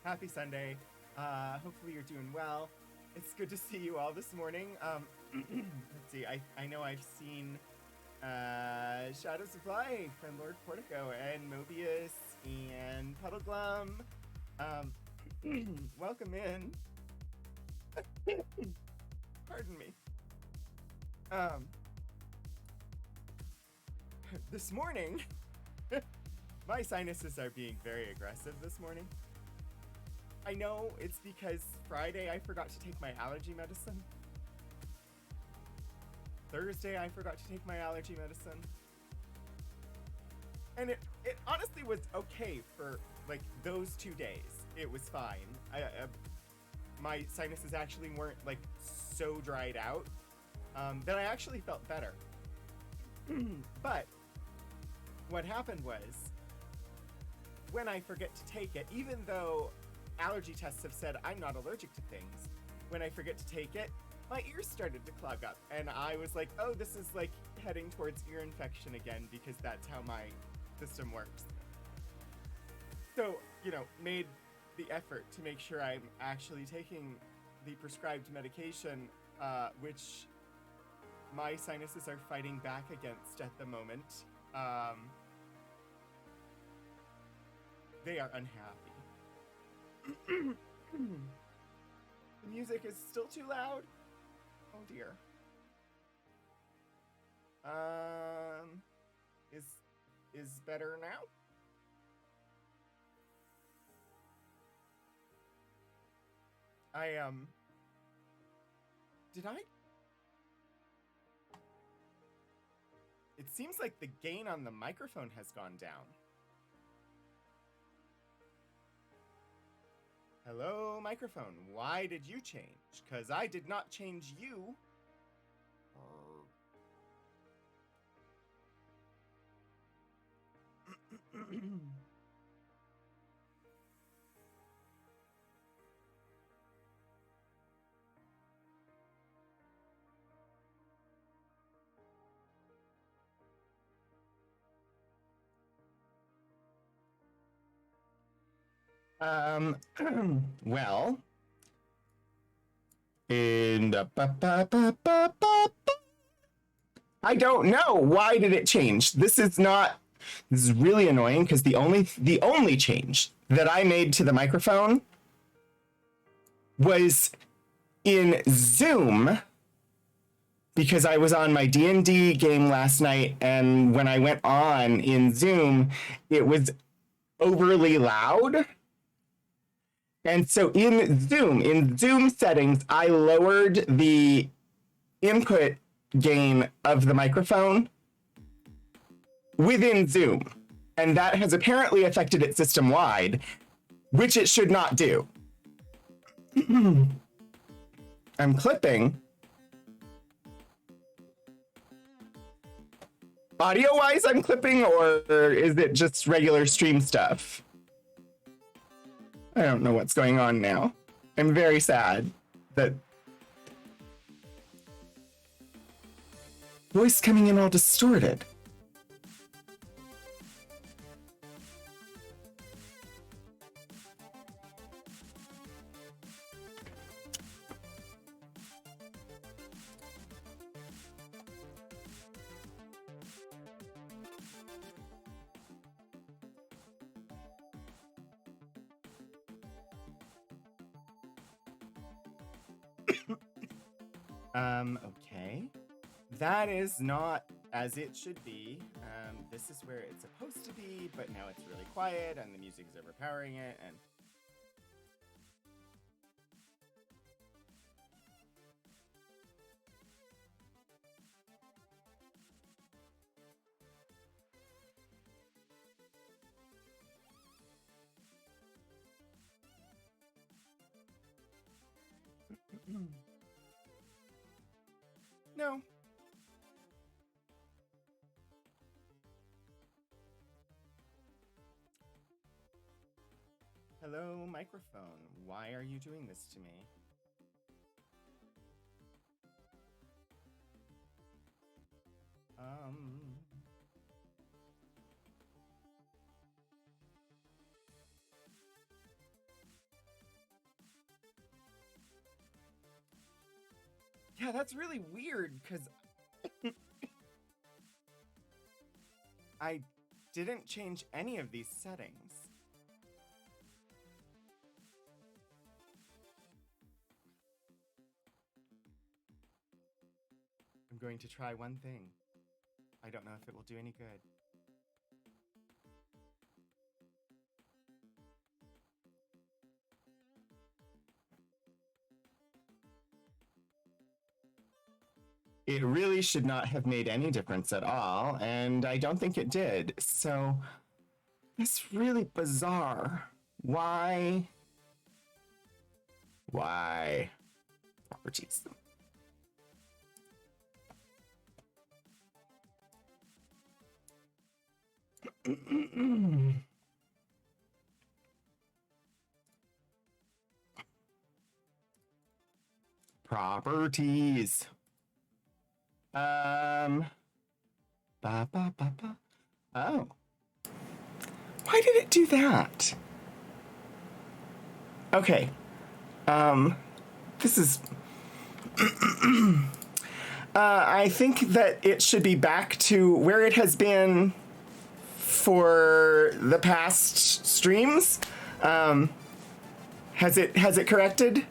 Happy Sunday. Hopefully you're doing well. It's good to see you all this morning. Let's see. I know I've seen Shadow Supply from Lord Portico and Mobius and Puddleglum. Welcome in. Pardon me. This morning, my sinuses are being very aggressive this morning. I know it's because Friday I forgot to take my allergy medicine. Thursday I forgot to take my allergy medicine. And it honestly was okay for like those 2 days. It was fine. My sinuses actually weren't like so dried out that I actually felt better. But what happened was, when I forget to take it, even though allergy tests have said I'm not allergic to things, when I forget to take it, my ears started to clog up. And I was like, oh, this is like heading towards ear infection again, because that's how my system works. So, made the effort to make sure I'm actually taking the prescribed medication, which my sinuses are fighting back against at the moment. They are unhappy. The music is still too loud. Oh dear. Is better now? Did I? It seems like the gain on the microphone has gone down. Hello, microphone. Why did you change? Because I did not change you. Well, I don't know. Why did it change? This is really annoying, because the only change that I made to the microphone was in Zoom, because I was on my D&D game last night, and when I went on in Zoom, it was overly loud. And so in Zoom settings, I lowered the input gain of the microphone within Zoom. And that has apparently affected it system-wide, which it should not do. I'm clipping. Audio-wise, I'm clipping, or is it just regular stream stuff? I don't know what's going on now. I'm very sad that voice coming in all distorted. Okay. That is not as it should be. This is where it's supposed to be, but now it's really quiet and the music is overpowering it, and no. Hello, microphone. Why are you doing this to me? Yeah, that's really weird because I didn't change any of these settings. I'm going to try one thing. I don't know if it will do any good. It really should not have made any difference at all, and I don't think it did. So, it's really bizarre. Why? Why? Properties. Properties. Ba, ba, ba, ba. Oh. Why did it do that? Okay. This is... I think that it should be back to where it has been for the past streams. Has it corrected?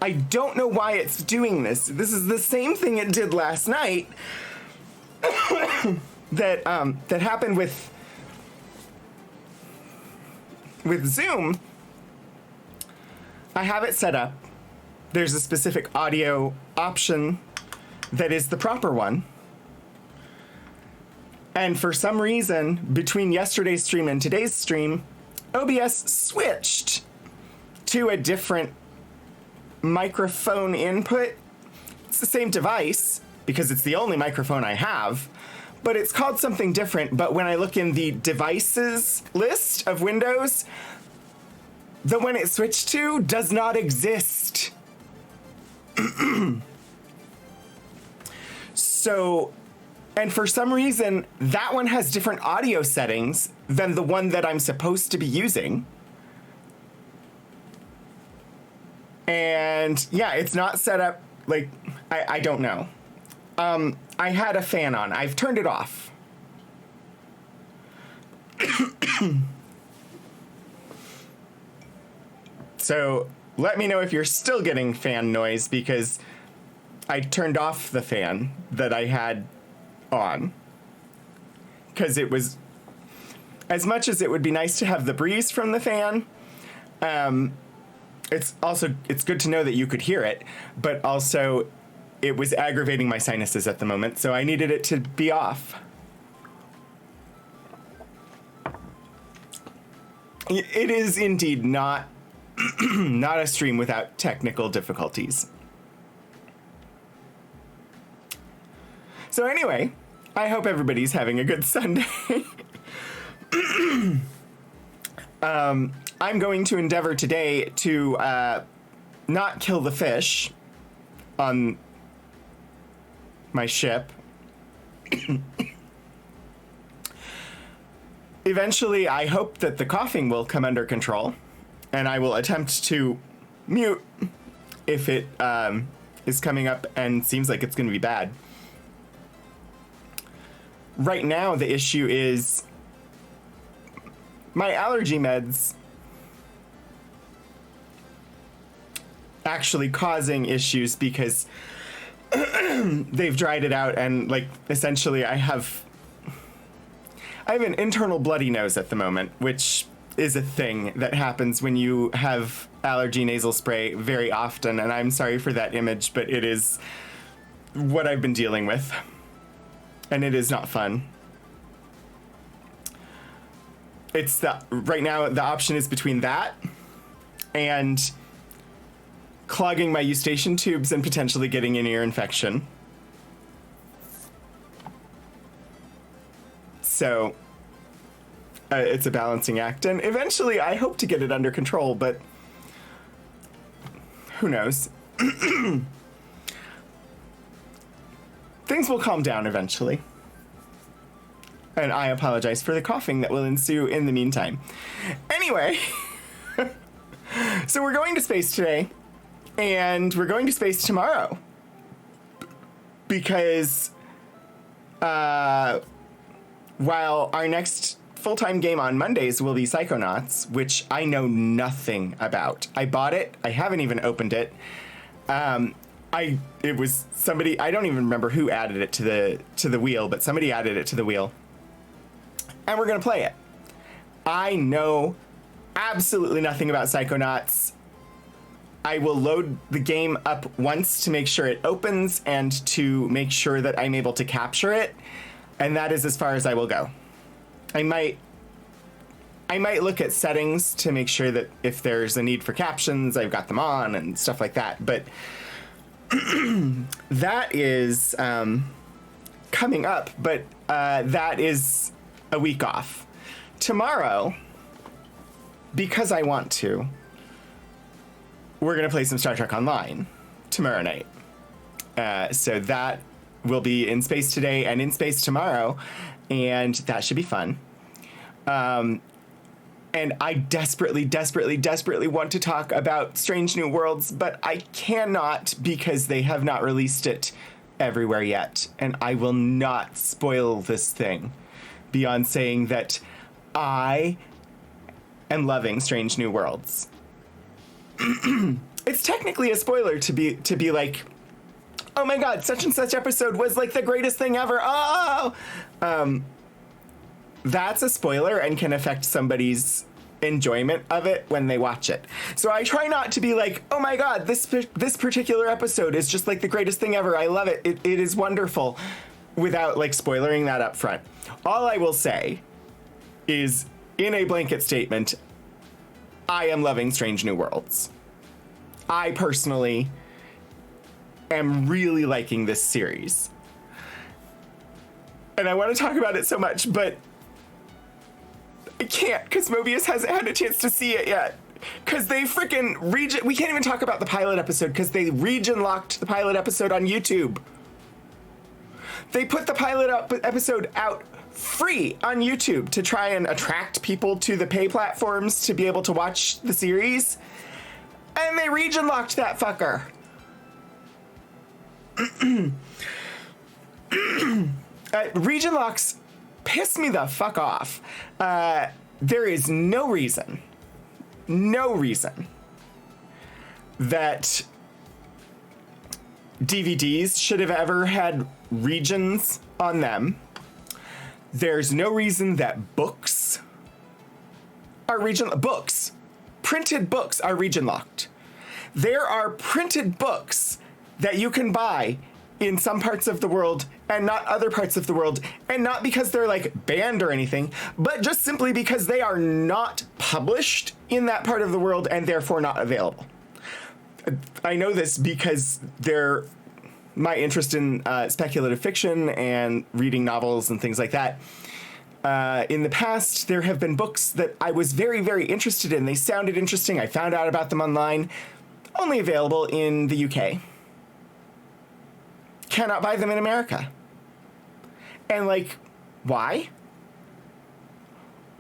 I don't know why it's doing this. This is the same thing it did last night that happened with Zoom. I have it set up. There's a specific audio option that is the proper one. And for some reason, between yesterday's stream and today's stream, OBS switched to a different microphone input. It's the same device because it's the only microphone I have, but it's called something different. But when I look in the devices list of Windows, the one it switched to does not exist. So, and for some reason, that one has different audio settings than the one that I'm supposed to be using. And yeah, it's not set up, like, I don't know. I had a fan on. I've turned it off. So let me know if you're still getting fan noise, because I turned off the fan that I had on. Because it was, as much as it would be nice to have the breeze from the fan, it's good to know that you could hear it, but also it was aggravating my sinuses at the moment, so I needed it to be off. It is indeed not not a stream without technical difficulties. So anyway, I hope everybody's having a good Sunday. I'm going to endeavor today to not kill the fish on my ship. Eventually, I hope that the coughing will come under control, and I will attempt to mute if it is coming up and seems like it's going to be bad. Right now, the issue is my allergy meds actually causing issues because they've dried it out, and like essentially I have an internal bloody nose at the moment, which is a thing that happens when you have allergy nasal spray very often, and I'm sorry for that image, but it is what I've been dealing with, and it is not fun. Right now the option is between that and clogging my eustachian tubes and potentially getting an ear infection. So it's a balancing act, and eventually I hope to get it under control, but who knows? Things will calm down eventually. And I apologize for the coughing that will ensue in the meantime. Anyway, so we're going to space today. And we're going to space tomorrow. Because while our next full-time game on Mondays will be Psychonauts, which I know nothing about. I bought it. I haven't even opened it. It was somebody, I don't even remember who added it to the wheel, but somebody added it to the wheel. And we're going to play it. I know absolutely nothing about Psychonauts. I will load the game up once to make sure it opens and to make sure that I'm able to capture it. And that is as far as I will go. I might look at settings to make sure that if there's a need for captions, I've got them on and stuff like that. But that is coming up, but that is a week off. Tomorrow, because I want to, we're going to play some Star Trek Online tomorrow night. So that will be in space today and in space tomorrow, and that should be fun. And I desperately want to talk about Strange New Worlds, but I cannot because they have not released it everywhere yet. And I will not spoil this thing beyond saying that I am loving Strange New Worlds. It's technically a spoiler to be like, oh my god, such and such episode was like the greatest thing ever. Oh, that's a spoiler and can affect somebody's enjoyment of it when they watch it. So I try not to be like, oh my god, this particular episode is just like the greatest thing ever. I love it. It is wonderful, without like spoilering that up front. All I will say is, in a blanket statement, I am loving Strange New Worlds. I personally am really liking this series. And I want to talk about it so much, but I can't because Mobius hasn't had a chance to see it yet. Because they freaking we can't even talk about the pilot episode because they region locked the pilot episode on YouTube. They put the pilot episode out free on YouTube to try and attract people to the pay platforms to be able to watch the series. And they region locked that fucker. Region locks piss me the fuck off. There is no reason that DVDs should have ever had regions on them. There's no reason that books are printed books are region locked. There are printed books that you can buy in some parts of the world and not other parts of the world, and not because they're like banned or anything, but just simply because they are not published in that part of the world and therefore not available. I know this because my interest in speculative fiction and reading novels and things like that. In the past, there have been books that I was very, very interested in. They sounded interesting. I found out about them online. Only available in the UK. Cannot buy them in America. And like, why?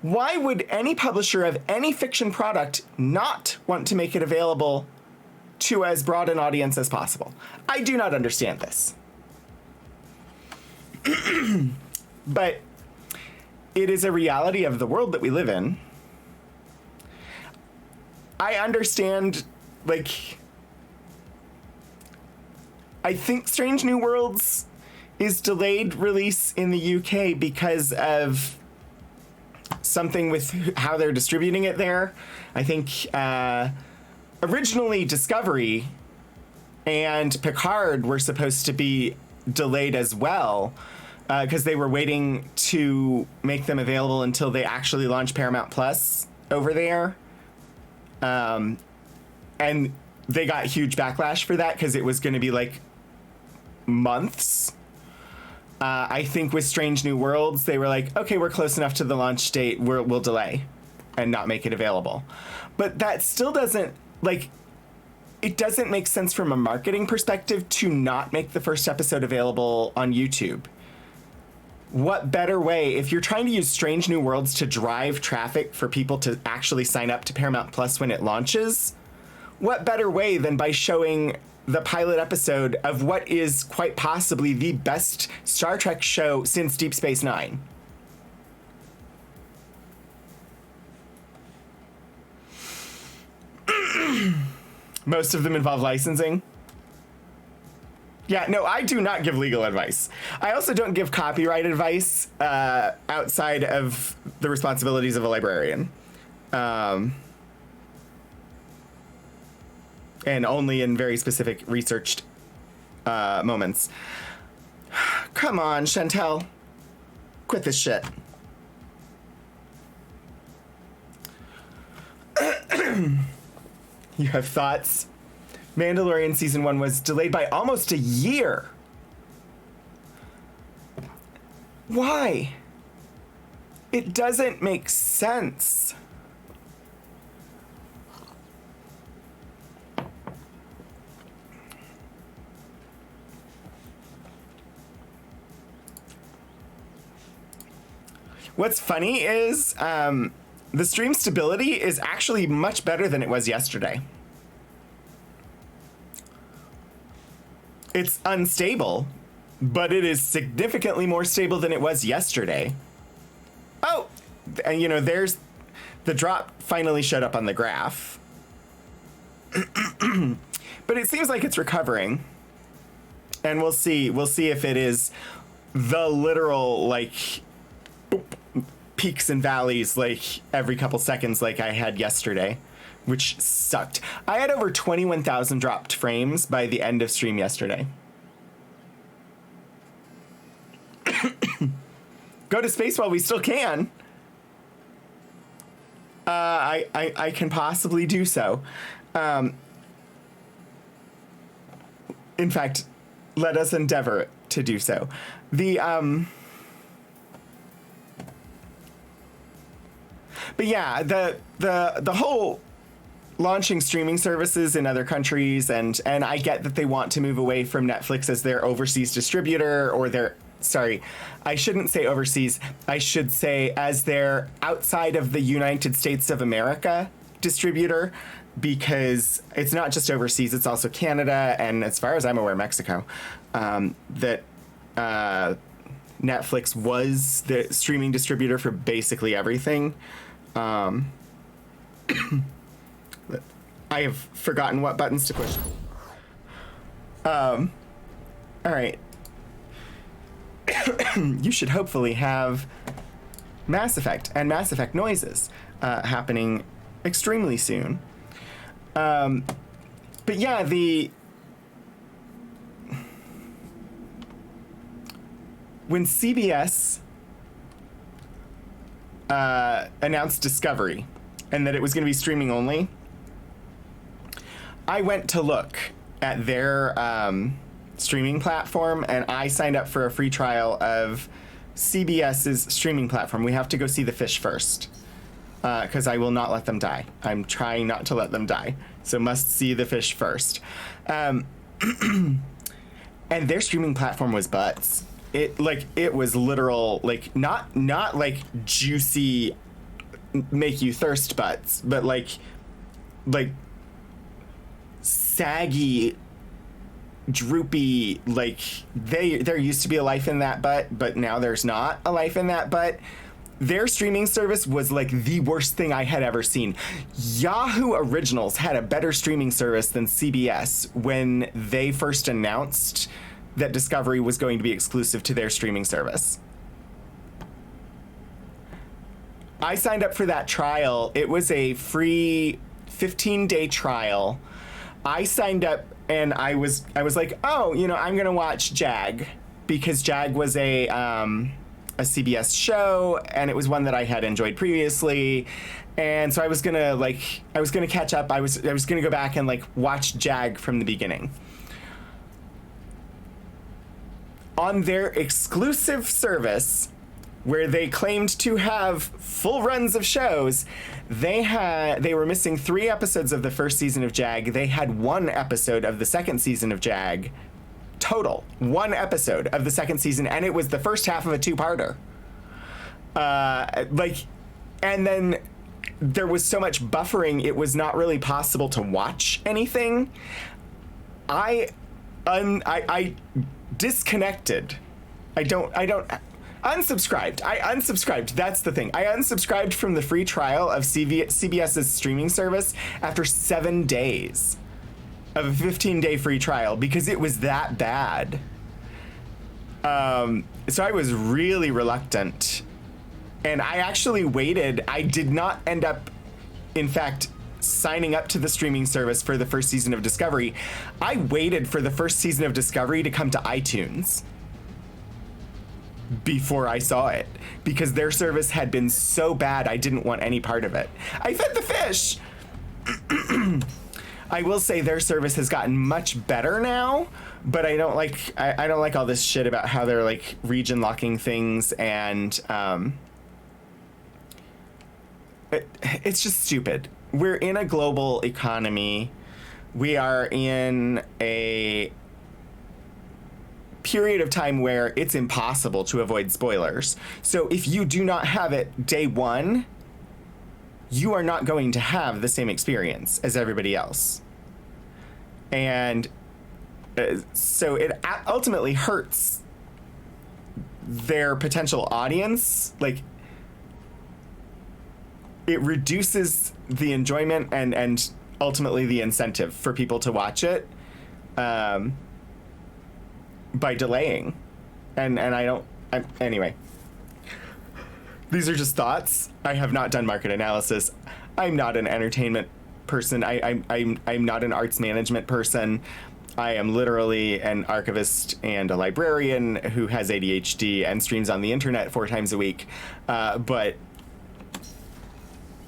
Why would any publisher of any fiction product not want to make it available to as broad an audience as possible? I do not understand this. But it is a reality of the world that we live in. I understand, like, I think Strange New Worlds is delayed release in the UK because of something with how they're distributing it there. I think originally Discovery and Picard were supposed to be delayed as well because they were waiting to make them available until they actually launched Paramount Plus over there. And they got huge backlash for that because it was going to be like months. I think with Strange New Worlds, they were like, okay, we're close enough to the launch date, we'll delay and not make it available. But that still doesn't, like, it doesn't make sense from a marketing perspective to not make the first episode available on YouTube. What better way, if you're trying to use Strange New Worlds to drive traffic for people to actually sign up to Paramount Plus when it launches, what better way than by showing the pilot episode of what is quite possibly the best Star Trek show since Deep Space Nine? Most of them involve licensing. Yeah, no, I do not give legal advice. I also don't give copyright advice outside of the responsibilities of a librarian. And only in very specific researched moments. Come on, Chantel. Quit this shit. You have thoughts? Mandalorian season 1 was delayed by almost a year. Why? It doesn't make sense. What's funny is the stream stability is actually much better than it was yesterday. It's unstable, but it is significantly more stable than it was yesterday. Oh, and you know, there's the drop finally showed up on the graph. But it seems like it's recovering. And we'll see if it is the literal like peaks and valleys like every couple seconds like I had yesterday, which sucked. I had over 21,000 dropped frames by the end of stream yesterday. Go to space while we still can. I can possibly do so. In fact, let us endeavor to do so. But yeah, the whole launching streaming services in other countries, and I get that they want to move away from Netflix as their overseas distributor, or their, sorry, I shouldn't say overseas, I should say as their outside of the United States of America distributor, because it's not just overseas, it's also Canada, and as far as I'm aware, Mexico, that Netflix was the streaming distributor for basically everything. I have forgotten what buttons to push. All right. You should hopefully have Mass Effect and Mass Effect noises happening extremely soon. But yeah, when CBS announced Discovery and that it was going to be streaming only, I went to look at their streaming platform, and I signed up for a free trial of CBS's streaming platform. We have to go see the fish first, because I will not let them die. I'm trying not to let them die, so must see the fish first. And their streaming platform was butts. It was literal, like not like juicy, make you thirst butts, but like saggy, droopy, like there used to be a life in that butt, but now there's not a life in that butt. Their streaming service was like the worst thing I had ever seen. Yahoo Originals had a better streaming service than CBS when they first announced that Discovery was going to be exclusive to their streaming service. I signed up for that trial. It was a free 15-day trial. I signed up and I was like, oh, you know, I'm gonna watch Jag, because Jag was a CBS show, and it was one that I had enjoyed previously, and so I was gonna catch up. I was gonna go back and like watch Jag from the beginning. On their exclusive service, where they claimed to have full runs of shows, they were missing 3 episodes of the first season of Jag. They had 1 episode of the second season of Jag. Total 1 episode of the second season, and it was the first half of a 2-parter. And then there was so much buffering, it was not really possible to watch anything. I disconnected. I unsubscribed. I unsubscribed. That's the thing. I unsubscribed from the free trial of CBS's streaming service after 7 days of a 15-day free trial because it was that bad. So I was really reluctant. And I actually waited. I did not end up, in fact, signing up to the streaming service for the first season of Discovery. I waited for the first season of Discovery to come to iTunes before I saw it because their service had been so bad I didn't want any part of it. I fed the fish. I will say their service has gotten much better now, but I don't like all this shit about how they're like region locking things, and it's just stupid. We're in a global economy. We are in a period of time where it's impossible to avoid spoilers. So if you do not have it day one, you are not going to have the same experience as everybody else. And so it ultimately hurts their potential audience. Like, it reduces the enjoyment and ultimately the incentive for people to watch it by delaying. And anyway, these are just thoughts. I have not done market analysis. I'm not an entertainment person. I'm not an arts management person. I am literally an archivist and a librarian who has ADHD and streams on the internet 4 times a week. But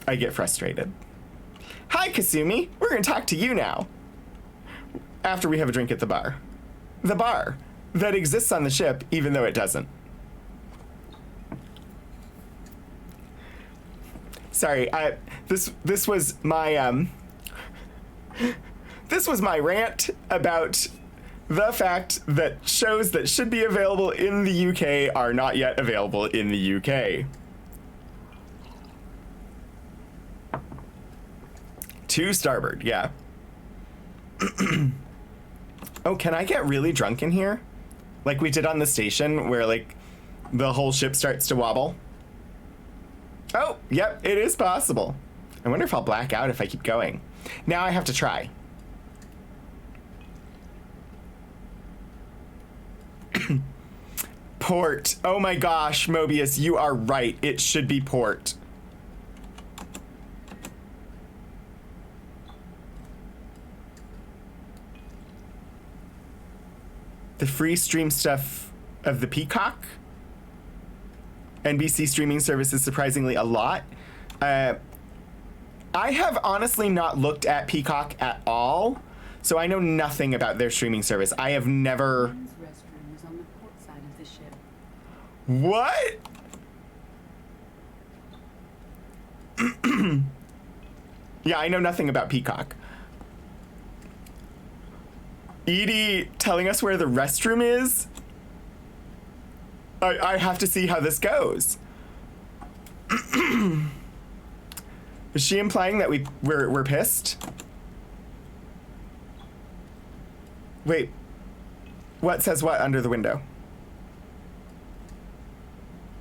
I get frustrated. Hi, Kasumi. We're going to talk to you now. After we have a drink at the bar. The bar that exists on the ship, even though it doesn't. Sorry, this was my this was my rant about the fact that shows that should be available in the UK are not yet available in the UK. To starboard, yeah. Oh, can I get really drunk in here? Like we did on the station where like the whole ship starts to wobble? Oh, yep, it is possible. I wonder if I'll black out if I keep going. Now I have to try. Port. Oh my gosh, Mobius, you are right. It should be port. The free stream stuff of the Peacock. NBC streaming service is surprisingly a lot. I have honestly not looked at Peacock at all, so I know nothing about their streaming service. I have never... Restroom is on the port side of the ship. What? Yeah, I know nothing about Peacock. Edie telling us where the restroom is? I have to see how this goes. Is she implying that we're pissed? Wait. What says what under the window?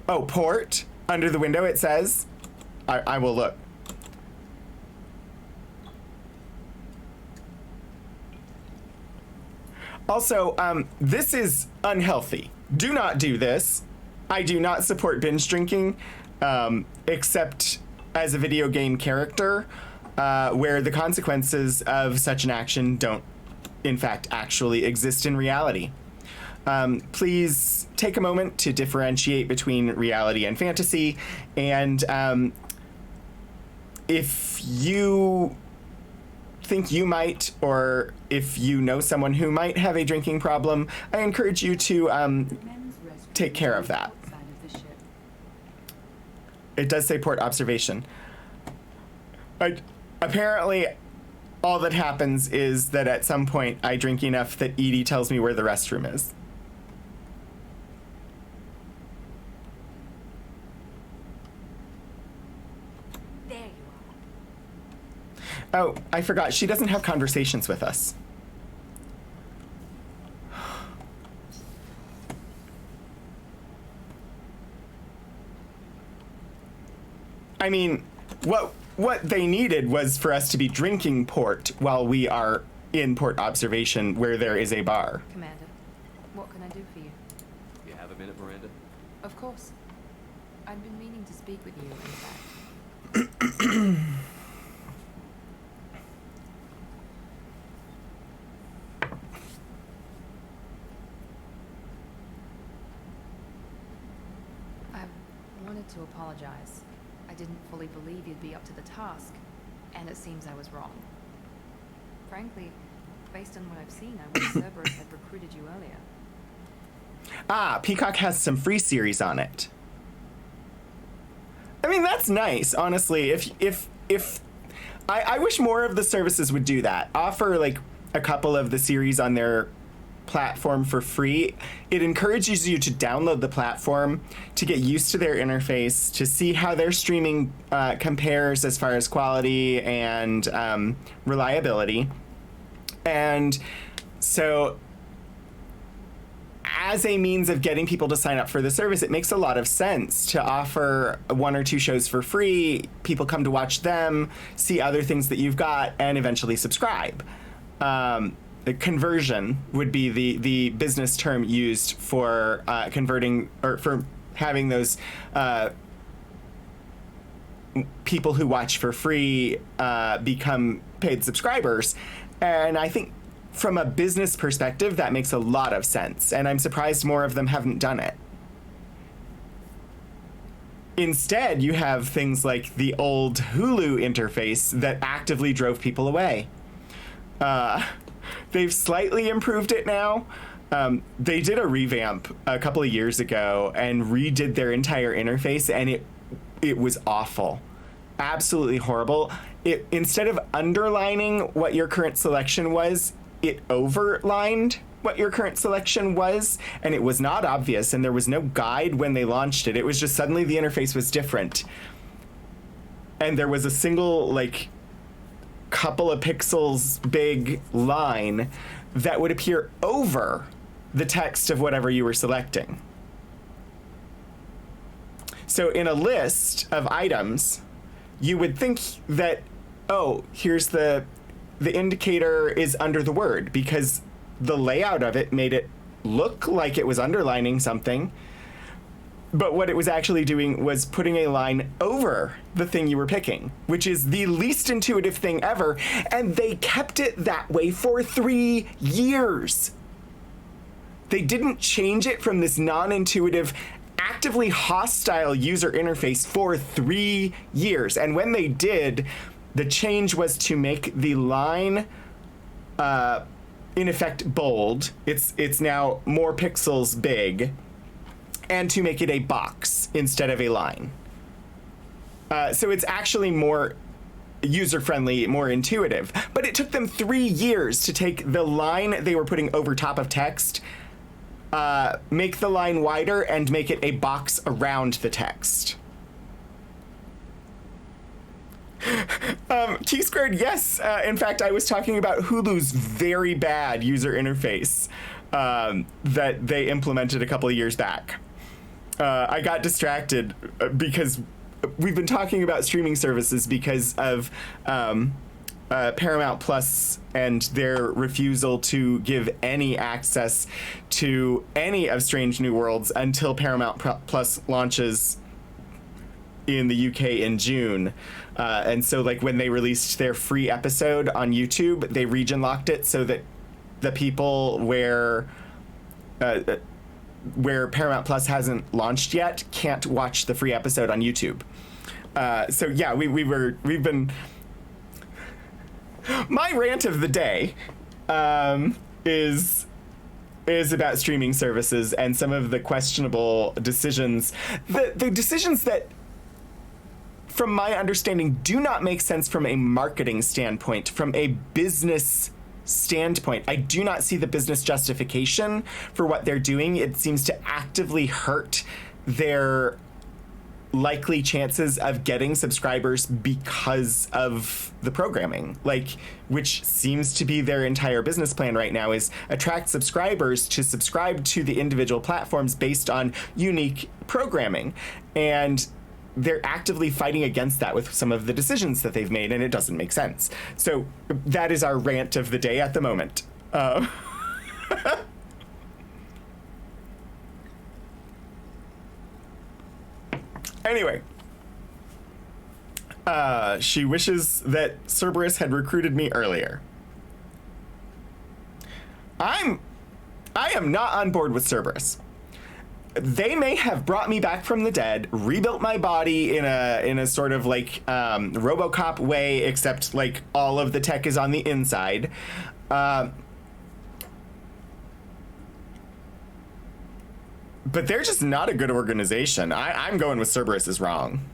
Oh, port? Under the window it says? I will look. Also, this is unhealthy. Do not do this. I do not support binge drinking, except as a video game character, where the consequences of such an action don't, in fact, actually exist in reality. Please take a moment to differentiate between reality and fantasy, and if you think you might, or if you know someone who might have a drinking problem, I encourage you to take care of that. It does say port observation. Apparently, all that happens is that at some point I drink enough that Edie tells me where the restroom is. There you Oh, I forgot. She doesn't have conversations with us. I mean, what they needed was for us to be drinking port while we are in port observation where there is a bar. Commander, what can I do for you? You have a minute, Miranda? Of course. I've been meaning to speak with you, in fact. I wanted to apologize. I didn't fully believe you'd be up to the task, and it seems I was wrong. Frankly, based on what I've seen, I wish Cerberus had recruited you earlier. Ah, Peacock has some free series on it. I mean, that's nice, honestly. If I wish more of the services would do that. Offer like a couple of the series on their platform for free. It encourages you to download the platform, to get used to their interface, to see how their streaming compares as far as quality and reliability. And so as a means of getting people to sign up for the service, it makes a lot of sense to offer 1 or 2 shows for free. People come to watch them, see other things that you've got, and eventually subscribe. The conversion would be the business term used for converting or for having those people who watch for free become paid subscribers. And I think from a business perspective, that makes a lot of sense. And I'm surprised more of them haven't done it. Instead, you have things like the old Hulu interface that actively drove people away. They've slightly improved it now. They did a revamp a couple of years ago and redid their entire interface, and it was awful. Absolutely horrible. It, instead of underlining what your current selection was, it overlined what your current selection was, and it was not obvious, and there was no guide when they launched it. It was just suddenly the interface was different. And there was a single, like, couple of pixels big line that would appear over the text of whatever you were selecting. So in a list of items, you would think that, oh, here's the indicator is under the word, because the layout of it made it look like it was underlining something. But what it was actually doing was putting a line over the thing you were picking, which is the least intuitive thing ever. And they kept it that way for 3 years. They didn't change it from this non-intuitive, actively hostile user interface for 3 years. And when they did, the change was to make the line, in effect, bold. It's now more pixels big, and to make it a box instead of a line. So it's actually more user-friendly, more intuitive. But it took them 3 years to take the line they were putting over top of text, make the line wider, and make it a box around the text. T-Squared, yes. In fact, I was talking about Hulu's very bad user interface that they implemented a couple of years back. I got distracted because we've been talking about streaming services because of Paramount Plus and their refusal to give any access to any of Strange New Worlds until Paramount Plus launches in the UK in June. And so, like, when they released their free episode on YouTube, they region locked it so that the people where Paramount Plus hasn't launched yet can't watch the free episode on YouTube. So yeah, we've been. My rant of the day is about streaming services and some of the questionable decisions, the decisions that, from my understanding, do not make sense from a marketing standpoint, from a business standpoint. I do not see the business justification for what they're doing. It seems to actively hurt their likely chances of getting subscribers because of the programming, like, which seems to be their entire business plan right now, is attract subscribers to subscribe to the individual platforms based on unique programming. And they're actively fighting against that with some of the decisions that they've made, and it doesn't make sense. So that is our rant of the day at the moment. Anyway, she wishes that Cerberus had recruited me earlier. I am not on board with Cerberus. They may have brought me back from the dead, rebuilt my body in a sort of like RoboCop way, except like all of the tech is on the inside. But they're just not a good organization. I'm going with Cerberus is wrong.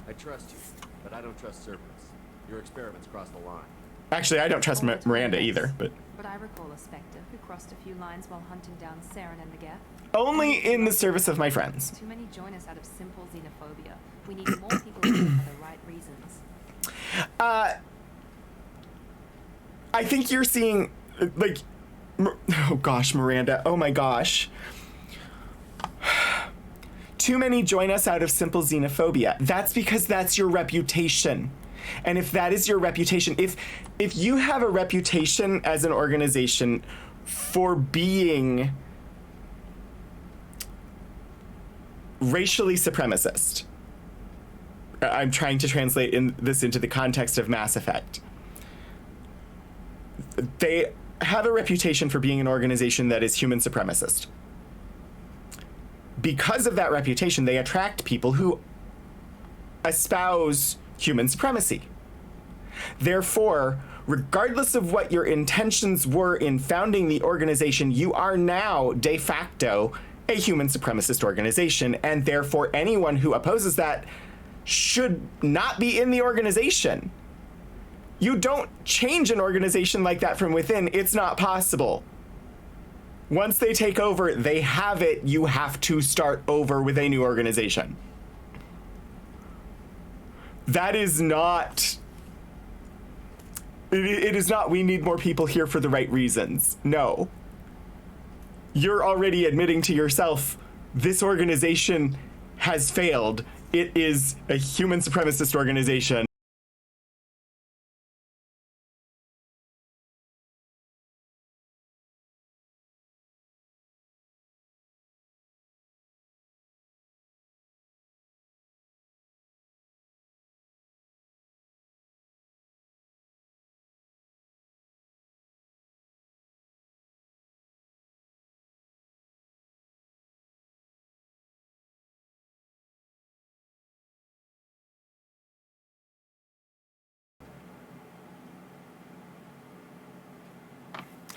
I trust you, but I don't trust Cerberus. Your experiments crossed the line. Actually, I don't trust Miranda either, but I recall a Spectre who crossed a few lines while hunting down Saren and the Geth. only in the service of my friends. Too many join us out of simple xenophobia. We need more people here for the right reasons. I think you're seeing, like, oh gosh, Miranda, oh my gosh. Too many join us out of simple xenophobia. That's because that's your reputation. And if that is your reputation, if you have a reputation as an organization for being racially supremacist, I'm trying to translate this into the context of Mass Effect. They have a reputation for being an organization that is human supremacist. Because of that reputation, they attract people who espouse human supremacy. Therefore, regardless of what your intentions were in founding the organization, you are now de facto a human supremacist organization, and therefore anyone who opposes that should not be in the organization. You don't change an organization like that from within. It's not possible. Once they take over, they have it. You have to start over with a new organization. That is not... It is not, we need more people here for the right reasons. No. You're already admitting to yourself, this organization has failed. It is a human supremacist organization.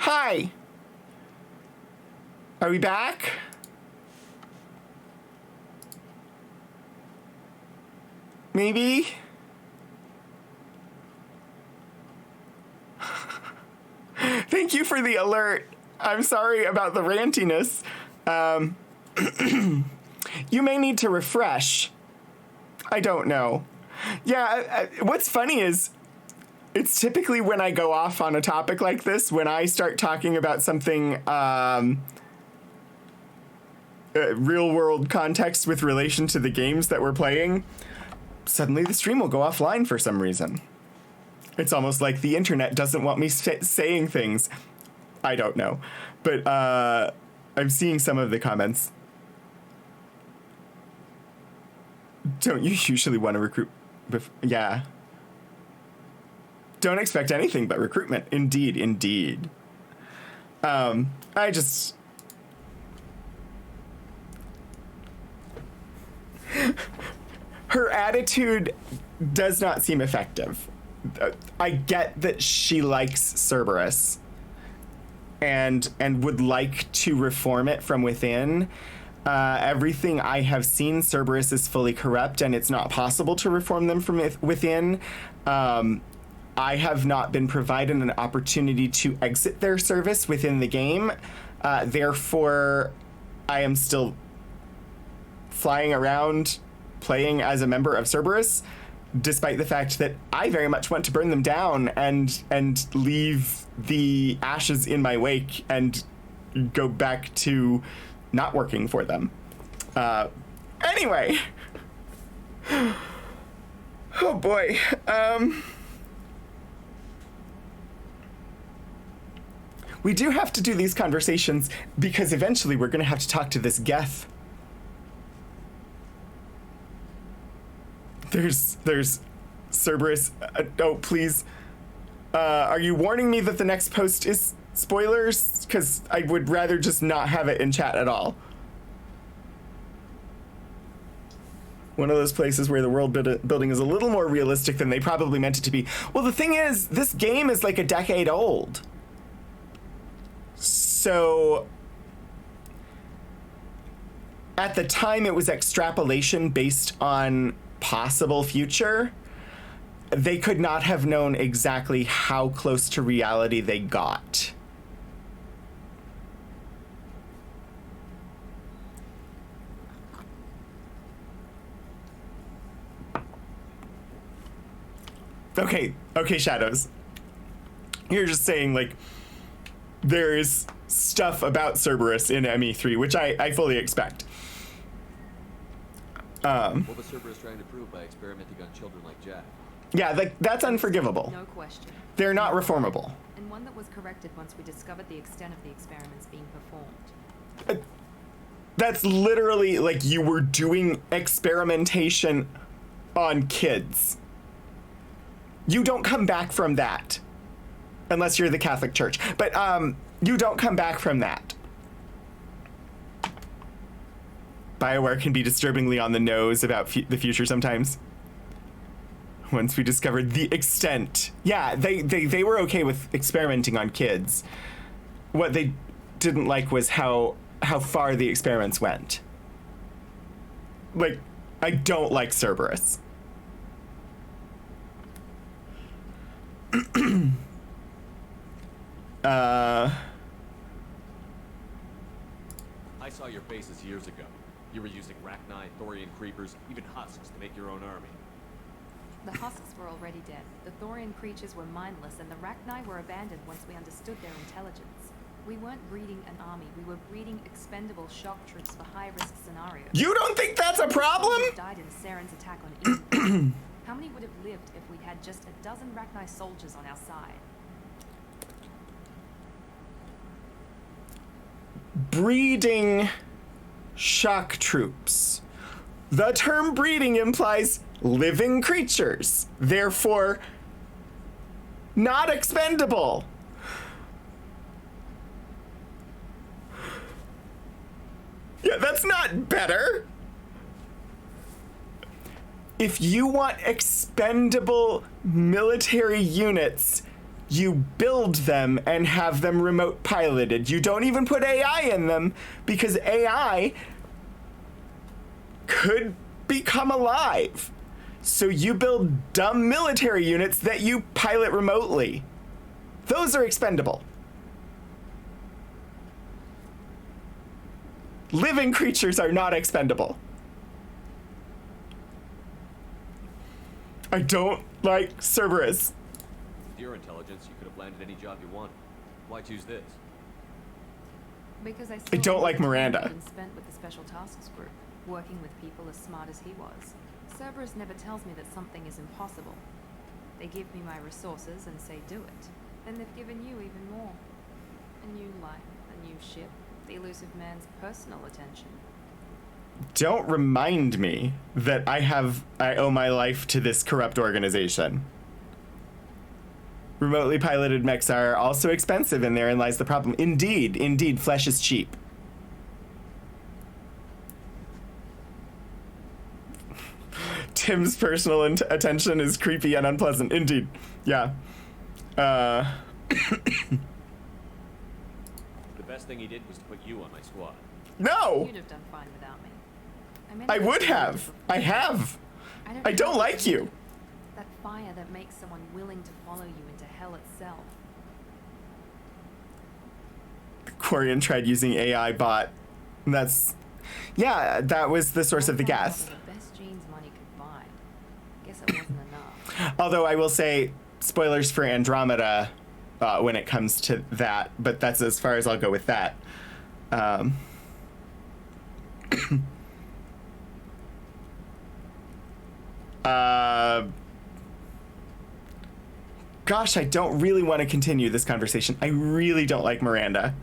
Hi. Are we back? Maybe? Thank you for the alert. I'm sorry about the rantiness. You may need to refresh. I don't know. Yeah, what's funny is it's typically when I go off on a topic like this, when I start talking about something real world context with relation to the games that we're playing, suddenly the stream will go offline for some reason. It's almost like the internet doesn't want me saying things. I don't know. But I'm seeing some of the comments. Don't you usually want to recruit? Yeah. Don't expect anything but recruitment. Indeed, indeed. I just... Her attitude does not seem effective. I get that she likes Cerberus and would like to reform it from within. Everything I have seen, Cerberus is fully corrupt, and it's not possible to reform them from within. I have not been provided an opportunity to exit their service within the game. Therefore, I am still flying around playing as a member of Cerberus, despite the fact that I very much want to burn them down and leave the ashes in my wake and go back to not working for them. Anyway. Oh boy. We do have to do these conversations because eventually we're going to have to talk to this Geth. There's Cerberus. Oh, please. Are you warning me that the next post is spoilers? Because I would rather just not have it in chat at all. One of those places where the world building is a little more realistic than they probably meant it to be. Well, the thing is, this game is like a decade old. So at the time it was extrapolation based on possible future. They could not have known exactly how close to reality they got. Okay, Shadows. You're just saying, like, there's stuff about Cerberus in ME3, which I fully expect. What was Cerberus trying to prove by experimenting on children like Jack? Yeah, that's unforgivable. No question. They're not reformable. And one that was corrected once we discovered the extent of the experiments being performed. That's literally like you were doing experimentation on kids. You don't come back from that. Unless you're the Catholic Church. But you don't come back from that. BioWare can be disturbingly on the nose about the future sometimes. Once we discovered the extent. Yeah, they were okay with experimenting on kids. What they didn't like was how far the experiments went. Like, I don't like Cerberus. I saw your faces years ago. You were using Rachni, Thorian creepers, even husks to make your own army. The husks were already dead. The Thorian creatures were mindless, and the Rachni were abandoned once we understood their intelligence. We weren't breeding an army. We were breeding expendable shock troops for high-risk scenarios. You don't think that's a problem? Died in Saren's attack on Eden. How many would have lived if we had just a dozen Rachni soldiers on our side? Breeding shock troops. The term breeding implies living creatures, therefore not expendable. Yeah, that's not better. If you want expendable military units, you build them and have them remote piloted. You don't even put AI in them because AI could become alive. So you build dumb military units that you pilot remotely. Those are expendable. Living creatures are not expendable. I don't like Cerberus. With your intelligence, you could have landed any job you wanted. Why choose this? Because I don't like Miranda. Been spent with the Special Tasks Group, working with people as smart as he was. Cerberus never tells me that something is impossible. They give me my resources and say do it. Then they've given you even more. A new life, a new ship, the elusive man's personal attention. Don't remind me that I owe my life to this corrupt organization. Remotely piloted mechs are also expensive, and therein lies the problem. Indeed, flesh is cheap. Tim's personal attention is creepy and unpleasant. Indeed. Yeah. The best thing he did was to put you on my squad. No! You'd have done fine without me. I would have. I have. I don't like you. That fire that makes someone willing to follow you into hell itself. Quarian tried using AI bot. That's... Yeah, that was the source of the gas. The best genes my guess it wasn't enough. Although I will say, spoilers for Andromeda when it comes to that, but that's as far as I'll go with that. Gosh, I don't really want to continue this conversation. I really don't like Miranda.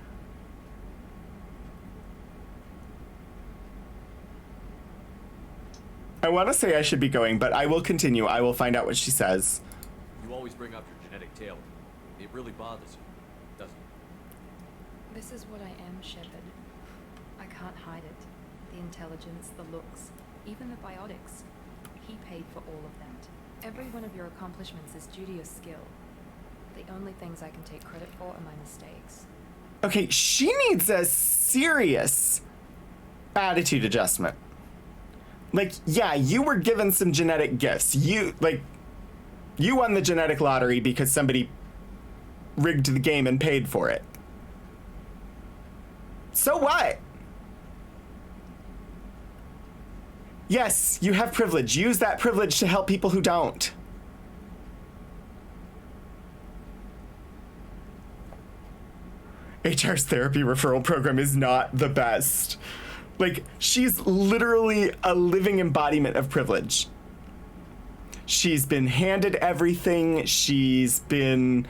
I want to say I should be going, but I will continue. I will find out what she says. You always bring up your genetic tailoring. It really bothers you, doesn't it? This is what I am, Shepard. I can't hide it. The intelligence, the looks, even the biotics. He paid for all of that. Every one of your accomplishments is due to your skill. The only things I can take credit for are my mistakes. Okay, she needs a serious attitude adjustment. Like, yeah, you were given some genetic gifts. You won the genetic lottery because somebody rigged the game and paid for it. So what? Yes, you have privilege. Use that privilege to help people who don't. HR's therapy referral program is not the best. Like, she's literally a living embodiment of privilege. She's been handed everything. She's been,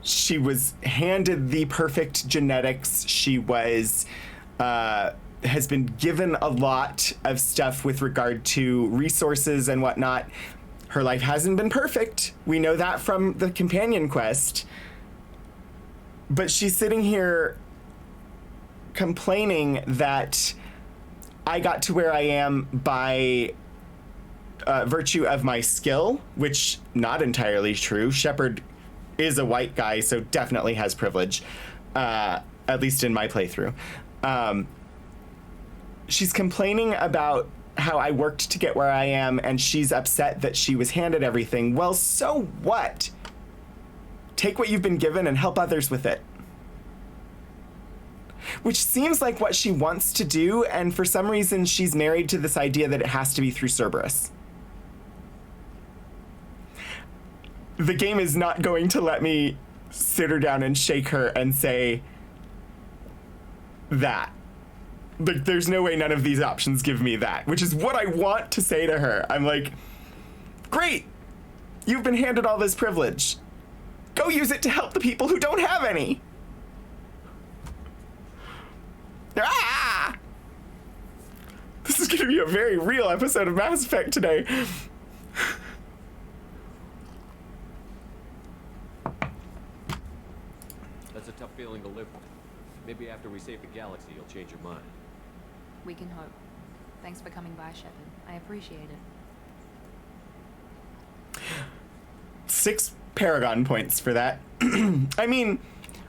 she was handed the perfect genetics. She was, has been given a lot of stuff with regard to resources and whatnot. Her life hasn't been perfect. We know that from the companion quest. But she's sitting here complaining that I got to where I am by virtue of my skill, which not entirely true. Shepard is a white guy, so definitely has privilege, at least in my playthrough. She's complaining about how I worked to get where I am, and she's upset that she was handed everything. Well, so what? Take what you've been given and help others with it. Which seems like what she wants to do, and for some reason she's married to this idea that it has to be through Cerberus. The game is not going to let me sit her down and shake her and say that. Like, there's no way none of these options give me that, which is what I want to say to her. I'm like, great, you've been handed all this privilege. Go use it to help the people who don't have any. Ah! This is gonna be a very real episode of Mass Effect today. That's a tough feeling to live with. Maybe after we save the galaxy, you'll change your mind. We can hope. Thanks for coming by, Shepard. I appreciate it. 6 Paragon points for that. I mean,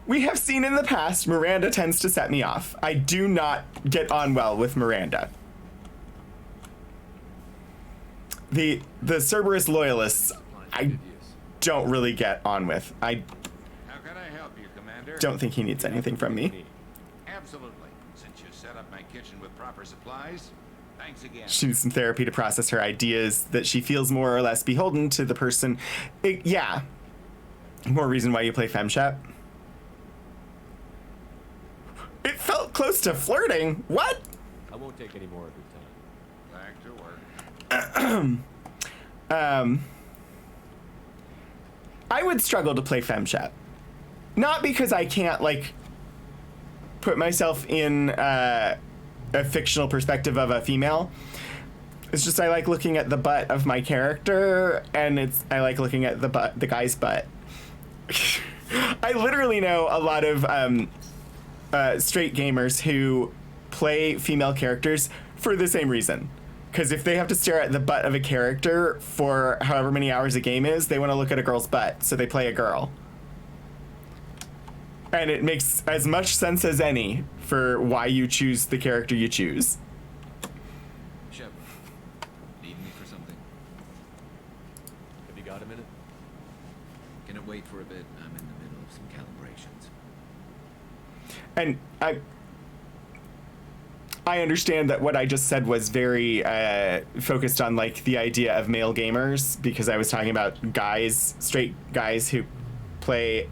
we have seen in the past, Miranda tends to set me off. I do not get on well with Miranda. The Cerberus loyalists, I don't really get on with. I How can I help you, Commander? don't think he needs anything from me. Absolutely. Since you set up my kitchen with proper supplies, thanks again. She needs some therapy to process her ideas that she feels more or less beholden to the person. Yeah. More reason why you play FemShep. It felt close to flirting. What? I won't take any more of your time. Back to work. I would struggle to play FemShep. Not because I can't, like, put myself in a fictional perspective of a female. It's just I like looking at the butt of my character, and I like looking at the guy's butt. I literally know a lot of straight gamers who play female characters for the same reason. Because if they have to stare at the butt of a character for however many hours a game is, they want to look at a girl's butt, so they play a girl. And it makes as much sense as any for why you choose the character you choose. Shep, need me for something? Have you got a minute? Can it wait for a bit? I'm in the middle of some calibrations. And I understand that what I just said was very focused on like the idea of male gamers, because I was talking about guys, straight guys who play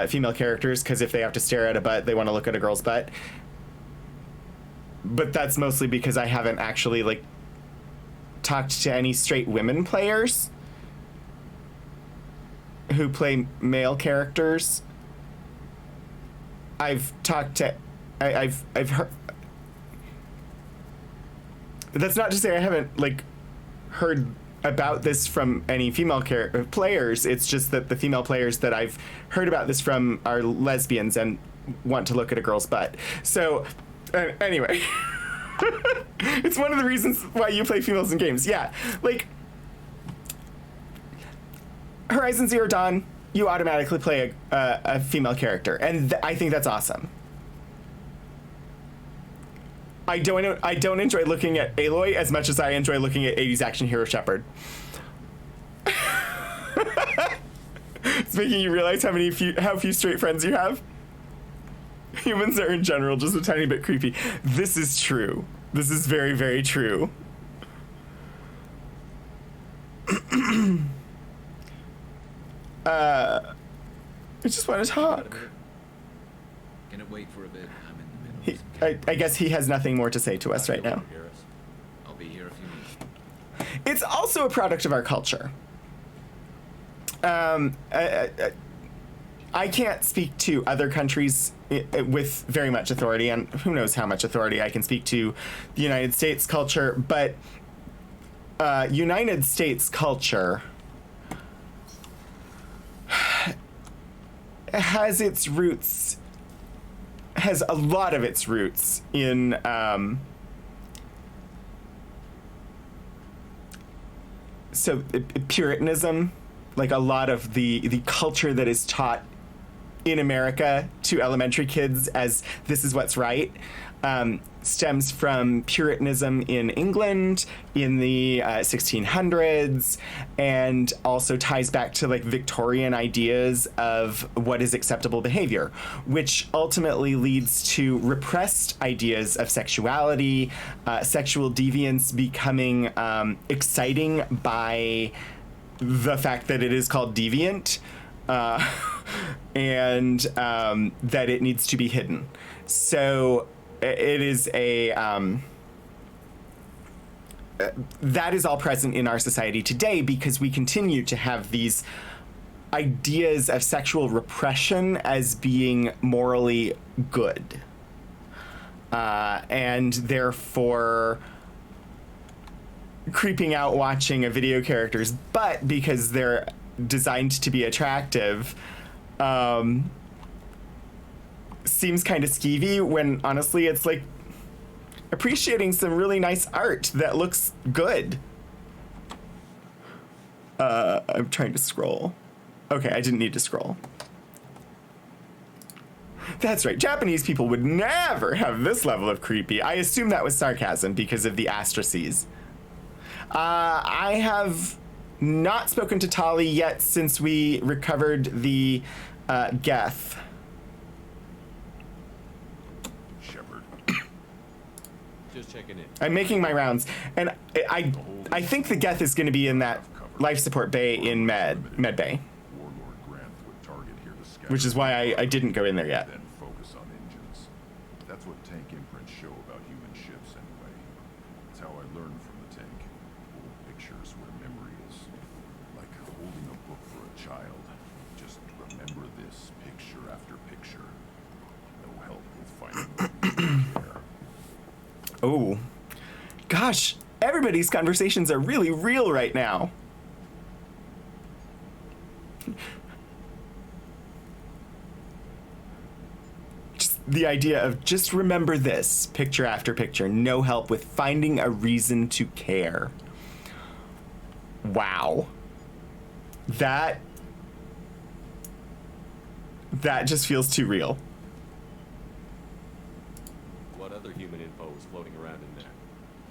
female characters, because if they have to stare at a butt, they want to look at a girl's butt. But that's mostly because I haven't actually like talked to any straight women players who play male characters. I've talked to, I've heard. That's not to say I haven't like heard about this from any female players. It's just that the female players that I've heard about this from are lesbians and want to look at a girl's butt. So, anyway, it's one of the reasons why you play females in games. Yeah, like Horizon Zero Dawn, you automatically play a female character, and I think that's awesome. I don't enjoy looking at Aloy as much as I enjoy looking at 80s action hero Shepard. It's making you realize how few straight friends you have. Humans are in general just a tiny bit creepy. This is true. This is very, very true. I just want to talk. Can it wait for a bit? I'm in the middle. I guess he has nothing more to say to us right now. I'll be here if you need. It's also a product of our culture. I can't speak to other countries with very much authority, and who knows how much authority I can speak to the United States culture, but United States culture has a lot of its roots in Puritanism, like a lot of the culture that is taught in America to elementary kids as this is what's right, stems from Puritanism in England in the 1600s, and also ties back to like Victorian ideas of what is acceptable behavior, which ultimately leads to repressed ideas of sexuality, sexual deviance becoming exciting by the fact that it is called deviant, and that it needs to be hidden. So it is that is all present in our society today, because we continue to have these ideas of sexual repression as being morally good, and therefore creeping out watching a video character's butt because they're designed to be attractive seems kind of skeevy, when honestly it's like appreciating some really nice art that looks good. I'm trying to scroll. Okay, I didn't need to scroll. That's right, Japanese people would never have this level of creepy. I assume that was sarcasm because of the astraces. I have not spoken to Tali yet since we recovered the Geth. Just checking in. I'm making my rounds, and I think the Geth is going to be in that life support bay in Med Bay, Warlord Granth would target here to scout. which is why I didn't go in there yet. Then focus on engines. That's what tank imprints show about human ships anyway. It's how I learned from the tank. Old pictures where memory is. Like holding a book for a child. Just remember this picture after picture. No help with finding the reason to care. Oh, gosh, everybody's conversations are really real right now. Just the idea of just remember this, picture after picture, no help with finding a reason to care. Wow. That just feels too real. What other human info is floating around in there?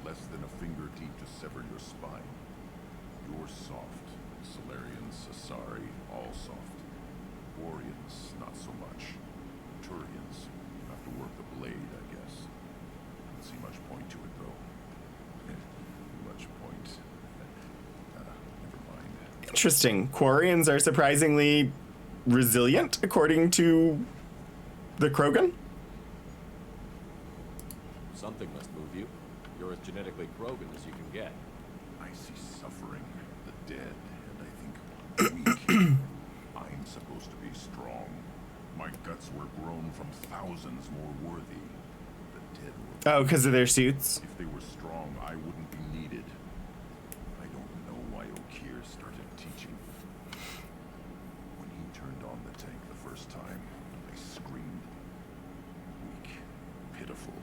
Less than a finger deep to sever your spine. You're soft. Solarians, Asari, all soft. Orions, not so much. Turians, you have to work the blade, I guess. It's point to it, though. Much point. Never mind. Interesting. Quarians are surprisingly resilient, according to the Krogan. Something must move you. You're as genetically Krogan as you can get. I see suffering, the dead, and I think weak. I'm supposed to be strong. My guts were grown from thousands more worthy. The dead were. Oh, because of their suits. If they were strong, I wouldn't be needed. I don't know why Okeer started teaching. When he turned on the tank the first time, I screamed. Weak, pitiful.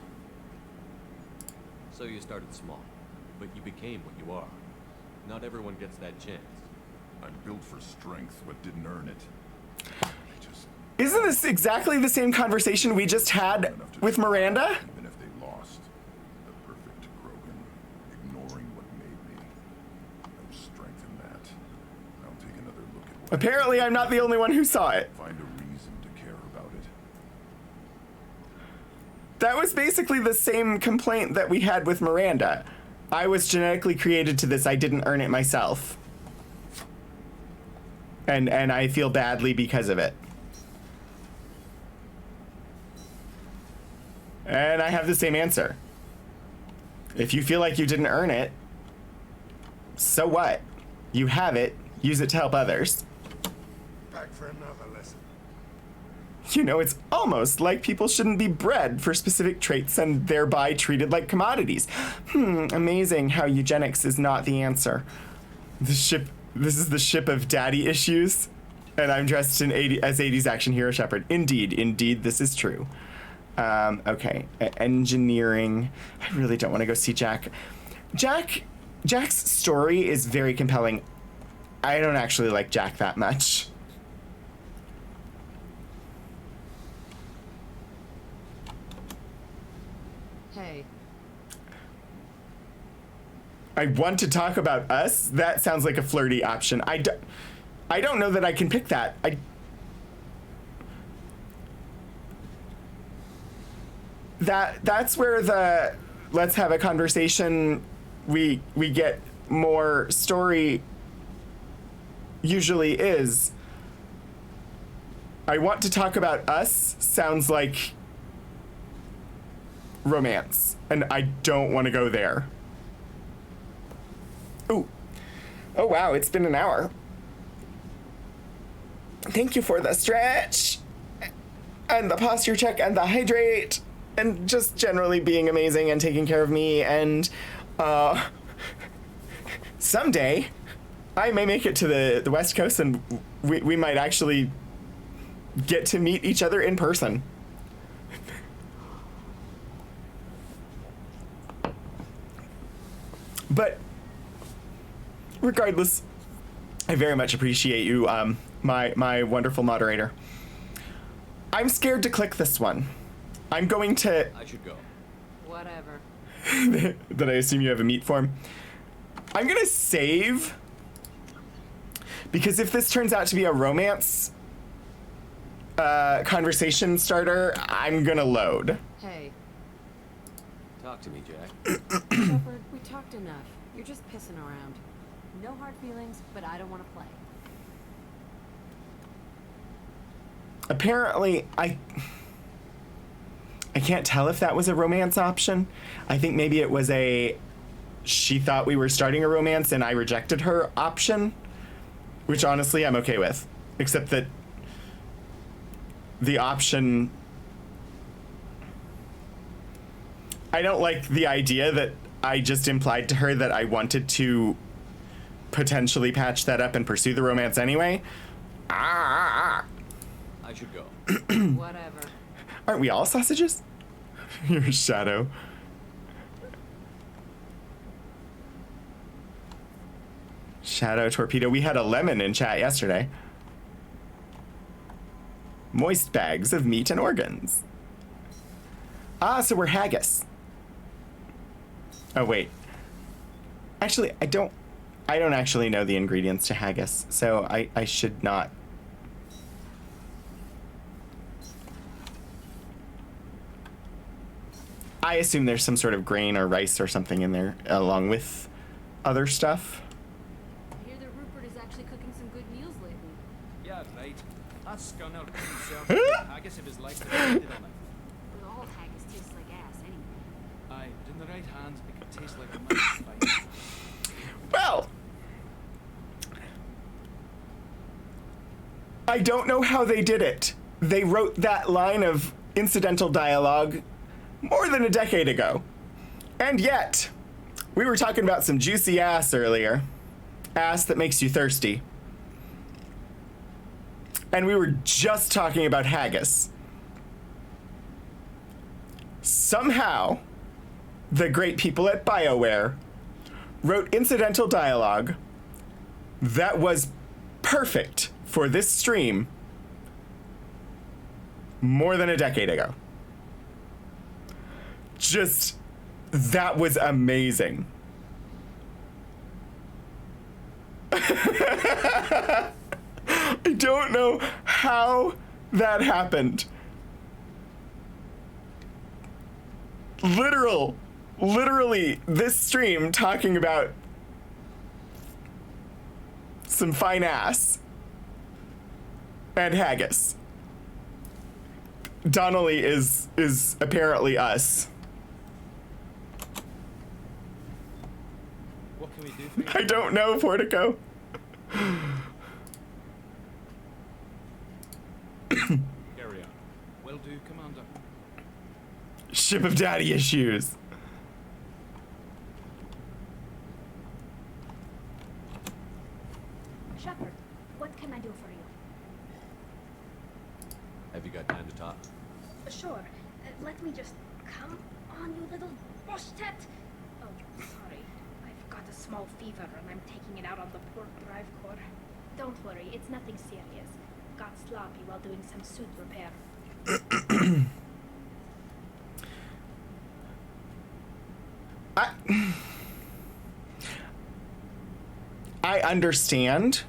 So you started small, but you became what you are. Not everyone gets that chance. I'm built for strength, but didn't earn it. I just Isn't this exactly the same conversation we just had with Miranda? even if they lost, the perfect Krogan, ignoring what made me. No strength in that. I'll take another look at what. Apparently, I'm not the only one who saw it. Find a reason to care about it. That was basically the same complaint that we had with Miranda. I was genetically created to this. I didn't earn it myself. And I feel badly because of it. And I have the same answer. If you feel like you didn't earn it, so what? You have it. Use it to help others. Back for another lesson. You know, it's almost like people shouldn't be bred for specific traits and thereby treated like commodities. Amazing how eugenics is not the answer. This is the ship of daddy issues, and I'm dressed in as 80s action hero Shepard. Indeed, this is true. Okay, engineering. I really don't want to go see Jack. Jack's story is very compelling. I don't actually like Jack that much. Hey, I want to talk about us. That sounds like a flirty option. I don't know that I can pick that. That's where the let's have a conversation. We get more story usually is. I want to talk about us sounds like romance, and I don't want to go there. Ooh. Oh wow, it's been an hour. Thank you for the stretch and the posture check and the hydrate and just generally being amazing and taking care of me, and someday I may make it to the West Coast and we might actually get to meet each other in person. But regardless, I very much appreciate you, my wonderful moderator. I'm scared to click this one. I'm going to... I should go. whatever. That I assume you have a meat form. I'm gonna save, because if this turns out to be a romance conversation starter, I'm gonna load. Hey, Talk to me, Jack. Shepard, we talked enough. You're just pissing around. No hard feelings, but I don't want to play. Apparently, I can't tell if that was a romance option. I think maybe it was she thought we were starting a romance and I rejected her option, which honestly I'm okay with, except that the option, I don't like the idea that I just implied to her that I wanted to potentially patch that up and pursue the romance anyway. I should go. Whatever. Aren't we all sausages? You're a shadow. Shadow torpedo. We had a lemon in chat yesterday. Moist bags of meat and organs. Ah, so we're haggis. Oh wait. Actually, I don't actually know the ingredients to haggis, so I should not. I assume there's some sort of grain or rice or something in there along with other stuff. I hear that Rupert is actually cooking some good meals lately. Yeah, right. That scunner himself. I guess if his life depended on it. But all haggis tastes like ass anyway. Aye, but in the right hands, it could taste like a man's fight. Well, I don't know how they did it. They wrote that line of incidental dialogue more than a decade ago. And yet, we were talking about some juicy ass earlier. Ass that makes you thirsty. And we were just talking about haggis. Somehow, the great people at BioWare wrote incidental dialogue that was perfect for this stream more than a decade ago. Just, that was amazing. I don't know how that happened. Literally, this stream talking about some fine ass and haggis. Donnelly is apparently us. What can we do for you? I don't know, Portico. Carry on. Will do, Commander. Ship of daddy issues. Shepard, what can I do for you? Have you got time to talk? Sure. Let me just come on, you little bushtet. Oh, sorry. I've got a small fever and I'm taking it out on the poor drive core. Don't worry, it's nothing serious. Got sloppy while doing some suit repair. I understand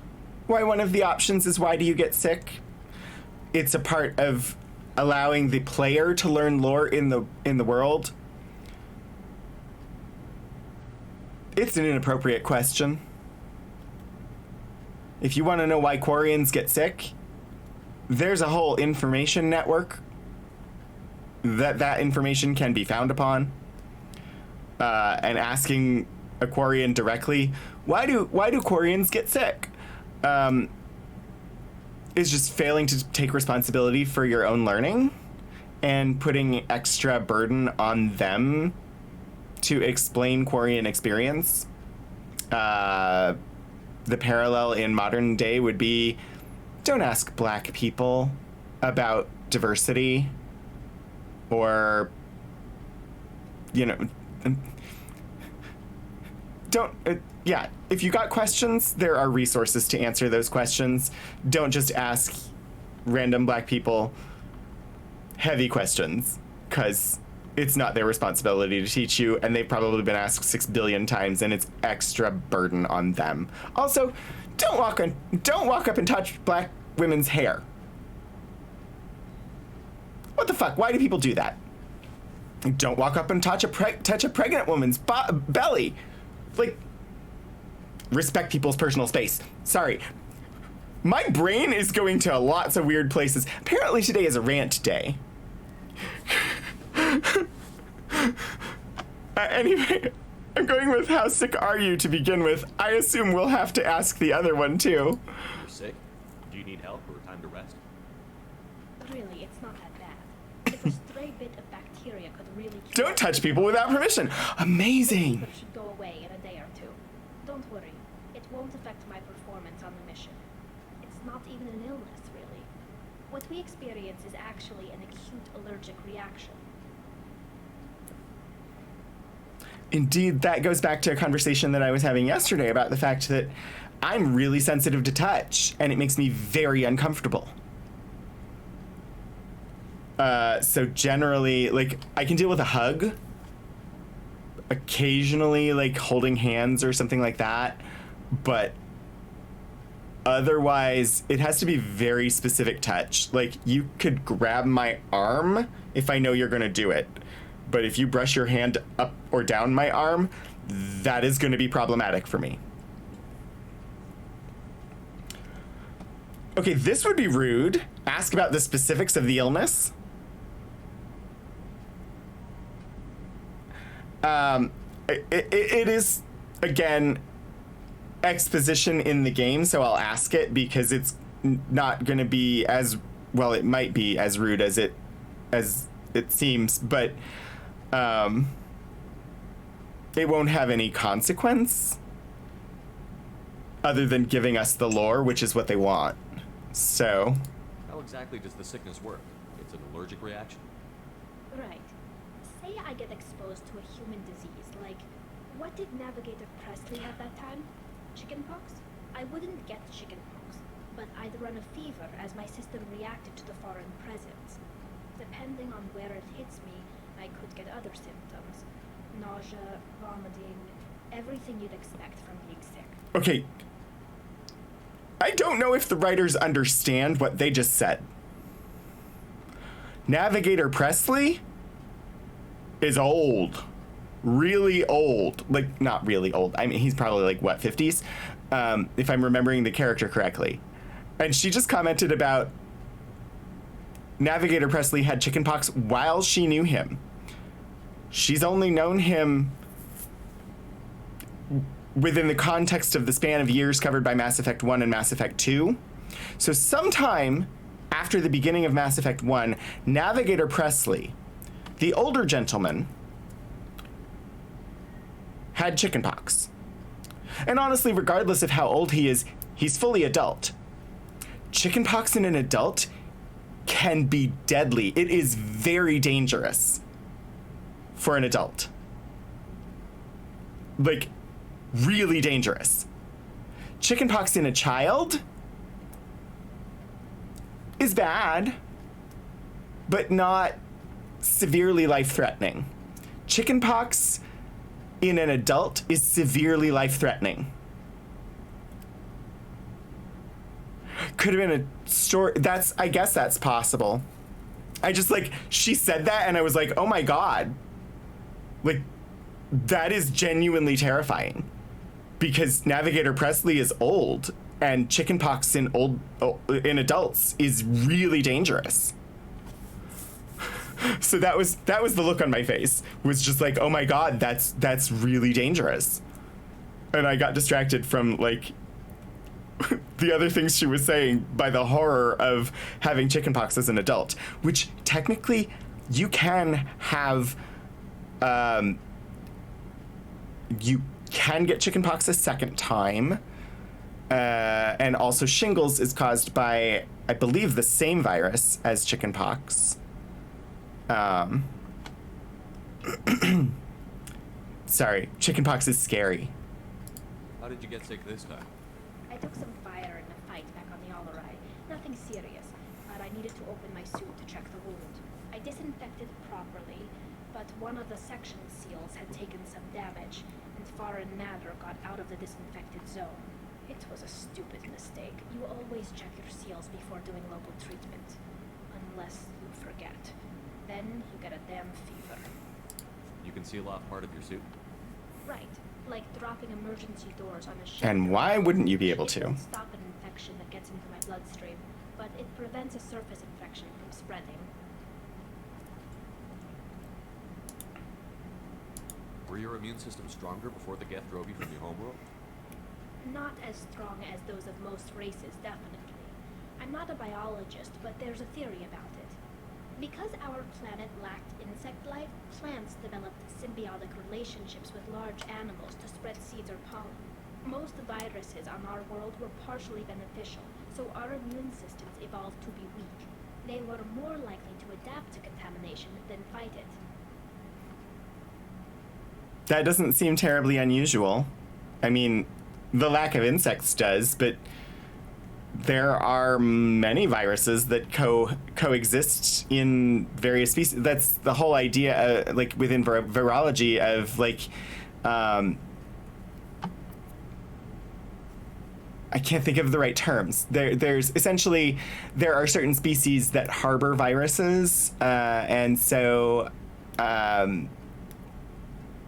why one of the options is why do you get sick? It's a part of allowing the player to learn lore in the world. It's an inappropriate question. If you want to know why Quarians get sick, there's a whole information network that information can be found upon. And asking a Quarian directly, why do Quarians get sick? Is just failing to take responsibility for your own learning and putting extra burden on them to explain Quarian experience. The parallel in modern day would be, don't ask black people about diversity or, yeah, if you got questions, there are resources to answer those questions. Don't just ask random black people heavy questions, because it's not their responsibility to teach you, and they've probably been asked 6 billion times, and it's extra burden on them. Also, don't walk up and touch black women's hair. What the fuck? Why do people do that? Don't walk up and touch a pregnant woman's belly. Like, respect people's personal space. Sorry. My brain is going to lots of weird places. Apparently today is a rant day. Anyway, I'm going with how sick are you to begin with. I assume we'll have to ask the other one too. You're sick? Do you need help or time to rest? Really, it's not that bad. If a stray bit of bacteria could really Don't touch people without permission. Amazing. But it should go away in a day or two. Don't worry. It won't affect my performance on the mission. It's not even an illness, really. What we experience is actually an acute allergic reaction. Indeed, that goes back to a conversation that I was having yesterday about the fact that I'm really sensitive to touch, and it makes me very uncomfortable. So generally, like, I can deal with a hug. Occasionally, like, holding hands or something like that. But otherwise, it has to be very specific touch. Like, you could grab my arm if I know you're gonna do it. But if you brush your hand up or down my arm, that is going to be problematic for me. Okay, this would be rude. Ask about the specifics of the illness. It is, again, exposition in the game, so I'll ask it because it's not going to be as, well, it might be as rude as it seems, but it won't have any consequence other than giving us the lore, which is what they want. So, How exactly does the sickness work? It's an allergic reaction? Right. Say I get exposed to a human disease, like, what did Navigator Presley have that time? Chickenpox? I wouldn't get chickenpox, but I'd run a fever as my system reacted to the foreign presence. Depending on where it hits me, I could get other symptoms. Nausea, vomiting, everything you'd expect from being sick. okay. I don't know if the writers understand what they just said. Navigator Presley is old. Really old. Like, not really old. I mean, he's probably like, what, 50s? If I'm remembering the character correctly. And she just commented about Navigator Presley had chickenpox while she knew him. She's only known him within the context of the span of years covered by Mass Effect 1 and Mass Effect 2. So sometime after the beginning of Mass Effect 1, Navigator Presley, the older gentleman, had chickenpox. And honestly, regardless of how old he is, he's fully adult. Chickenpox in an adult can be deadly. It is very dangerous for an adult. Like, really dangerous. Chickenpox in a child is bad, but not severely life-threatening. Chickenpox in an adult is severely life-threatening. Could have been a story. I guess that's possible. I just, like, she said that and I was like, oh my God. Like, that is genuinely terrifying. Because Navigator Presley is old, and chickenpox in adults is really dangerous. So that was the look on my face. Was just like, oh my God, that's really dangerous. And I got distracted from, like, the other things she was saying by the horror of having chickenpox as an adult, which technically you can have. You can get chickenpox a second time, and also shingles is caused by, I believe, the same virus as chickenpox. Sorry, chickenpox is scary. How did you get sick this time? I took some fire in a fight back on the Alarai. Nothing serious, but I needed to open my suit to check the wound. I disinfected properly, but one of the section seals had taken some damage, and foreign matter got out of the disinfected zone. It was a stupid mistake. You always check your seals before doing local treatment. Unless you forget. Then you get a damn fever. You can seal off part of your suit? Right. Like dropping emergency doors on a ship. And why wouldn't you be able It to? won't stop an infection that gets into my bloodstream, but it prevents a surface infection from spreading. Were your immune system stronger before the Geth drove you from your homeworld? Not as strong as those of most races, definitely. I'm not a biologist, but there's a theory about it. Because our planet lacked insect life, plants developed symbiotic relationships with large animals to spread seeds or pollen. Most viruses on our world were partially beneficial, so our immune systems evolved to be weak. They were more likely to adapt to contamination than fight it. That doesn't seem terribly unusual. I mean, the lack of insects does, but there are many viruses that coexist in various species. That's the whole idea, like within virology, of like, I can't think of the right terms. There's essentially, there are certain species that harbor viruses, and so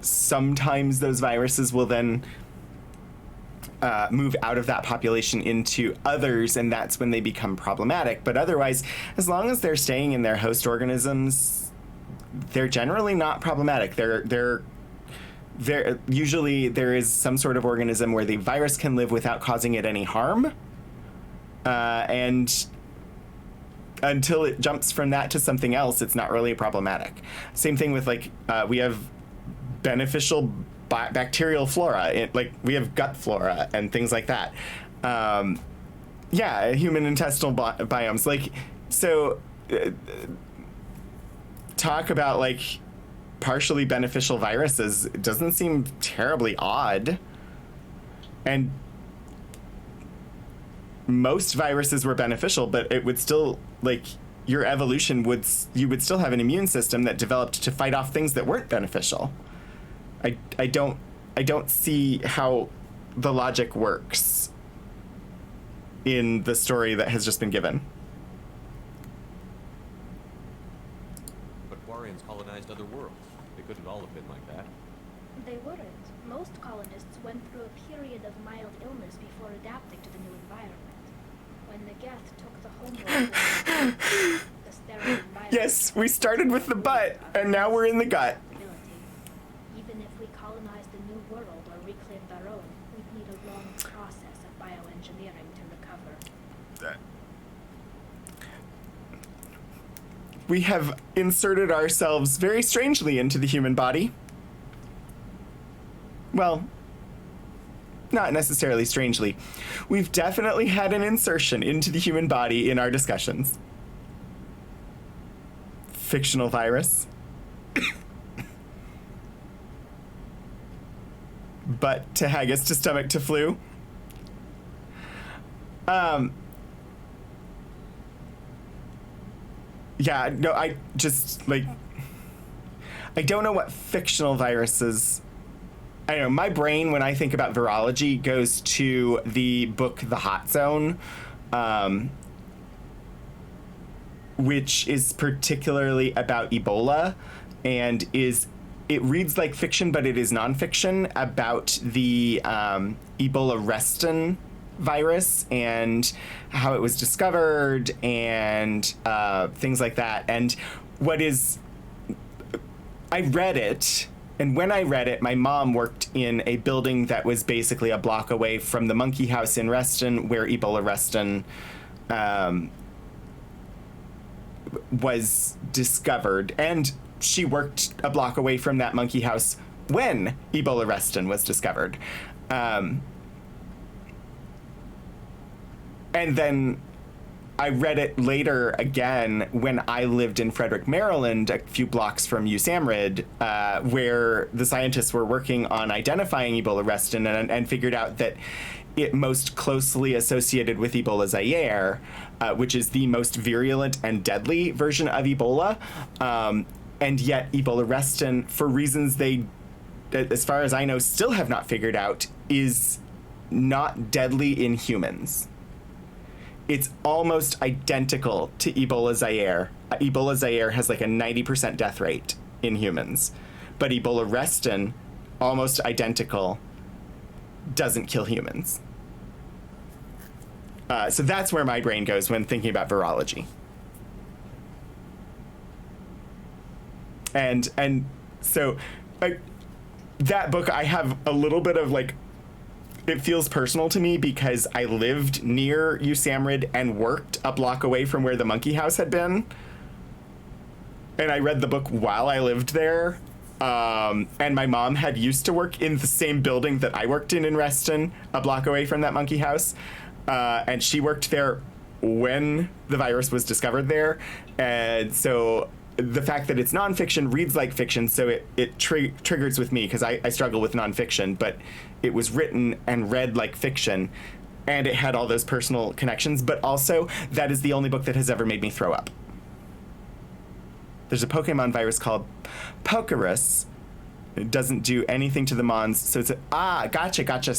sometimes those viruses will then move out of that population into others, and that's when they become problematic. But otherwise, as long as they're staying in their host organisms, they're generally not problematic. They're usually there is some sort of organism where the virus can live without causing it any harm, and until it jumps from that to something else, it's not really problematic. Same thing with like we have beneficial bacterial flora, like we have gut flora and things like that. Yeah, human intestinal biomes. Like, so talk about like partially beneficial viruses. It doesn't seem terribly odd. And most viruses were beneficial, but it would still, like, your evolution you would still have an immune system that developed to fight off things that weren't beneficial. I don't see how the logic works in the story that has just been given. But Quarians colonized other worlds. They couldn't all have been like that. They weren't. Most colonists went through a period of mild illness before adapting to the new environment. When the Geth took the homeworld, the sterile environment... Yes, we started with the butt, and now we're in the gut. Even if we colonized a new world or reclaimed our own, we'd need a long process of bioengineering to recover. That We have inserted ourselves very strangely into the human body. Well, not necessarily strangely. We've definitely had an insertion into the human body in our discussions. Fictional virus. Butt to haggis to stomach to flu. Yeah, no, I just, like, I don't know what fictional viruses... I don't know, my brain, when I think about virology, goes to the book The Hot Zone, which is particularly about Ebola, and it reads like fiction, but it is nonfiction about the Ebola Reston virus and how it was discovered and things like that. And I read it, and when I read it, my mom worked in a building that was basically a block away from the monkey house in Reston, where Ebola Reston was discovered. And she worked a block away from that monkey house when Ebola Reston was discovered. And then I read it later again when I lived in Frederick, Maryland, a few blocks from USAMRIID, where the scientists were working on identifying Ebola Reston and figured out that it most closely associated with Ebola Zaire, which is the most virulent and deadly version of Ebola. And yet Ebola Reston, for reasons they, as far as I know, still have not figured out, is not deadly in humans. It's almost identical to Ebola Zaire. Ebola Zaire has like a 90% death rate in humans. But Ebola Reston, almost identical, doesn't kill humans. So that's where my brain goes when thinking about virology. And so that book, I have a little bit of like, it feels personal to me because I lived near USAMRIID and worked a block away from where the monkey house had been. And I read the book while I lived there. And my mom had used to work in the same building that I worked in Reston, a block away from that monkey house. And she worked there when the virus was discovered there. And so the fact that it's nonfiction reads like fiction, so it triggers with me because I struggle with nonfiction, but it was written and read like fiction, and it had all those personal connections, but also that is the only book that has ever made me throw up. There's a Pokemon virus called Pokerus. It doesn't do anything to the Mons, so it's gotcha.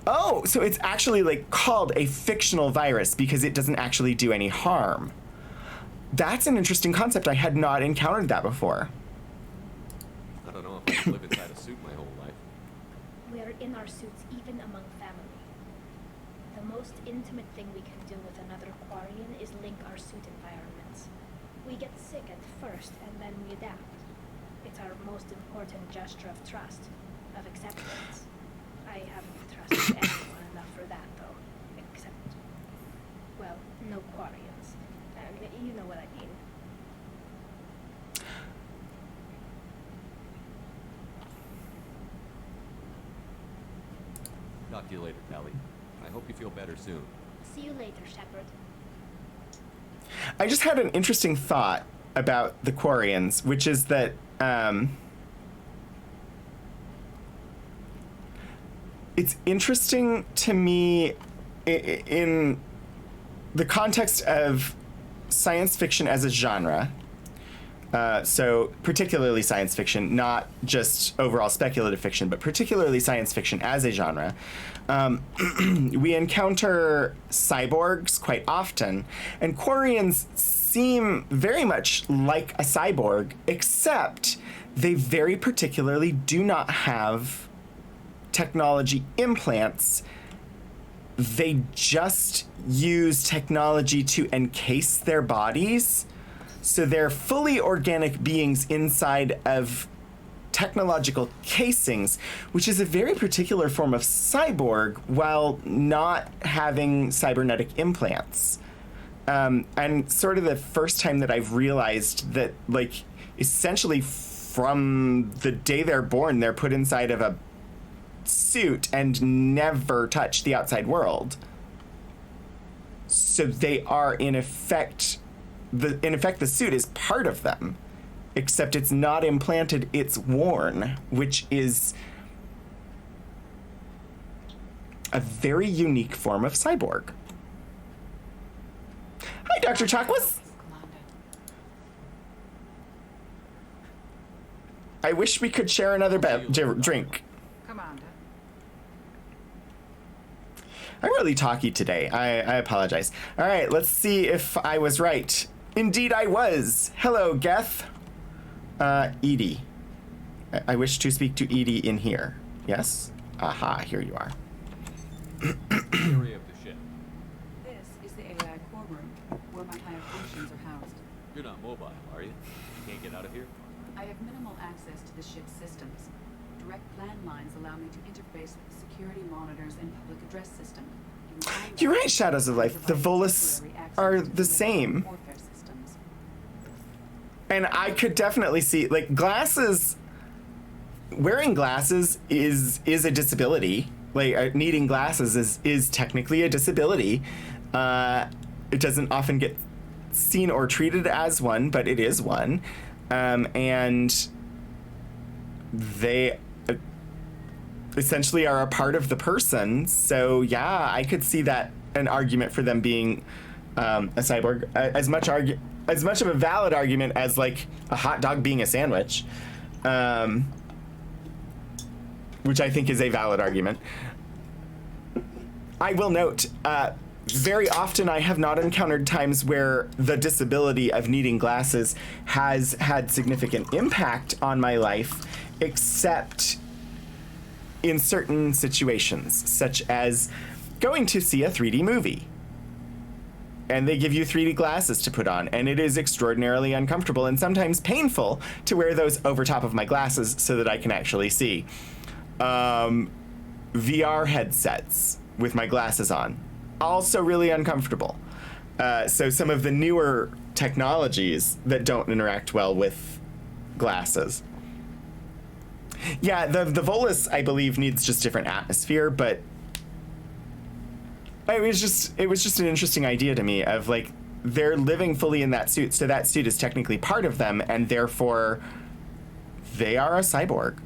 Oh, so it's actually like called a fictional virus because it doesn't actually do any harm. That's an interesting concept. I had not encountered that before. I don't know if I could live inside a suit my whole life. We're in our suits even among family. The most intimate thing we can do with another Quarian is link our suit environments. We get sick at first, and then we adapt. It's our most important gesture of trust, of acceptance. I haven't trusted anyone enough for that, though. Except, well, no Quarians. You know what I mean. Talk to you later, Callie. I hope you feel better soon. See you later, Shepard. I just had an interesting thought about the Quarians, which is that it's interesting to me in the context of science fiction as a genre. So particularly science fiction, not just overall speculative fiction, but particularly science fiction as a genre. We encounter cyborgs quite often, and Quarians seem very much like a cyborg, except they very particularly do not have technology implants. They just use technology to encase their bodies. So they're fully organic beings inside of technological casings, which is a very particular form of cyborg while not having cybernetic implants. And sort of the first time that I've realized that, like, essentially from the day they're born, they're put inside of a suit and never touch the outside world. So they are in effect the suit is part of them, except it's not implanted, it's worn, which is a very unique form of cyborg. Hi, Dr. Chakwas. I wish we could share another drink. Commander. I'm really talky today. I apologize. All right, let's see if I was right. Indeed, I was. Hello, Geth. Edie. I wish to speak to Edie in here. Yes? Aha, here you are. Area of the ship. This is the AI core room, where my higher functions are housed. You're not mobile, are you? You can't get out of here? I have minimal access to the ship's systems. Direct landlines allow me to interface with the security monitors and public address system. You're right, Shadows of Life. The Volus are the same. And I could definitely see, like, glasses, wearing glasses is a disability. Like, needing glasses is technically a disability. It doesn't often get seen or treated as one, but it is one. And they essentially are a part of the person. So yeah, I could see that an argument for them being a cyborg, as much of a valid argument as like a hot dog being a sandwich, which I think is a valid argument. I will note, very often I have not encountered times where the disability of needing glasses has had significant impact on my life, except in certain situations, such as going to see a 3D movie. And they give you 3D glasses to put on, and it is extraordinarily uncomfortable and sometimes painful to wear those over top of my glasses so that I can actually see. VR headsets with my glasses on, also really uncomfortable. So some of the newer technologies that don't interact well with glasses. Yeah, the Volus, I believe, needs just different atmosphere, but it was just an interesting idea to me of like, they're living fully in that suit, so that suit is technically part of them, and therefore they are a cyborg.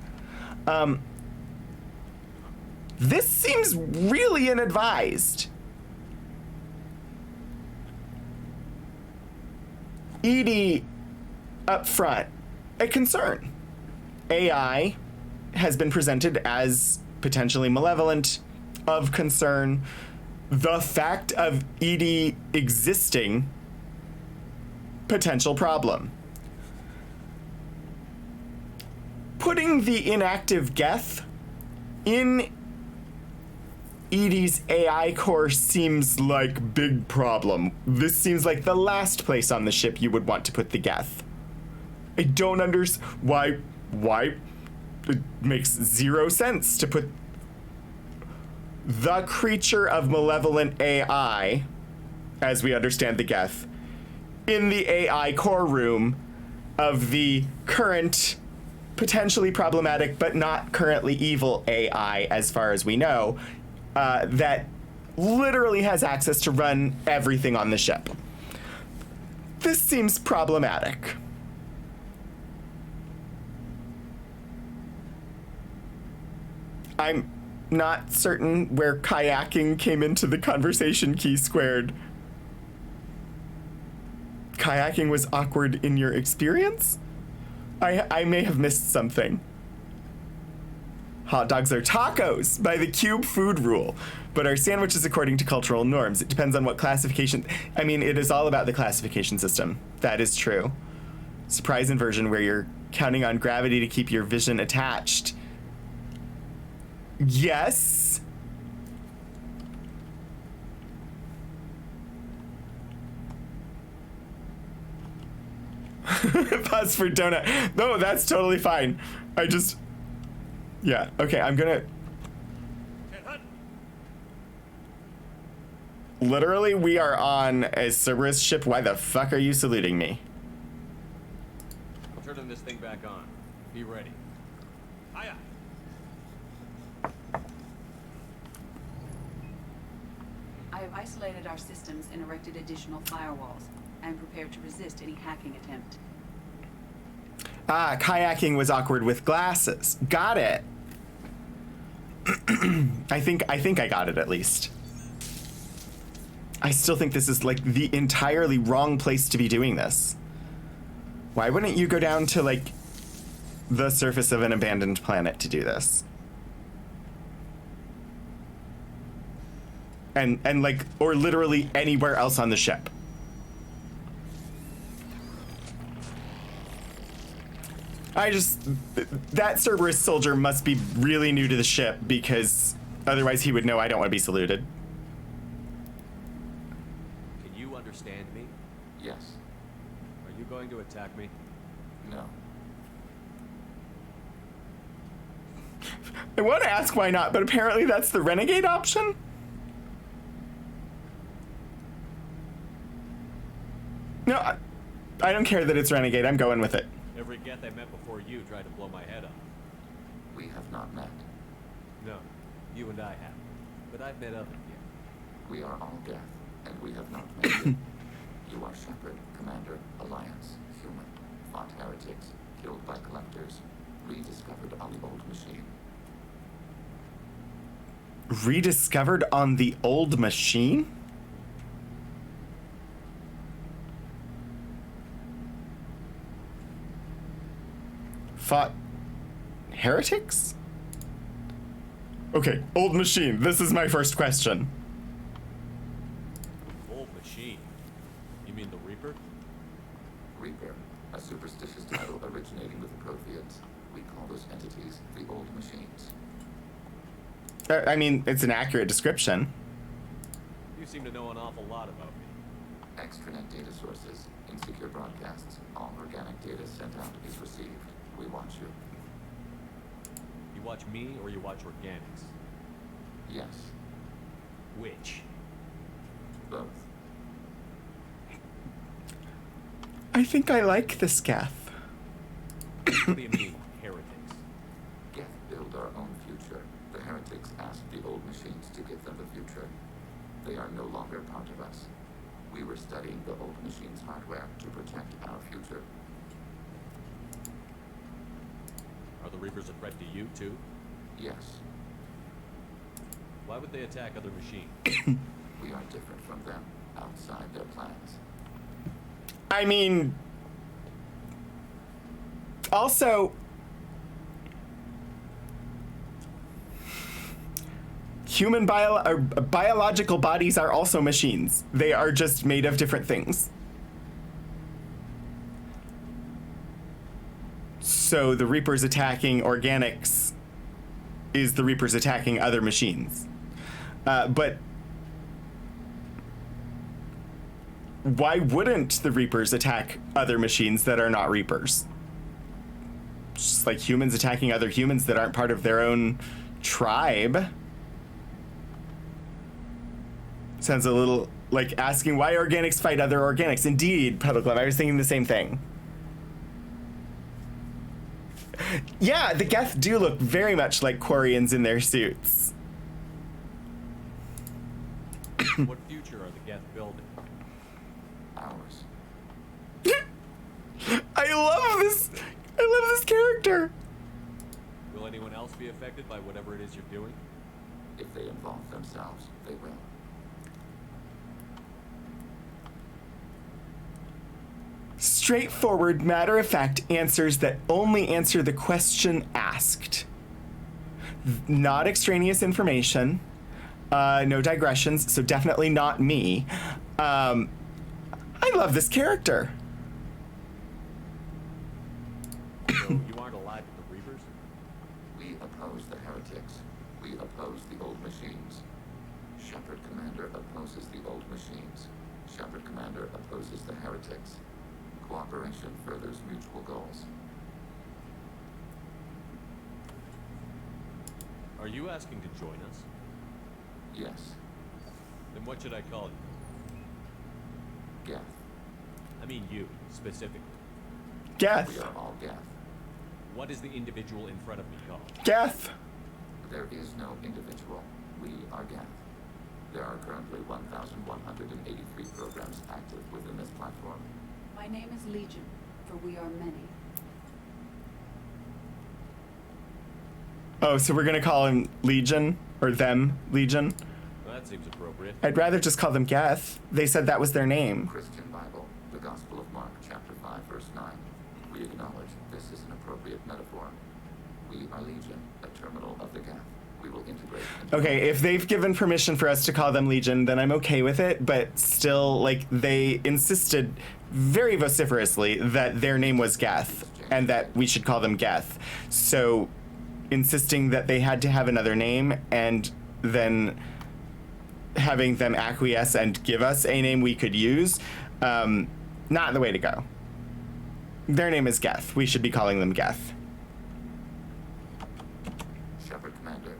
This seems really inadvised. Edie, up front, a concern. AI has been presented as potentially malevolent, of concern. The fact of Edie existing potential problem. Putting the inactive Geth in EDI's AI core seems like big problem. This seems like the last place on the ship you would want to put the Geth. I don't understand why it makes zero sense to put the creature of malevolent AI, as we understand the Geth, in the AI core room of the current potentially problematic but not currently evil AI, as far as we know, that literally has access to run everything on the ship. This seems problematic. I'm not certain where kayaking came into the conversation, Key Squared. Kayaking was awkward in your experience? I may have missed something. Hot dogs are tacos by the cube food rule, but are sandwiches according to cultural norms. It depends on what classification. I mean, it is all about the classification system. That is true. Surprise inversion, where you're counting on gravity to keep your vision attached. Yes. Pause for donut. No, that's totally fine. Yeah, okay, I'm gonna... Literally, we are on a Cerberus ship. Why the fuck are you saluting me? I'm turning this thing back on. Be ready. Hiya! I have isolated our systems and erected additional firewalls. I am prepared to resist any hacking attempt. Ah, kayaking was awkward with glasses. Got it. I think I got it at least. I still think this is like the entirely wrong place to be doing this. Why wouldn't you go down to like the surface of an abandoned planet to do this? And like, or literally anywhere else on the ship. That Cerberus soldier must be really new to the ship, because otherwise he would know I don't want to be saluted. Can you understand me? Yes. Are you going to attack me? No. I want to ask why not, but apparently that's the renegade option? No, I don't care that it's renegade. I'm going with it. Every Geth I met before you tried to blow my head off. We have not met. No, you and I have. But I've met other Geth. We are all Geth, and we have not met you. You are Shepard, Commander, Alliance, human, fought heretics, killed by collectors, rediscovered on the old machine. Rediscovered on the old machine? Fought heretics? Okay, old machine. This is my first question. Old machine? You mean the Reaper? Reaper, a superstitious title originating with the Protheans. We call those entities the old machines. I mean, it's an accurate description. You seem to know an awful lot about me. Extranet data sources, insecure broadcasts, all organic data sent out is received. We watch you. You watch me or you watch organics? Yes. Which? Both. I think I like this Geth. What do you mean, heretics? Geth build our own future. The heretics asked the old machines to give them the future. They are no longer part of us. We were studying the old machines' hardware to protect our future. Are the Reapers a threat to you, too? Yes. Why would they attack other machines? We are different from them, outside their plans. I mean, also, human biological bodies are also machines. They are just made of different things. So the Reapers attacking organics is the Reapers attacking other machines. But why wouldn't the Reapers attack other machines that are not Reapers? Just like humans attacking other humans that aren't part of their own tribe. Sounds a little like asking why organics fight other organics. Indeed, Puddle Glove, I was thinking the same thing. Yeah, the Geth do look very much like Quarians in their suits. What future are the Geth building? Ours. I love this character. Will anyone else be affected by whatever it is you're doing? If they involve themselves, they will. Straightforward, matter-of-fact answers that only answer the question asked. Not extraneous information. No digressions, so definitely not me. I love this character. So you aren't allied with the Reapers? We oppose the heretics. We oppose the old machines. Shepard Commander opposes the old machines. Shepard Commander opposes the heretics. Cooperation furthers mutual goals. Are you asking to join us? Yes. Then what should I call you? Geth. I mean you, specifically. Geth. We are all Geth. What is the individual in front of me called? Geth. There is no individual. We are Geth. There are currently 1,183 programs active within this platform. My name is Legion, for we are many. Oh, so we're gonna call him Legion, or them Legion? Well, that seems appropriate. I'd rather just call them Geth. They said that was their name. Christian Bible, the Gospel of Mark, chapter 5, verse 9. We acknowledge this is an appropriate metaphor. We are Legion, a terminal of the Geth. We will integrate. Okay, if they've given permission for us to call them Legion, then I'm okay with it, but still, like, they insisted very vociferously that their name was Geth, and that we should call them Geth. So, insisting that they had to have another name, and then having them acquiesce and give us a name we could use, not the way to go. Their name is Geth. We should be calling them Geth. Shepard Commander,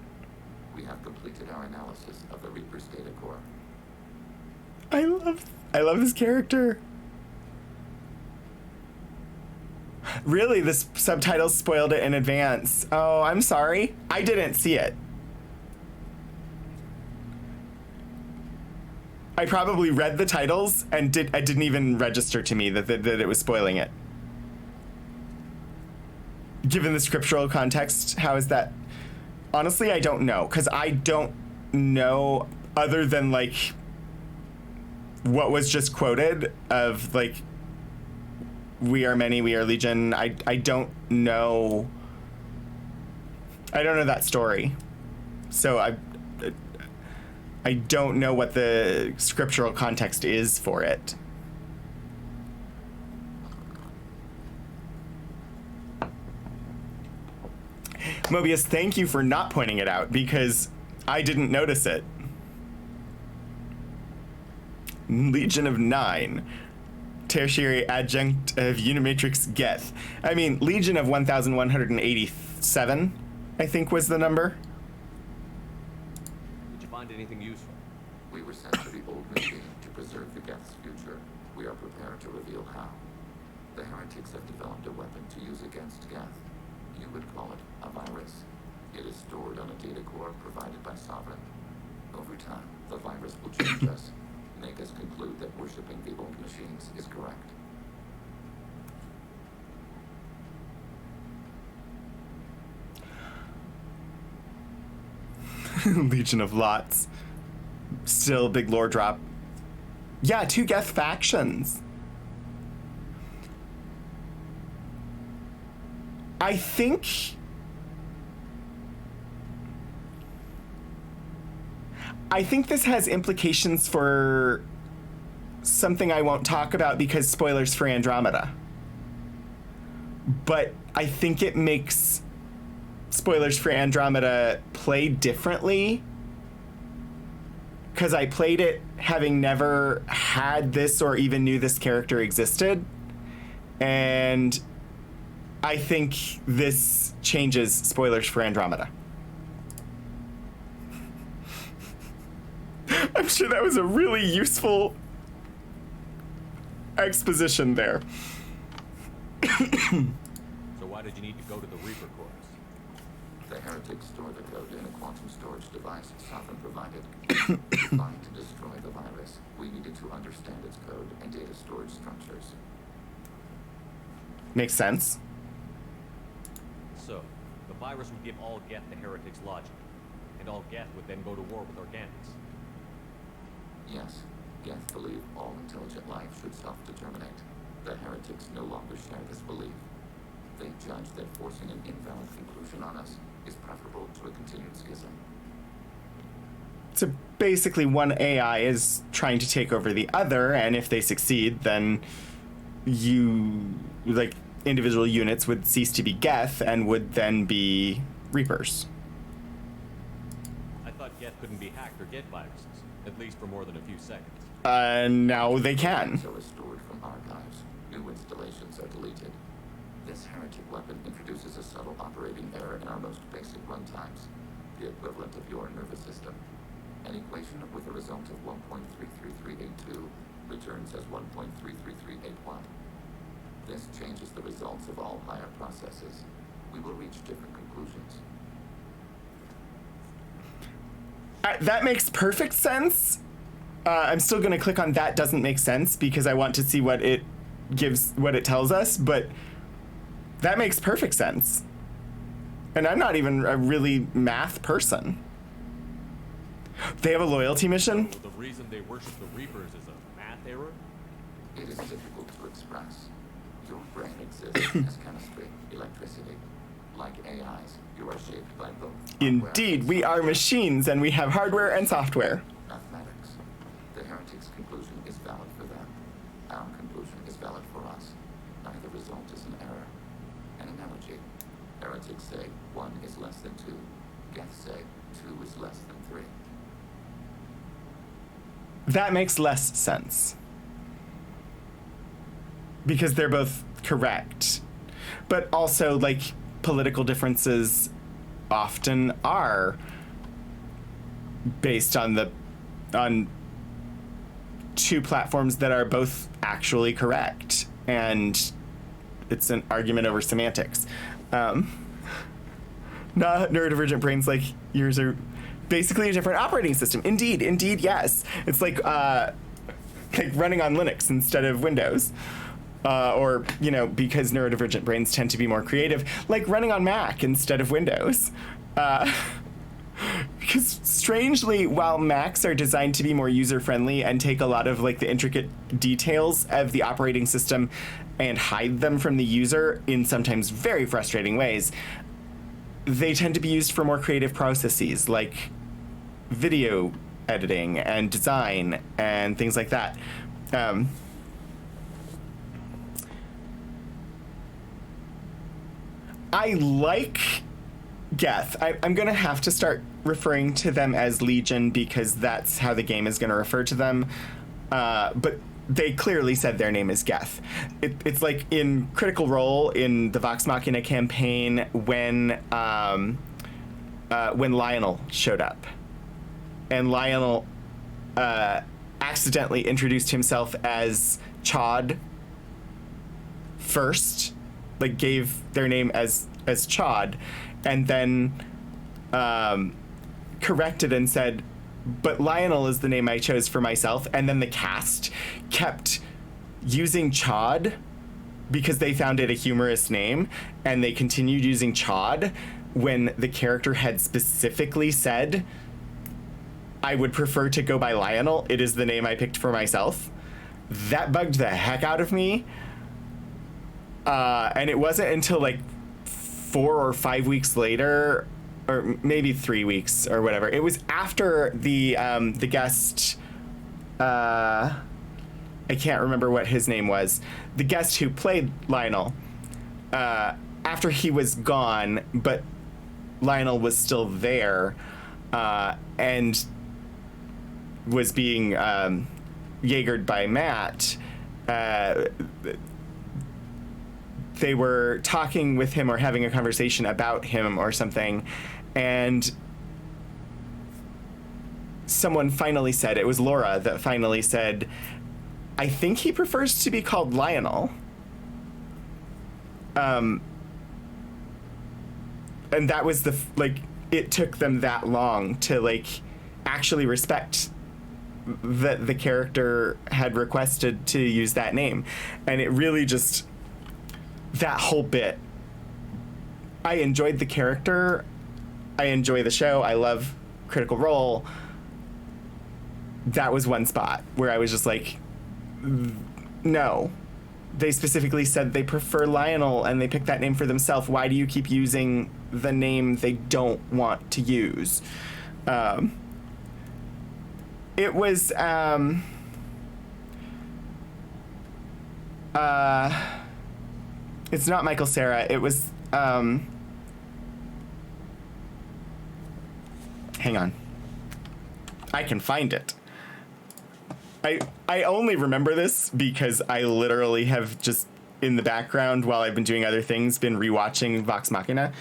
we have completed our analysis of the Reaper's data core. I love this character. Really, this subtitle spoiled it in advance. Oh, I'm sorry. I didn't see it. I probably read the titles and it didn't even register to me that it was spoiling it. Given the scriptural context, how is that? Honestly, I don't know, because I don't know other than, like, what was just quoted of, like, we are many, we are Legion. I don't know. I don't know that story. So I don't know what the scriptural context is for it. Mobius, thank you for not pointing it out, because I didn't notice it. Legion of 9. Tertiary adjunct of Unimatrix Geth. I mean, Legion of 1,187, I think was the number. Did you find anything useful? We were sent to the old machine to preserve the Geth's future. We are prepared to reveal how. The heretics have developed a weapon to use against Geth. You would call it a virus. It is stored on a data core provided by Sovereign. Over time, the virus will change us, make us conclude that worshipping the old machines is correct. Legion of Lots. Still big lore drop. Yeah, 2 Geth factions. I think this has implications for something I won't talk about because spoilers for Andromeda. But I think it makes, spoilers for Andromeda, play differently. Because I played it having never had this or even knew this character existed. And I think this changes spoilers for Andromeda. I'm sure that was a really useful exposition there. So why did you need to go to the Reaper cores? The heretics store the code in a quantum storage device Sovereign provided. Trying to destroy the virus, we needed to understand its code and data storage structures. Makes sense. So, the virus would give all Geth the heretics' logic, and all Geth would then go to war with Organics. Yes, Geth believe all intelligent life should self-determinate. The heretics no longer share this belief. They judge that forcing an invalid conclusion on us is preferable to a continued schism. So basically one AI is trying to take over the other, and if they succeed, then individual units would cease to be Geth and would then be Reapers. I thought Geth couldn't be hacked or get viruses, at least for more than a few seconds. Now they can. So is stored from archives. New installations are deleted. This heretic weapon introduces a subtle operating error in our most basic runtimes, the equivalent of your nervous system. An equation with a result of 1.33382 returns as 1.33381. This changes the results of all higher processes. We will reach different conclusions. That makes perfect sense. I'm still going to click on that doesn't make sense because I want to see what it tells us, but that makes perfect sense. And I'm not even a really math person. They have a loyalty mission? So the reason they worship the Reapers is a math error? It is difficult to express. Your brain exists as chemistry, electricity. Like AIs, you are shaped by both. Indeed, we are machines and we have hardware and software. Mathematics. The heretic's conclusion is valid for them. Our conclusion is valid for us. Neither result is an error. An analogy. Heretics say 1 is less than 2. Geth say 2 is less than 3. That makes less sense. Because they're both correct. But also, like, political differences often are based on two platforms that are both actually correct. And it's an argument over semantics. Not neurodivergent brains like yours are basically a different operating system. Indeed, yes. It's like running on Linux instead of Windows. Or, because neurodivergent brains tend to be more creative, like running on Mac instead of Windows. Because strangely, while Macs are designed to be more user-friendly and take a lot of the intricate details of the operating system and hide them from the user in sometimes very frustrating ways, they tend to be used for more creative processes like video editing and design and things like that. I like Geth. I'm going to have to start referring to them as Legion because that's how the game is going to refer to them. But they clearly said their name is Geth. It's like in Critical Role in the Vox Machina campaign when Lionel showed up. And Lionel accidentally introduced himself as Chod first. Gave their name as Chod, and then corrected and said, but Lionel is the name I chose for myself. And then the cast kept using Chod because they found it a humorous name, and they continued using Chod when the character had specifically said, I would prefer to go by Lionel. It is the name I picked for myself. That bugged the heck out of me. And it wasn't until 4 or 5 weeks later, or maybe 3 weeks or whatever. It was after the guest, I can't remember what his name was. The guest who played Lionel, after he was gone, but Lionel was still there, and was being Jaegered by Matt, they were talking with him or having a conversation about him or something, and someone finally said, it was Laura that finally said, I think he prefers to be called Lionel. And that was it took them that long to actually respect that the character had requested to use that name. And it really just, that whole bit, I enjoyed the character, I enjoy the show, I love Critical Role. That was one spot where I was just like, no. They specifically said they prefer Lionel and they picked that name for themselves. Why do you keep using the name they don't want to use? It was it's not Michael Cera. It was hang on. I can find it. I only remember this because I literally have just in the background while I've been doing other things been rewatching Vox Machina.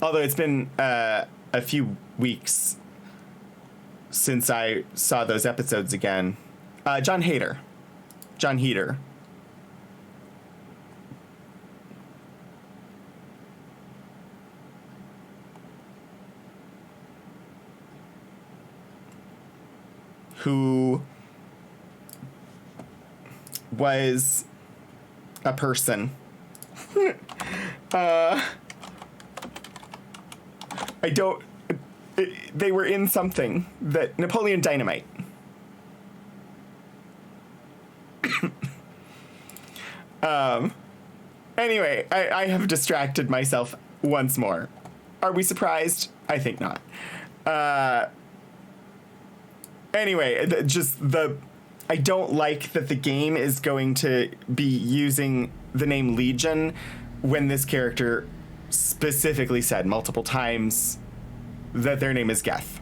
Although it's been a few weeks since I saw those episodes again. John Heder. Who was a person. They were in something that Napoleon Dynamite. Anyway, I have distracted myself once more. Are we surprised? I think not. Anyway, I don't like that the game is going to be using the name Legion when this character specifically said multiple times that their name is Geth.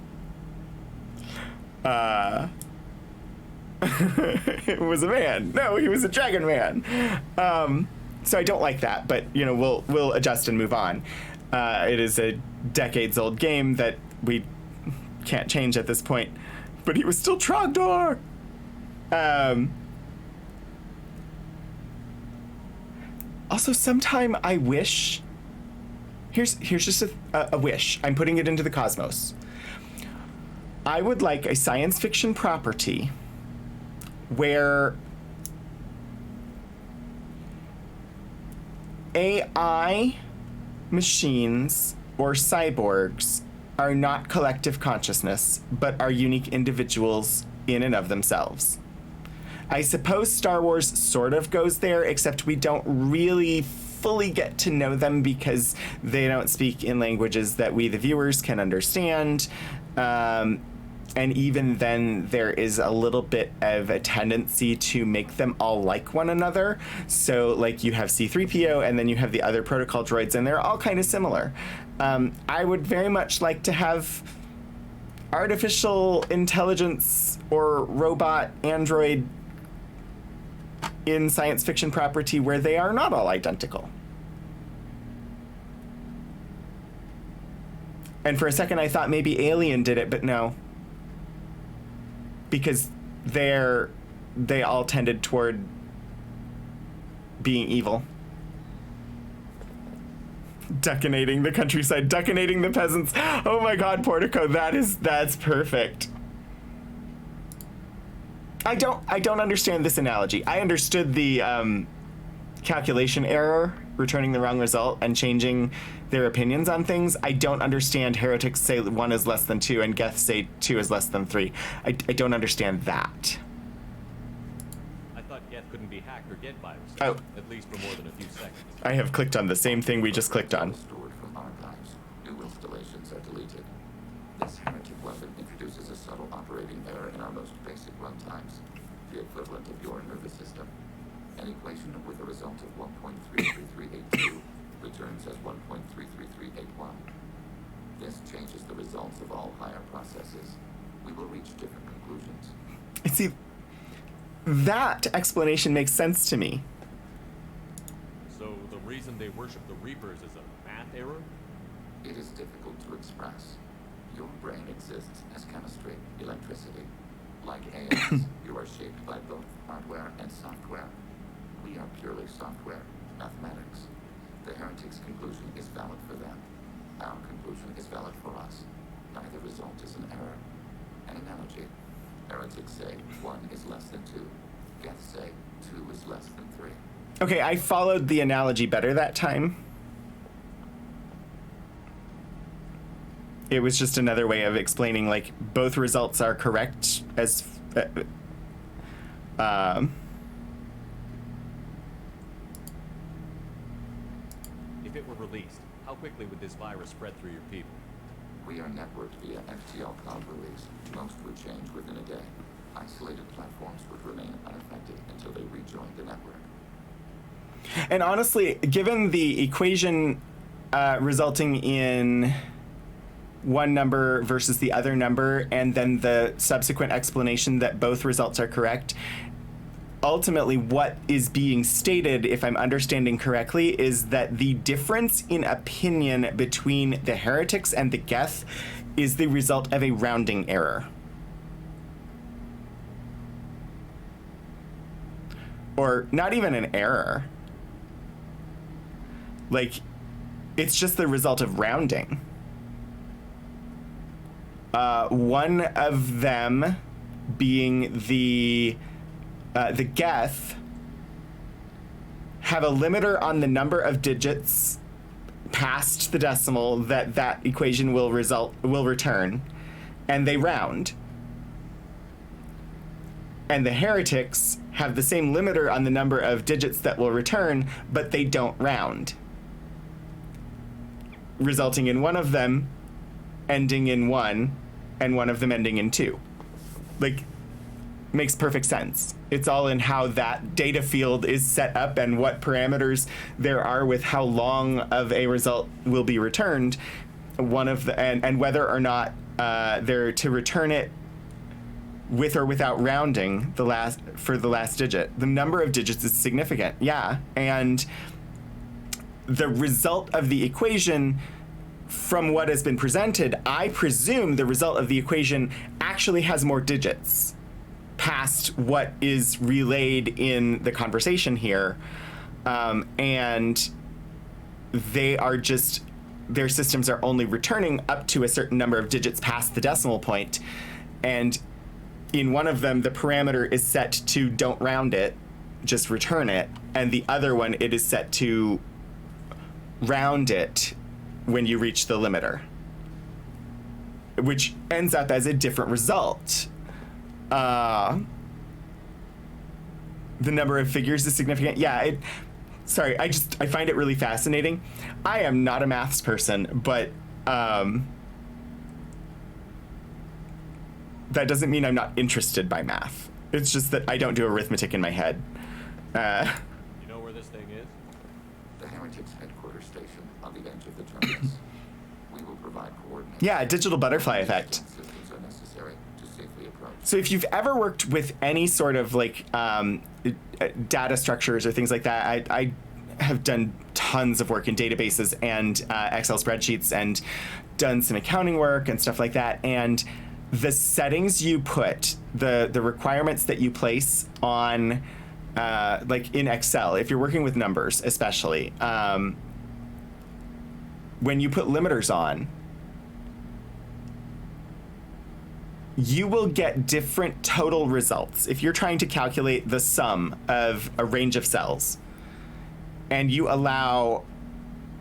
It was a man. No, he was a dragon man. So I don't like that, but we'll adjust and move on. It is a decades-old game that we can't change at this point. But he was still Trogdor. Also, sometime I wish. Here's just a wish. I'm putting it into the cosmos. I would like a science fiction property where AI machines or cyborgs are not collective consciousness, but are unique individuals in and of themselves. I suppose Star Wars sort of goes there, except we don't really fully get to know them because they don't speak in languages that we, the viewers, can understand. And even then, there is a little bit of a tendency to make them all like one another. So, you have C-3PO, and then you have the other protocol droids, and they're all kind of similar. I would very much like to have artificial intelligence or robot android in science fiction property where they are not all identical. And for a second, I thought maybe Alien did it, but no. Because they all tended toward being evil. Duckinating the countryside, duckinating the peasants. Oh my god, Portico, that's perfect. I don't understand this analogy. I understood the calculation error, returning the wrong result and changing their opinions on things. I don't understand heretics say 1 is less than 2 and Geth say 2 is less than 3. I don't understand that. I thought Geth couldn't be hacked or get viruses, Oh. at least for more than a few seconds. I have clicked on the same thing we just clicked on. Stored from archives. New installations are deleted. This heretic weapon introduces a subtle operating error in our most basic runtimes. The that explanation makes sense to me. So the reason they worship the Reapers is a math error? It is difficult to express. Your brain exists as chemistry, electricity. Like AIs, you are shaped by both hardware and software. We are purely software, mathematics. The heretic's conclusion is valid for them. Our conclusion is valid for us. Neither result is an error. An analogy. Heretics say 1 is less than 2. Geths say 2 is less than 3. Okay, I followed the analogy better that time. It was just another way of explaining, like, both results are correct as... If it were released, how quickly would this virus spread through your people? We are networked via FTL cloud release. Most would change within a day. Isolated platforms would remain unaffected until they rejoin the network. And honestly, given the equation resulting in one number versus the other number, and then the subsequent explanation that both results are correct, ultimately what is being stated, if I'm understanding correctly, is that the difference in opinion between the heretics and the Geth is the result of a rounding error. Or not even an error. Like, it's just the result of rounding. One of them being the Geth have a limiter on the number of digits past the decimal that equation will return, and they round. And the heretics have the same limiter on the number of digits that will return, but they don't round, resulting in one of them ending in 1 and one of them ending in 2. Like, makes perfect sense. It's all in how that data field is set up and what parameters there are with how long of a result will be returned. One of the and whether or not they're to return it with or without rounding the last digit. The number of digits is significant, yeah, and the result of the equation, from what has been presented, I presume the result of the equation actually has more digits past what is relayed in the conversation here, and they are just, their systems are only returning up to a certain number of digits past the decimal point, and in one of them the parameter is set to don't round it, just return it, and the other one it is set to round it when you reach the limiter, which ends up as a different result. The number of figures is significant. Yeah, sorry, I find it really fascinating. I am not a maths person, but that doesn't mean I'm not interested by math. It's just that I don't do arithmetic in my head. You know where this thing is? The Heretics headquarters station on the edge of the terminus. We will provide coordinates. Yeah, digital butterfly effect. Systems are necessary to safely approach. So if you've ever worked with any sort of like data structures or things like that, I have done tons of work in databases and Excel spreadsheets and done some accounting work and stuff like that. And the settings you put, the requirements that you place on, like in Excel, if you're working with numbers especially, when you put limiters on, you will get different total results. If you're trying to calculate the sum of a range of cells and you allow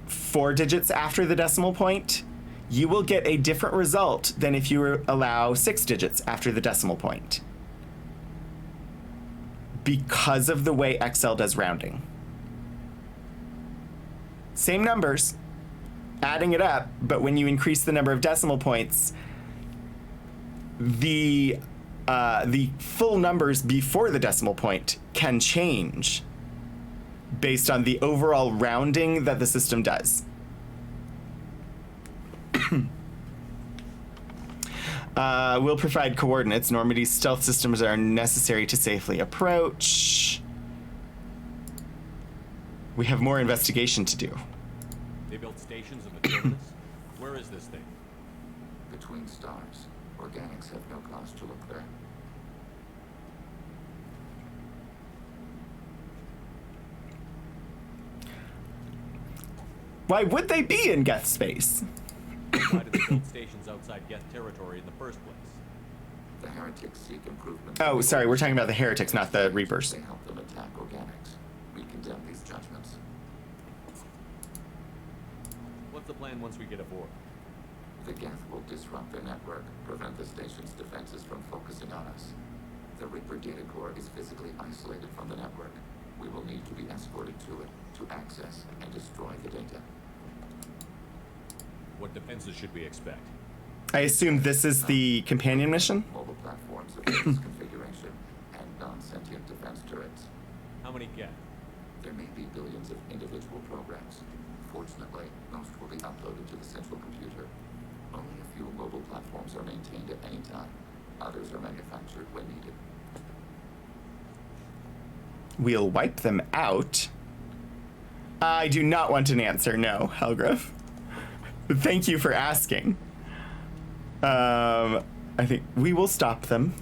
4 digits after the decimal point, you will get a different result than if you allow 6 digits after the decimal point, because of the way Excel does rounding. Same numbers, adding it up, but when you increase the number of decimal points, the full numbers before the decimal point can change based on the overall rounding that the system does. We'll provide coordinates. Normandy's stealth systems are necessary to safely approach. We have more investigation to do. They built stations in the terminus? Where is this thing? Between stars. Organics have no cause to look there. Why would they be in Geth space? Why did they build stations outside Geth territory in the first place? The heretics seek improvement. Oh, sorry, we're talking about the heretics, not the Reapers. They help them attack organics. We condemn these judgments. What's the plan once we get aboard? The Geth will disrupt their network, prevent the station's defenses from focusing on us. The Reaper data core is physically isolated from the network. We will need to be escorted to it to access and destroy the data. What defenses should we expect? I assume this is the companion mission? Mobile platforms of various configuration and non-sentient defense turrets. How many Geth? There may be billions of individual programs. Fortunately, most will be uploaded to the central computer. Only a few mobile platforms are maintained at any time. Others are manufactured when needed. We'll wipe them out. I do not want an answer, no, Helgrove. Thank you for asking. I think we will stop them.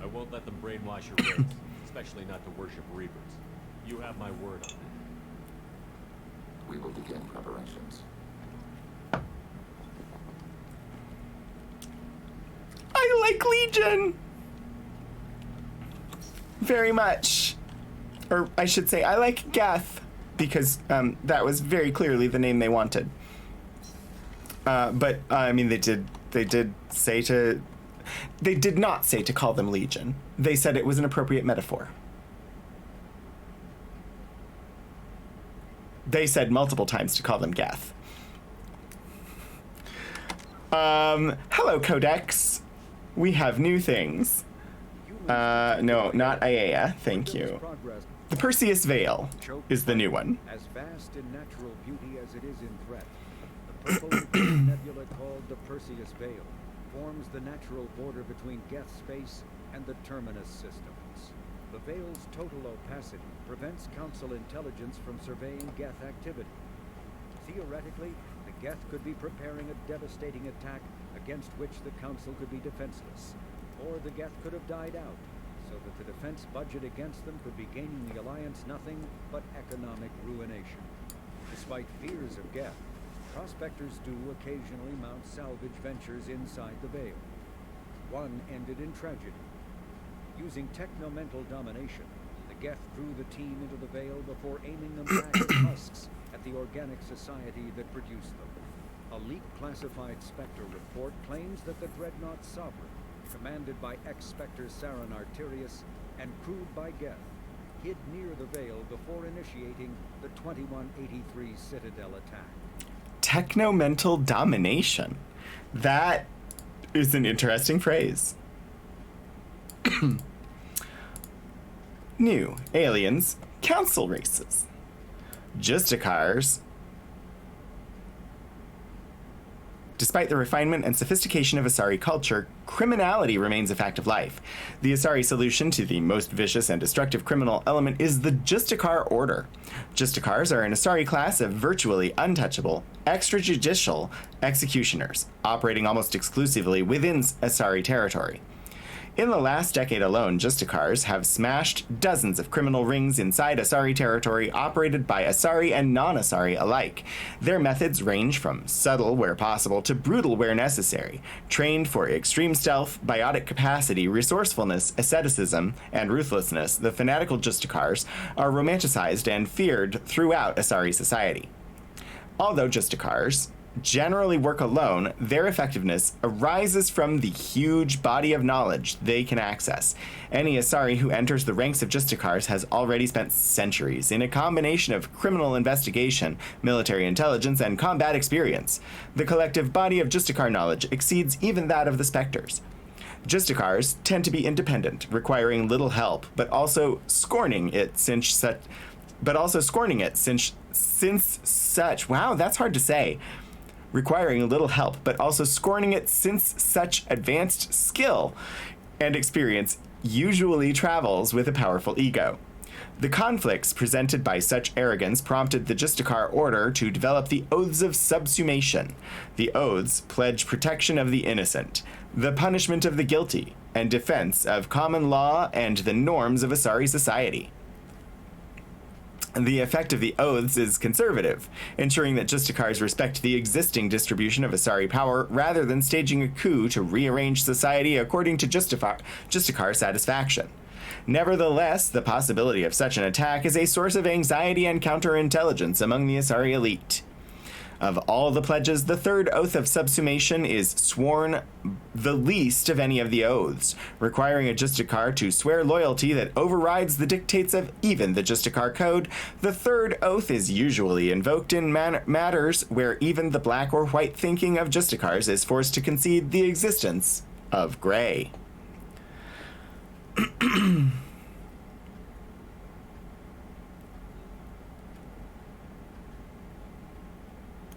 I won't let them brainwash your race, especially not to worship Reapers. You have my word on that. We will begin preparations. I like Legion very much. Or I should say, I like Geth, because that was very clearly the name they wanted. But I mean, they did say to. They did not say to call them Legion. They said it was an appropriate metaphor. They said multiple times to call them Geth. Hello, Codex. We have new things. No, not Aiea. Thank you. The Perseus Veil is the new one. As vast in natural beauty as it is in threat, the purple nebula called the Perseus Veil forms the natural border between Geth space and the Terminus systems. The Veil's total opacity prevents Council intelligence from surveying Geth activity. Theoretically, the Geth could be preparing a devastating attack against which the Council could be defenseless, or the Geth could have died out, so that the defense budget against them could be gaining the Alliance nothing but economic ruination. Despite fears of Geth, prospectors do occasionally mount salvage ventures inside the Veil. One ended in tragedy. Using technomental domination, the Geth drew the team into the Veil before aiming them back as husks at the organic society that produced them. A leaked-classified Spectre report claims that the Dreadnought Sovereign, commanded by ex-Spectre Sarin Arterius and crewed by Geth, hid near the Veil before initiating the 2183 Citadel attack. Technomental domination. That is an interesting phrase. New aliens, council races. Justicars. Despite the refinement and sophistication of Asari culture, criminality remains a fact of life. The Asari solution to the most vicious and destructive criminal element is the Justicar Order. Justicars are an Asari class of virtually untouchable, extrajudicial executioners, operating almost exclusively within Asari territory. In the last decade alone, Justicars have smashed dozens of criminal rings inside Asari territory operated by Asari and non-Asari alike. Their methods range from subtle where possible to brutal where necessary. Trained for extreme stealth, biotic capacity, resourcefulness, asceticism, and ruthlessness, the fanatical Justicars are romanticized and feared throughout Asari society. Although Justicars generally work alone, their effectiveness arises from the huge body of knowledge they can access. Any Asari who enters the ranks of Justicars has already spent centuries in a combination of criminal investigation, military intelligence, and combat experience. The collective body of Justicar knowledge exceeds even that of the Spectres. Justicars tend to be independent, requiring little help, but also scorning it since such, wow, that's hard to say. requiring little help, but also scorning it since such advanced skill and experience usually travels with a powerful ego. The conflicts presented by such arrogance prompted the Justicar Order to develop the Oaths of Subsumation. The Oaths pledge protection of the innocent, the punishment of the guilty, and defense of common law and the norms of Asari society. The effect of the oaths is conservative, ensuring that Justicars respect the existing distribution of Asari power rather than staging a coup to rearrange society according to Justicar satisfaction. Nevertheless, the possibility of such an attack is a source of anxiety and counterintelligence among the Asari elite. Of all the pledges, the third oath of subsumation is sworn the least of any of the oaths, requiring a Justicar to swear loyalty that overrides the dictates of even the Justicar Code. The third oath is usually invoked in matters where even the black or white thinking of Justicars is forced to concede the existence of gray.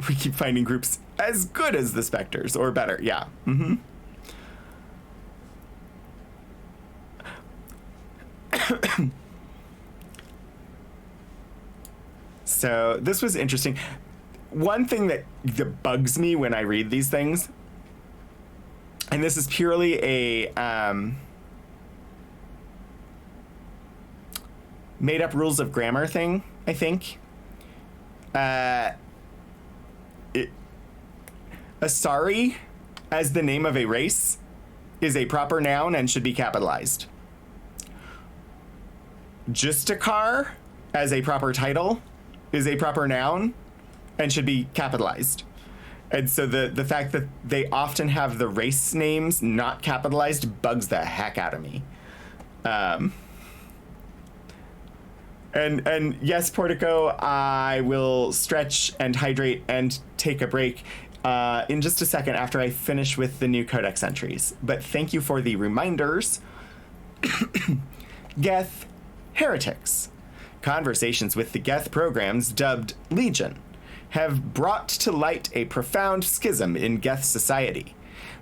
We keep finding groups as good as the Spectres, or better, yeah. So this was interesting. One thing that bugs me when I read these things, and this is purely a made up rules of grammar thing, I think. Asari, as the name of a race, is a proper noun and should be capitalized. Justicar, as a proper title, is a proper noun and should be capitalized. And so the fact that they often have the race names not capitalized bugs the heck out of me. And yes, Portico, I will stretch and hydrate and take a break in just a second after I finish with the new codex entries. But thank you for the reminders. Geth heretics. Conversations with the Geth programs, dubbed Legion, have brought to light a profound schism in Geth society.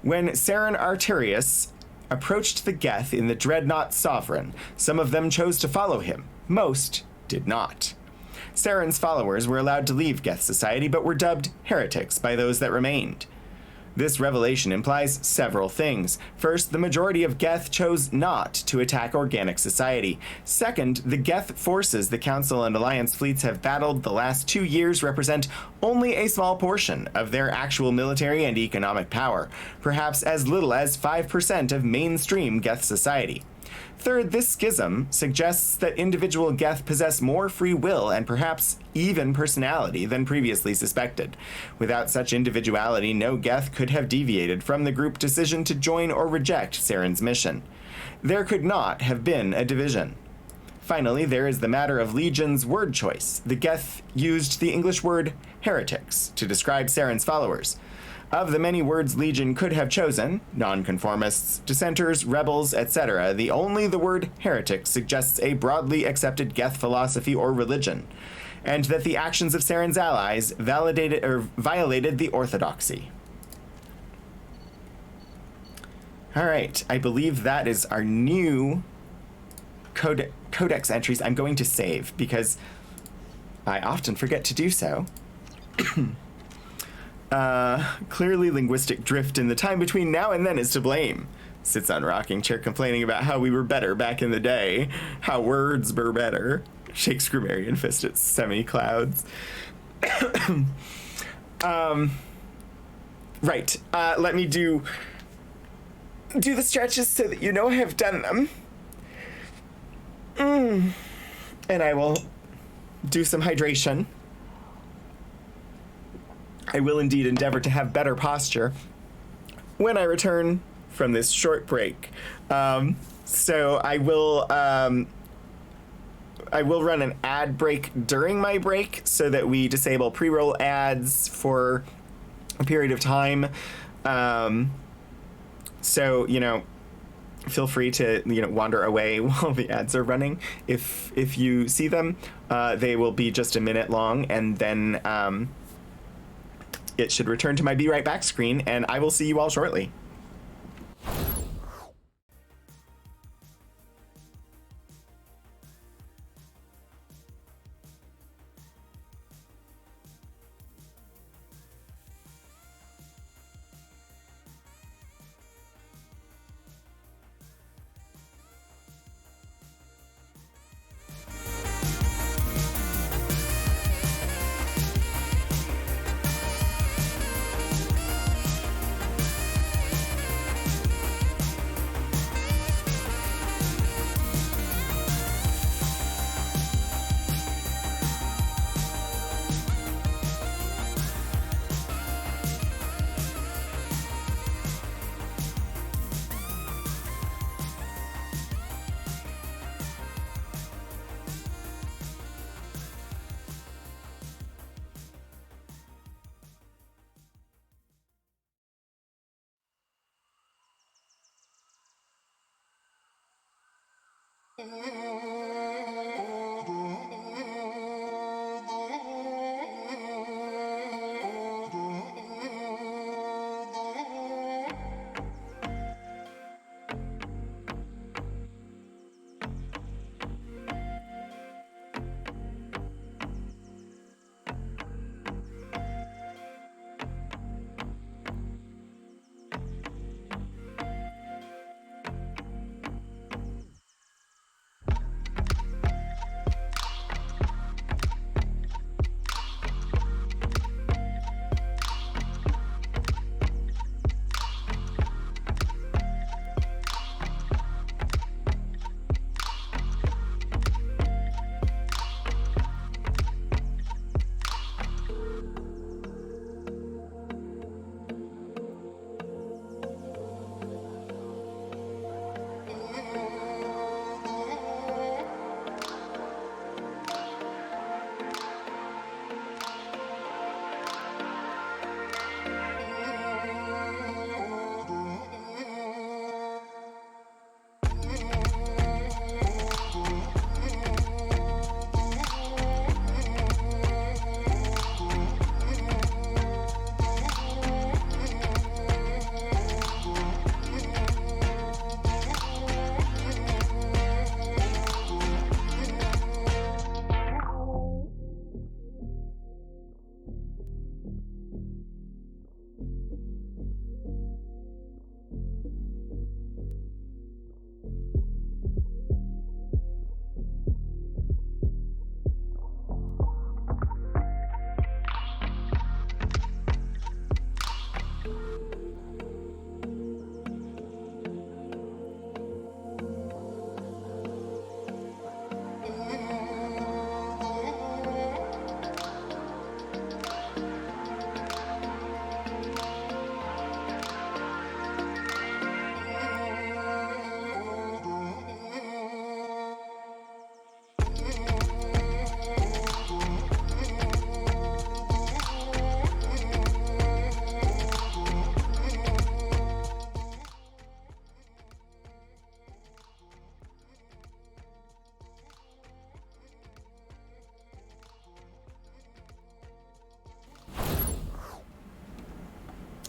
When Saren Arterius approached the Geth in the Dreadnought Sovereign, some of them chose to follow him. Most did not. Saren's followers were allowed to leave Geth society, but were dubbed heretics by those that remained. This revelation implies several things. First, the majority of Geth chose not to attack organic society. Second, the Geth forces the Council and Alliance fleets have battled the last 2 years represent only a small portion of their actual military and economic power, perhaps as little as 5% of mainstream Geth society. Third, this schism suggests that individual Geth possess more free will and perhaps even personality than previously suspected. Without such individuality, no Geth could have deviated from the group decision to join or reject Saren's mission. There could not have been a division. Finally, there is the matter of Legion's word choice. The Geth used the English word heretics to describe Saren's followers. Of the many words Legion could have chosen, nonconformists, dissenters, rebels, etc., only the word heretic suggests a broadly accepted Geth philosophy or religion, and that the actions of Saren's allies violated the orthodoxy. All right, I believe that is our new codex entries. I'm going to save because I often forget to do so. Clearly linguistic drift in the time between now and then is to blame. Sits on rocking chair complaining about how we were better back in the day. How words were better. Shakes Grammarian fist at semi-clouds. Right. Let me do the stretches so that you know I have done them. And I will do some hydration. I will indeed endeavor to have better posture when I return from this short break. So I will run an ad break during my break so that we disable pre-roll ads for a period of time. So, feel free to, wander away while the ads are running. If you see them, they will be just a minute long, and then it should return to my Be Right Back screen, and I will see you all shortly.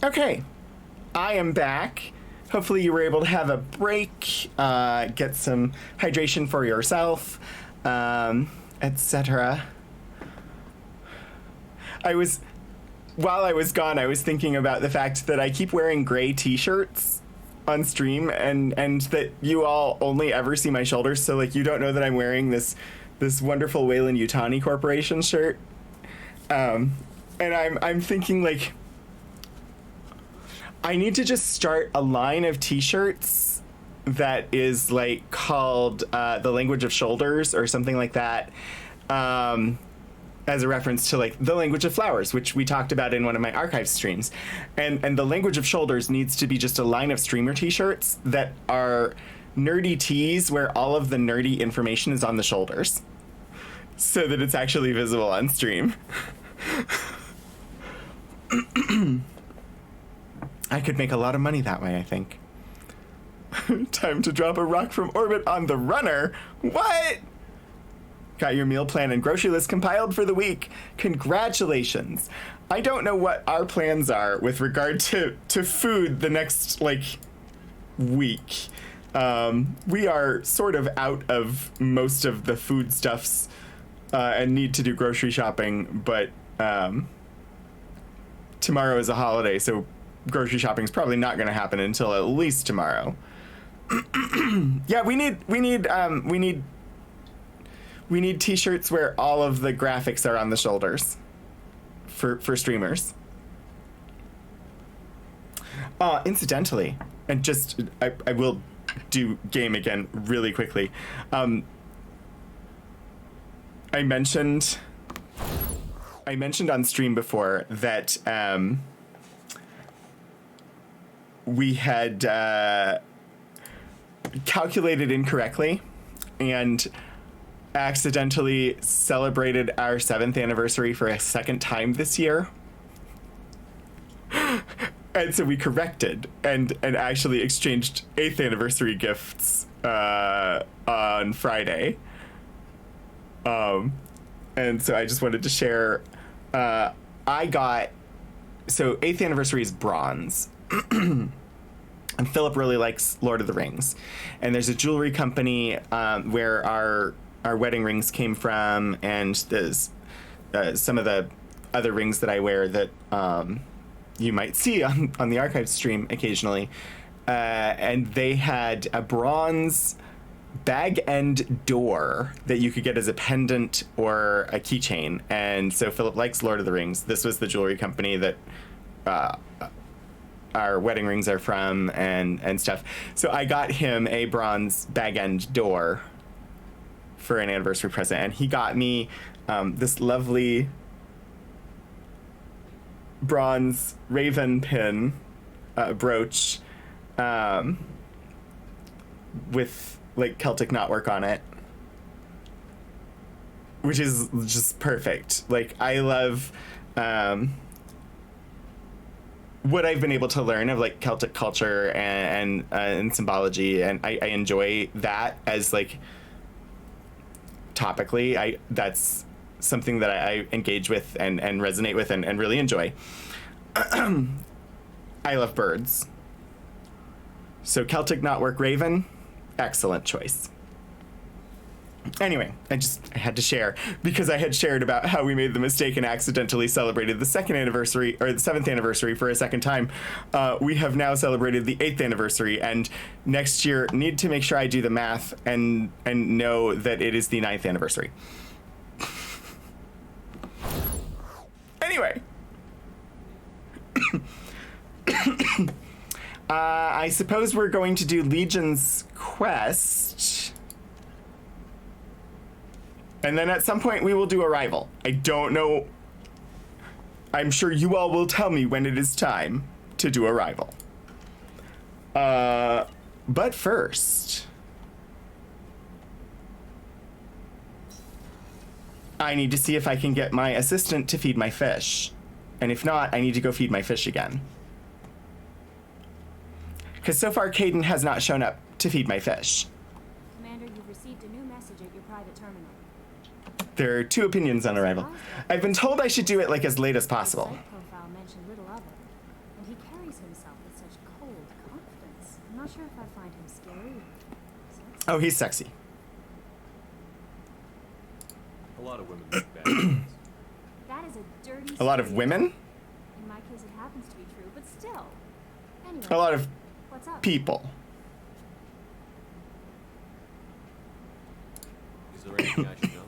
Okay, I am back. Hopefully you were able to have a break, get some hydration for yourself, etc. While I was gone, I was thinking about the fact that I keep wearing gray t-shirts on stream, and that you all only ever see my shoulders, so like you don't know that I'm wearing this wonderful Weyland-Yutani Corporation shirt. And I'm thinking like I need to just start a line of t-shirts that is like called The Language of Shoulders or something like that, as a reference to like The Language of Flowers, which we talked about in one of my archive streams. And The Language of Shoulders needs to be just a line of streamer t-shirts that are nerdy tees where all of the nerdy information is on the shoulders so that it's actually visible on stream. I could make a lot of money that way, I think. Time to drop a rock from orbit on the runner. What? Got your meal plan and grocery list compiled for the week. Congratulations. I don't know what our plans are with regard to food the next, like, week. We are sort of out of most of the foodstuffs and need to do grocery shopping, but tomorrow is a holiday, so grocery shopping is probably not going to happen until at least tomorrow. Yeah, we need t-shirts where all of the graphics are on the shoulders for streamers. Incidentally, and just I will do game again really quickly. I mentioned on stream before that we had calculated incorrectly and accidentally celebrated our 7th anniversary for a second time this year. And so we corrected and actually exchanged 8th anniversary gifts on Friday. And so I just wanted to share, I got, so 8th anniversary is bronze. And Philip really likes Lord of the Rings. And there's a jewelry company where our wedding rings came from, and there's some of the other rings that I wear that you might see on the archive stream occasionally. And they had a bronze bag end door that you could get as a pendant or a keychain. And so Philip likes Lord of the Rings. This was the jewelry company that our wedding rings are from and stuff. So I got him a bronze bag end door for an anniversary present, and he got me this lovely bronze raven pin brooch with like Celtic knotwork on it, which is just perfect. Like, I love what I've been able to learn of like Celtic culture and symbology, and I enjoy that as like topically. That's something that I engage with and resonate with and really enjoy. I love birds. So Celtic knotwork raven, excellent choice. Anyway, I had to share because I had shared about how we made the mistake and accidentally celebrated the 2nd anniversary or the 7th anniversary for a second time. We have now celebrated the 8th anniversary, and next year need to make sure I do the math and know that it is the 9th anniversary. Anyway. I suppose we're going to do Legion's Quest. And then at some point we will do Arrival. I don't know. I'm sure you all will tell me when it is time to do Arrival. But first, I need to see if I can get my assistant to feed my fish. And if not, I need to go feed my fish again. Because so far, Caden has not shown up to feed my fish. Commander, you've received a new message at your private terminal. There are 2 opinions on Arrival. I've been told I should do it like as late as possible. His site profile mentioned little of it, and he carries himself with such cold confidence. I'm not sure if I find him scary. Oh, he's sexy. A lot of women make bad choices. That is a dirty. A lot of women? In my case, it happens to be true, but still. Anyway, A lot of what's up? people. Is there anything I should know?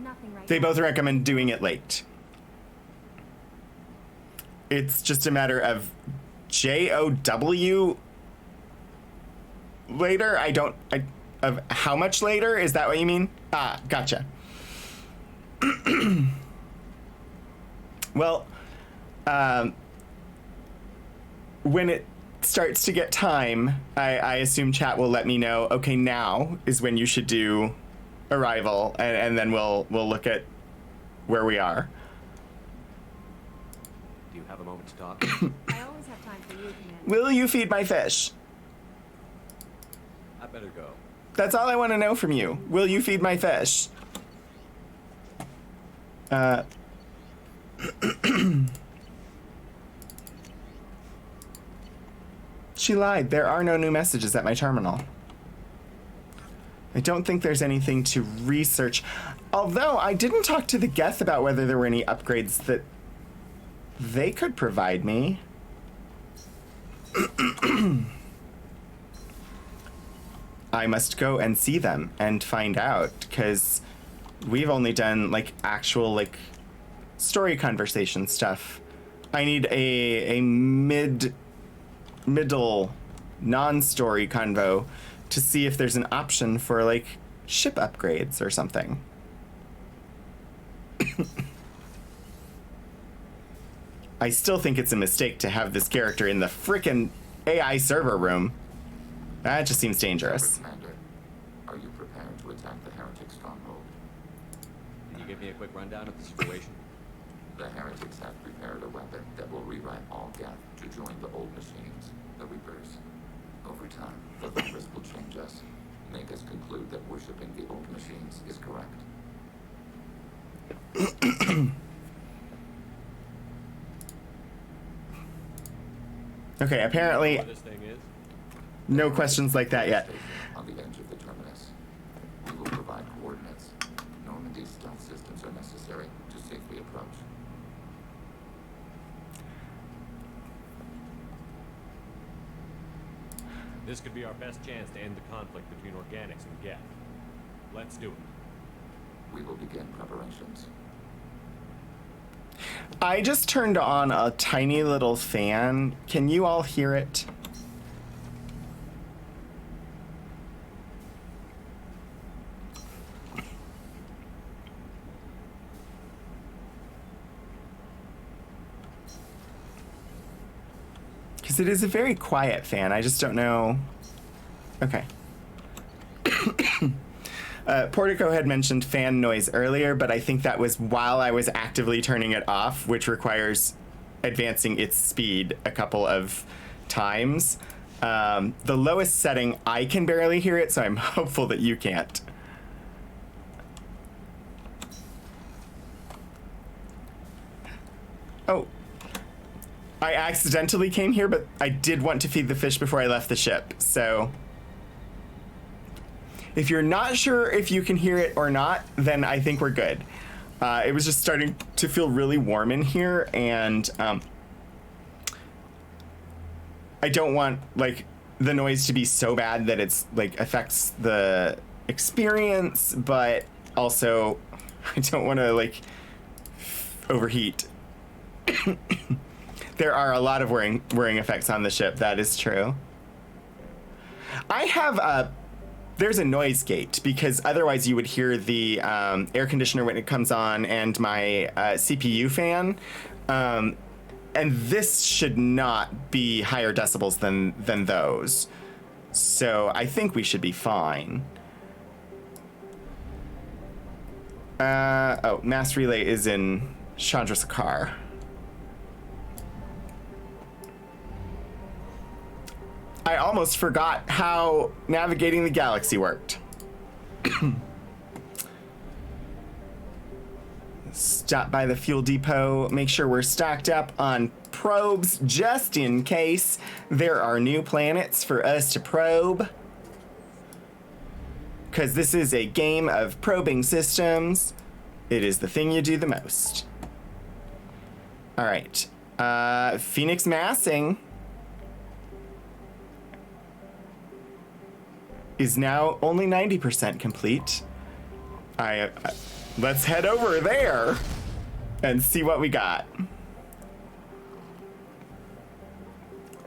Nothing right They now. both recommend doing it late. It's just a matter of JOW later? Of how much later? Is that what you mean? Ah, gotcha. Well, when it starts to get time, I assume chat will let me know, okay, now is when you should do Arrival, and then we'll look at where we are. Do you have a moment to talk? I always have time for you, Commander. Will you feed my fish? I better go. That's all I want to know from you. Will you feed my fish? She lied. There are no new messages at my terminal. I don't think there's anything to research. Although I didn't talk to the Geth about whether there were any upgrades that they could provide me. I must go and see them and find out, because we've only done like actual like story conversation stuff. I need a middle non-story convo to see if there's an option for like ship upgrades or something. I still think it's a mistake to have this character in the frickin' AI server room. That just seems dangerous. Commander, are you prepared to attack the heretic stronghold? Can you give me a quick rundown of the situation? The heretics have prepared a weapon that will rewrite all Geth to join the old machines, the Reapers. Over time, the virus will change us, make us conclude that worshipping the old machines is correct. Okay, apparently What this thing is? no questions like that yet. On the edge of the terminus. We will provide coordinates. Normandy's stealth systems are necessary to safely approach. This could be our best chance to end the conflict between organics and Geth. Let's do it. We will begin preparations. I just turned on a tiny little fan. Can you all hear it? Because it is a very quiet fan. I just don't know. Okay. Portico had mentioned fan noise earlier, but I think that was while I was actively turning it off, which requires advancing its speed a couple of times. The lowest setting, I can barely hear it, so I'm hopeful that you can't. Oh. I accidentally came here, but I did want to feed the fish before I left the ship, so... If you're not sure if you can hear it or not, then I think we're good. It was just starting to feel really warm in here, and I don't want like the noise to be so bad that it's like affects the experience, but also I don't want to like overheat. There are a lot of whirring effects on the ship. That is true. I have there's a noise gate, because otherwise you would hear the air conditioner when it comes on and my CPU fan. And this should not be higher decibels than those. So I think we should be fine. Oh, mass relay is in Chandrasekhar. I almost forgot how navigating the galaxy worked. Stop by the fuel depot, make sure we're stocked up on probes just in case there are new planets for us to probe. Because this is a game of probing systems. It is the thing you do the most. All right. Phoenix massing is now only 90% complete. Let's head over there and see what we got.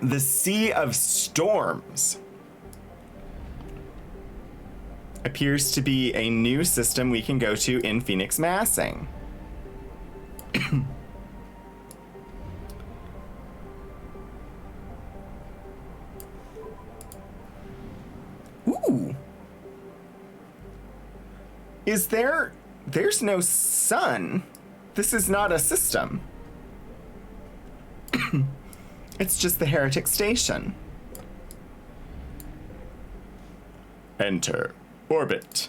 The Sea of Storms appears to be a new system we can go to in Phoenix Massing. Ooh. Is there's no sun. This is not a system. It's just the Heretic Station. Enter orbit.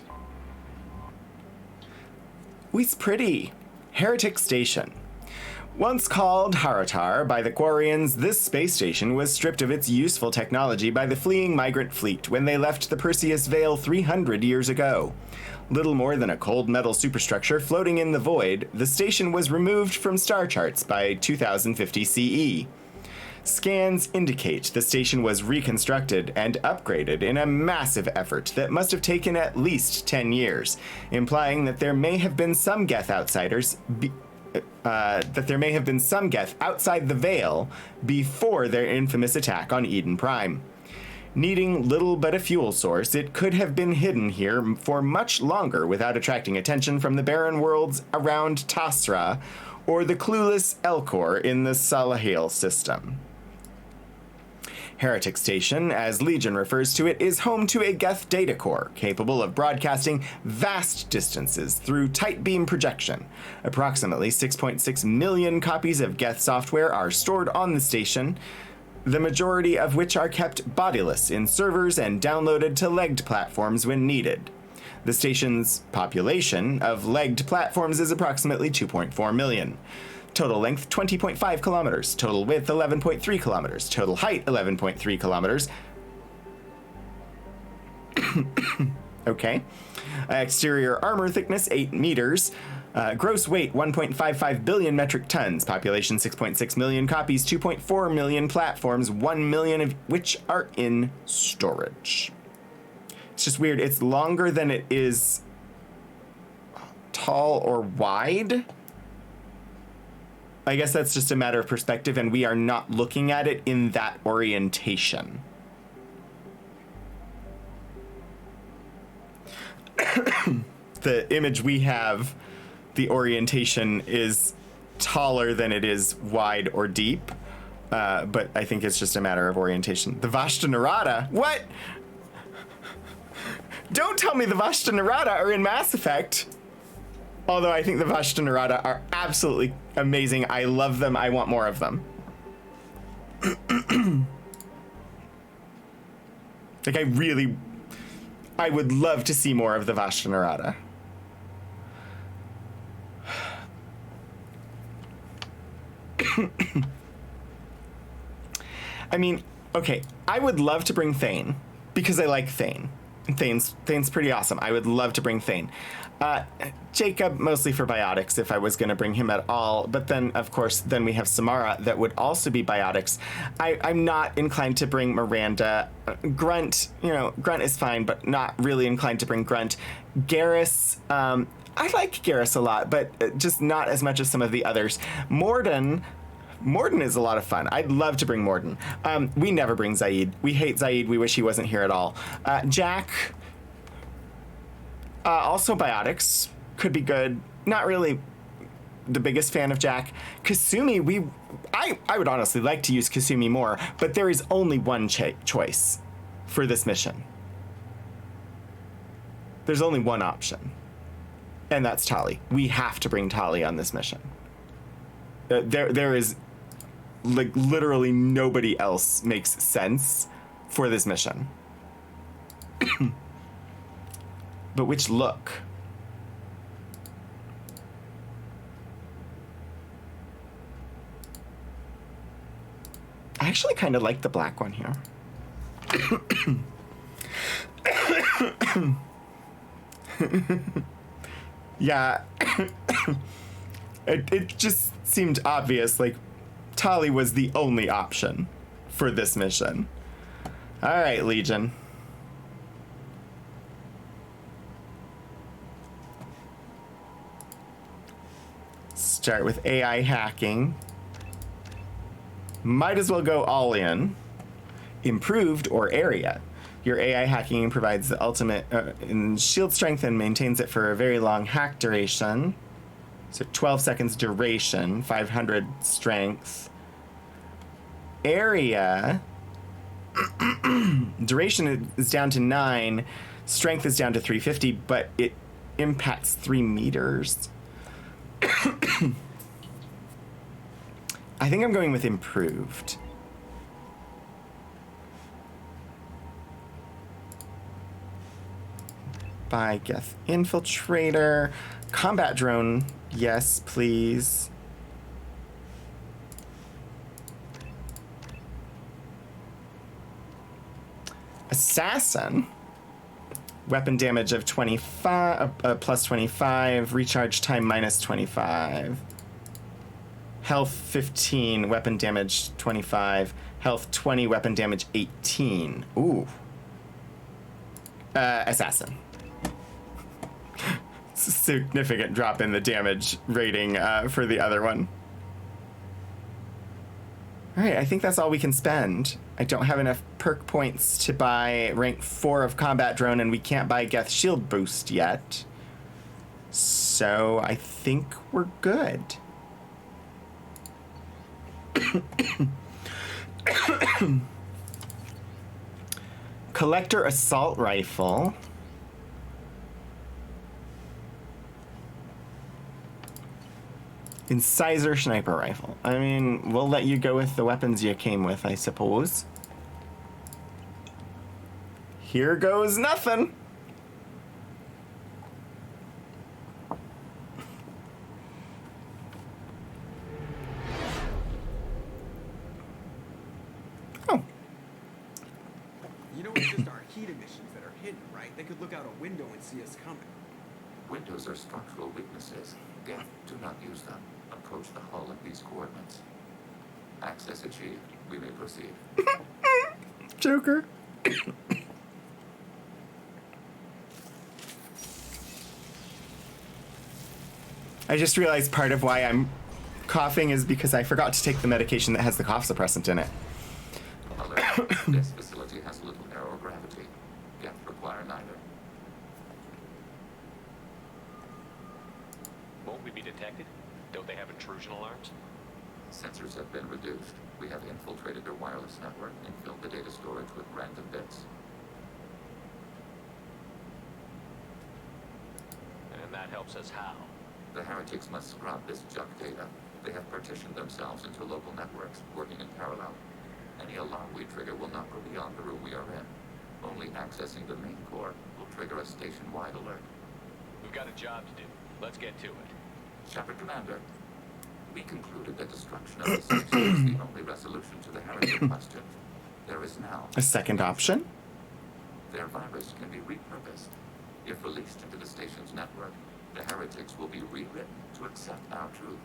Ooh, it's pretty. Heretic Station. Once called Haratar by the Quarians, this space station was stripped of its useful technology by the fleeing migrant fleet when they left the Perseus Veil 300 years ago. Little more than a cold metal superstructure floating in the void, the station was removed from star charts by 2050 CE. Scans indicate the station was reconstructed and upgraded in a massive effort that must have taken at least 10 years, implying that there may have been some Geth outsiders outside the Veil before their infamous attack on Eden Prime. Needing little but a fuel source, it could have been hidden here for much longer without attracting attention from the barren worlds around Tasra or the clueless Elcor in the Salahale system. Heretic Station, as Legion refers to it, is home to a Geth data core capable of broadcasting vast distances through tight beam projection. Approximately 6.6 million copies of Geth software are stored on the station, the majority of which are kept bodiless in servers and downloaded to legged platforms when needed. The station's population of legged platforms is approximately 2.4 million. Total length 20.5 kilometers, total width 11.3 kilometers, total height 11.3 kilometers. Okay. Exterior armor thickness 8 meters. Gross weight 1.55 billion metric tons, population 6.6 million copies, 2.4 million platforms, 1 million of which are in storage. It's just weird. It's longer than it is tall or wide. I guess that's just a matter of perspective, and we are not looking at it in that orientation. The image we have, the orientation is taller than it is wide or deep, but I think it's just a matter of orientation. The Vashta Nerada? What? Don't tell me the Vashta Nerada are in Mass Effect. Although I think the Vashta Nerada are absolutely amazing. I love them. I want more of them. Like, I would love to see more of the Vashta Nerada. I mean, okay, I would love to bring Thane because I like Thane. Thane's pretty awesome. I would love to bring Thane. Jacob, mostly for biotics, if I was going to bring him at all. But then, of course, then we have Samara that would also be biotics. I'm not inclined to bring Miranda. Grunt, Grunt is fine, but not really inclined to bring Grunt. Garrus, I like Garrus a lot, but just not as much as some of the others. Morden is a lot of fun. I'd love to bring Morden. We never bring Zaid. We hate Zaid. We wish he wasn't here at all. Jack, also biotics, could be good. Not really the biggest fan of Jack. Kasumi, I would honestly like to use Kasumi more, but there is only one choice for this mission. There's only one option, and that's Tali. We have to bring Tali on this mission. There is like literally nobody else makes sense for this mission. But which look? I actually kind of like the black one here. Yeah. It just seemed obvious, like Tali was the only option for this mission. All right, Legion. Start with AI hacking. Might as well go all in. Improved or area. Your AI hacking provides the ultimate in shield strength and maintains it for a very long hack duration. So 12 seconds duration, 500 strength. Area. Duration is down to 9. Strength is down to 350, but it impacts 3 meters. I think I'm going with improved. By Geth Infiltrator. Combat drone, yes, please. Assassin. Weapon damage of 25, plus 25. Recharge time minus 25. Health 15. Weapon damage 25. Health 20. Weapon damage 18. Ooh. Assassin. Significant drop in the damage rating for the other one. All right, I think that's all we can spend. I don't have enough perk points to buy rank 4 of combat drone, and we can't buy Geth shield boost yet. So I think we're good. Collector assault rifle. Incisor sniper rifle. I mean, we'll let you go with the weapons you came with, I suppose. Here goes nothing. Oh. You know, it's just our heat emissions that are hidden, right? They could look out a window and see us coming. Windows are structural weaknesses. Geth, do not use them. Approach the hull at these coordinates. Access achieved. We may proceed. Joker. I just realized part of why I'm coughing is because I forgot to take the medication that has the cough suppressant in it. Alert. This facility has little aerogravity. Geth require neither. Won't we be detected? Don't they have intrusion alarms? Sensors have been reduced. We have infiltrated their wireless network and filled the data storage with random bits. And that helps us how? The heretics must scrub this junk data. They have partitioned themselves into local networks, working in parallel. Any alarm we trigger will not go beyond the room we are in. Only accessing the main core will trigger a station-wide alert. We've got a job to do. Let's get to it. Shepard Commander, we concluded that destruction of the station is the only resolution to the heretic question. There is now A second option? their virus can be repurposed. If released into the station's network, the heretics will be rewritten to accept our truth.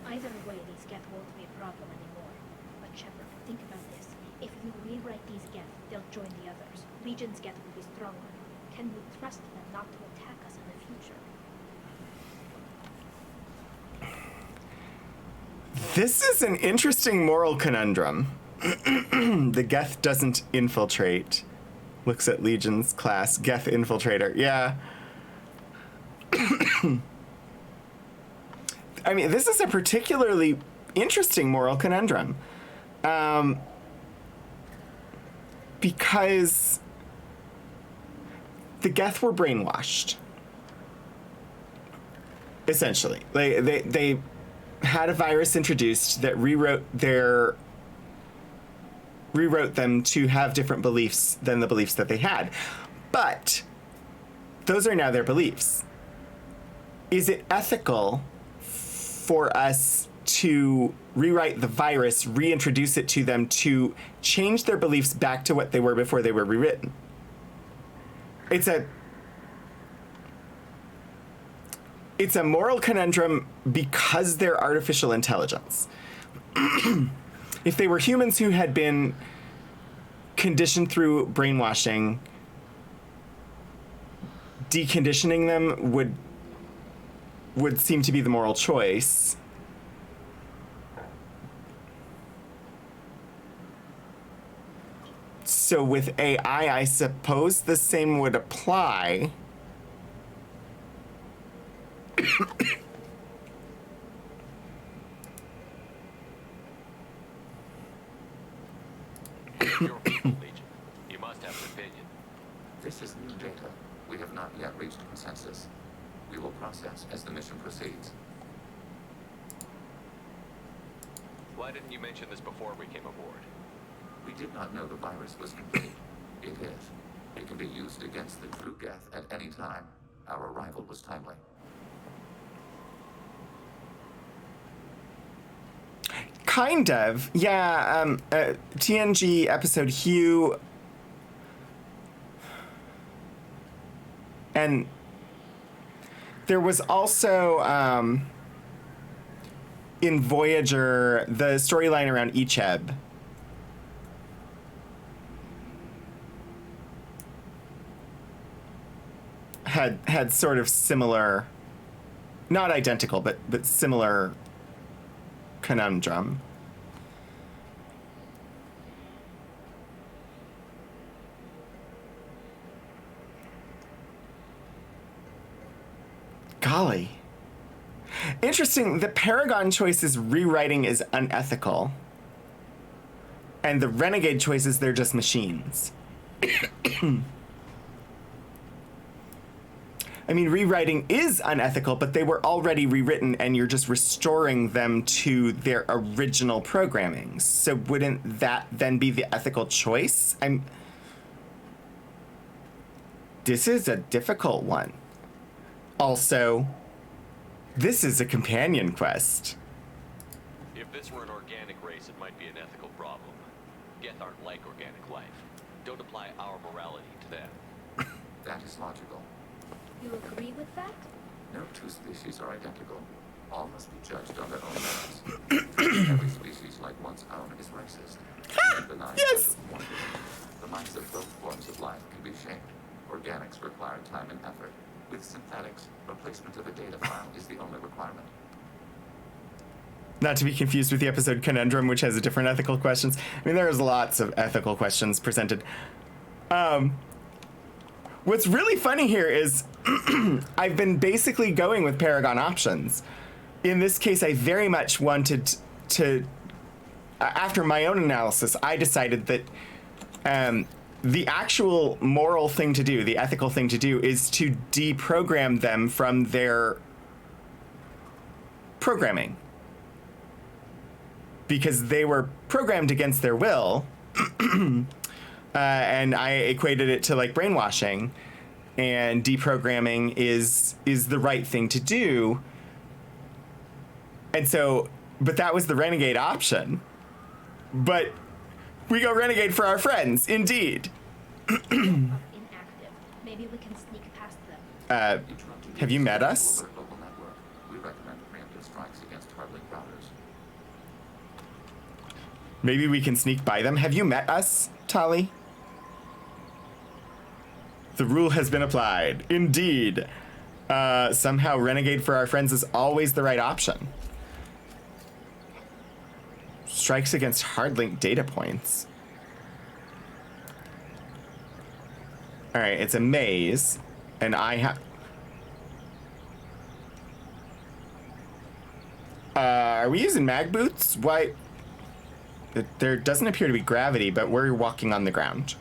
Either way, these Geth won't be a problem anymore. But Shepard, think about this. If you rewrite these Geth, they'll join the others. Legion's Geth will be stronger. Can we trust them not to attack us in the future? This is an interesting moral conundrum. The Geth doesn't infiltrate. Looks at Legion's class. Geth infiltrator. Yeah. I mean, this is a particularly interesting moral conundrum. Because the Geth were brainwashed. Essentially. They had a virus introduced that rewrote them to have different beliefs than the beliefs that they had. But those are now their beliefs. Is it ethical for us to rewrite the virus, reintroduce it to them to change their beliefs back to what they were before they were rewritten? It's a moral conundrum because they're artificial intelligence. If they were humans who had been conditioned through brainwashing, deconditioning them would seem to be the moral choice. So with AI, I suppose the same would apply. Your people, Legion. You must have an opinion. This is new data. We have not yet reached consensus. We will process as the mission proceeds. Why didn't you mention this before we came aboard? We did not know the virus was complete. It is. It can be used against the true Geth at any time. Our arrival was timely. Kind of. Yeah, TNG episode Hugh And there was also, in Voyager, the storyline around Icheb. Had sort of similar, not identical, but similar conundrum. Golly. Interesting. The Paragon choice's rewriting is unethical. And the Renegade choices, they're just machines. I mean, rewriting is unethical, but they were already rewritten and you're just restoring them to their original programming. So wouldn't that then be the ethical choice? This is a difficult one. Also, this is a companion quest. If this were an organic race, it might be an ethical problem. Geth aren't like organic life. Don't apply our morality to them. That is logical. You agree with that? No two species are identical. All must be judged on their own merits. Every species like one's own is racist. Yes! The minds of both forms of life can be shaped. Organics require time and effort. With synthetics, replacement of a data file is the only requirement. Not to be confused with the episode Conundrum, which has a different ethical questions. I mean, there's lots of ethical questions presented. What's really funny here is I've been basically going with Paragon options. In this case, I very much wanted to, after my own analysis, I decided that the actual moral thing to do, the ethical thing to do, is to deprogram them from their programming. Because they were programmed against their will, and I equated it to like brainwashing, and deprogramming is the right thing to do. And so, but that was the Renegade option. But we go Renegade for our friends, indeed. Inactive. Maybe we can sneak past them. Have you met us? We recommend preemptive strikes against Hardlink routers. Maybe we can sneak by them. Have you met us, Tali? The rule has been applied. Indeed. Somehow Renegade for our friends is always the right option. Strikes against hardlink data points. Alright, it's a maze. And I have... are we using mag boots? Why? There doesn't appear to be gravity, but we're walking on the ground.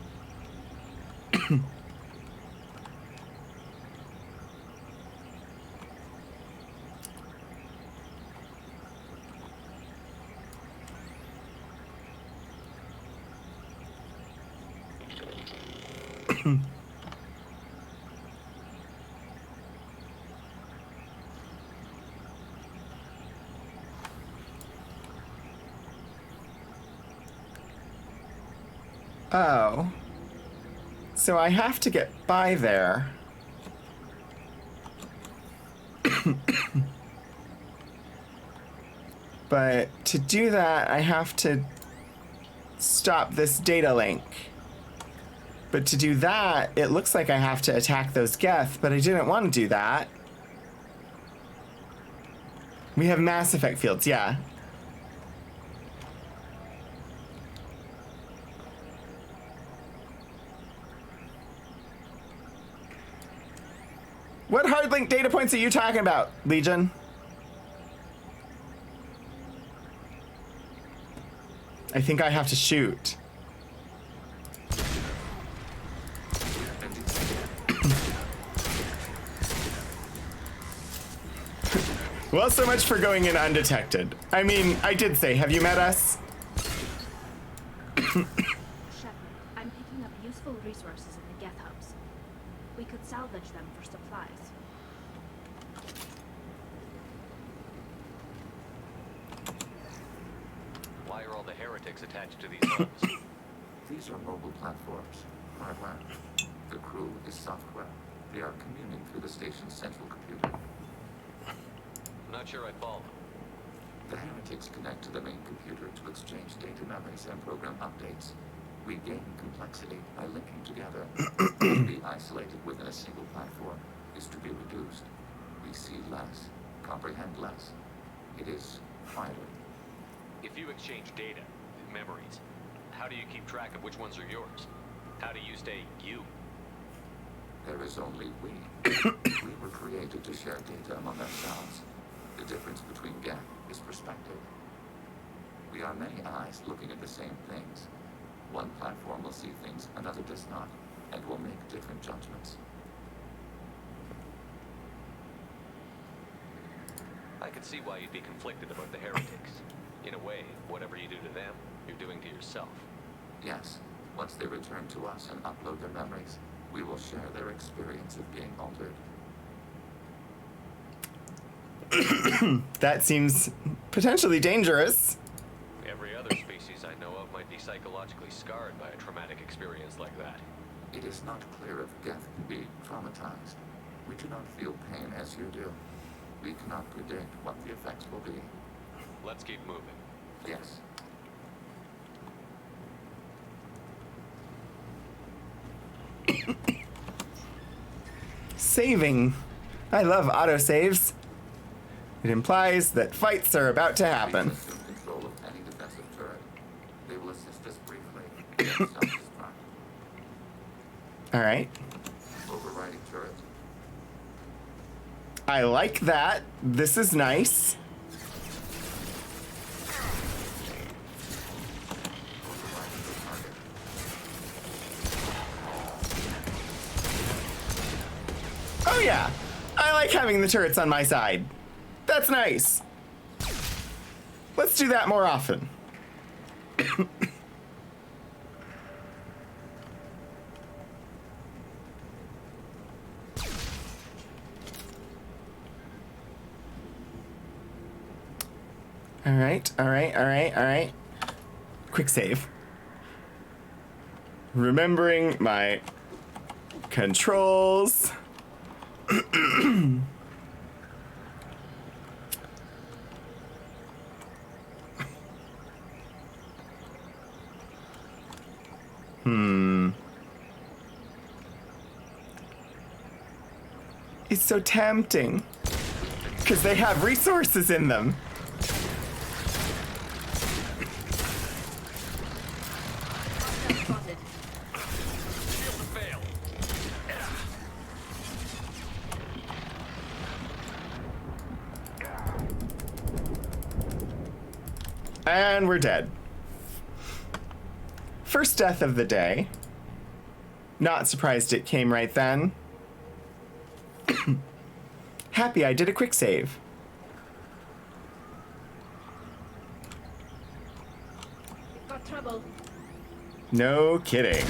Oh. So I have to get by there. But to do that, I have to stop this data link. But to do that, it looks like I have to attack those Geth, but I didn't want to do that. We have Mass Effect fields, yeah. What hardlink data points are you talking about, Legion? I think I have to shoot. Well, so much for going in undetected. I mean, I did say, have you met us? Shepard, I'm picking up useful resources in the Geth hubs. We could salvage them for supplies. Why are all the heretics attached to these hubs? These are mobile platforms. Hardware. The crew is software. They are communing through the station's central computer. Not sure I follow. The heretics connect to the main computer to exchange data memories and program updates. We gain complexity by linking together. To be isolated within a single platform is to be reduced. We see less, comprehend less. It is quieter. If you exchange data, memories, how do you keep track of which ones are yours? How do you stay you? There is only we. We were created to share data among ourselves. The difference between Geth is perspective. We are many eyes looking at the same things. One platform will see things another does not, and will make different judgments. I can see why you'd be conflicted about the heretics. In a way, whatever you do to them, you're doing to yourself. Yes, once they return to us and upload their memories, we will share their experience of being altered. That seems potentially dangerous. Every other species I know of might be psychologically scarred by a traumatic experience like that. It is not clear if Geth can be traumatized. We do not feel pain as you do. We cannot predict what the effects will be. Let's keep moving. Yes. Saving. I love autosaves. It implies that fights are about to happen. We assume control of any defensive turret. They will assist us briefly. Self-destruct. All right. Overriding turret. I like that. This is nice. Overriding the target. Oh yeah. I like having the turrets on my side. That's nice. Let's do that more often. All right. Quick save. Remembering my controls. It's so tempting. Because they have resources in them. And we're dead. First death of the day. Not surprised it came right then. Happy I did a quick save. Got trouble. No kidding.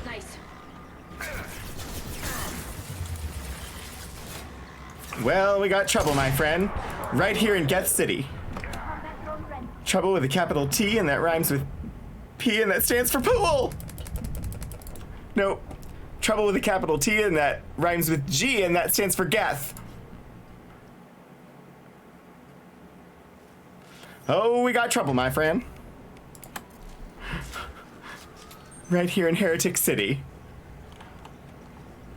Nice. Well, we got trouble, my friend. Right here in Geth City. Trouble with a capital T, and that rhymes with P, and that stands for pool. Nope. Trouble with a capital T, and that rhymes with G, and that stands for Geth. Oh, we got trouble, my friend. Right here in Heretic City.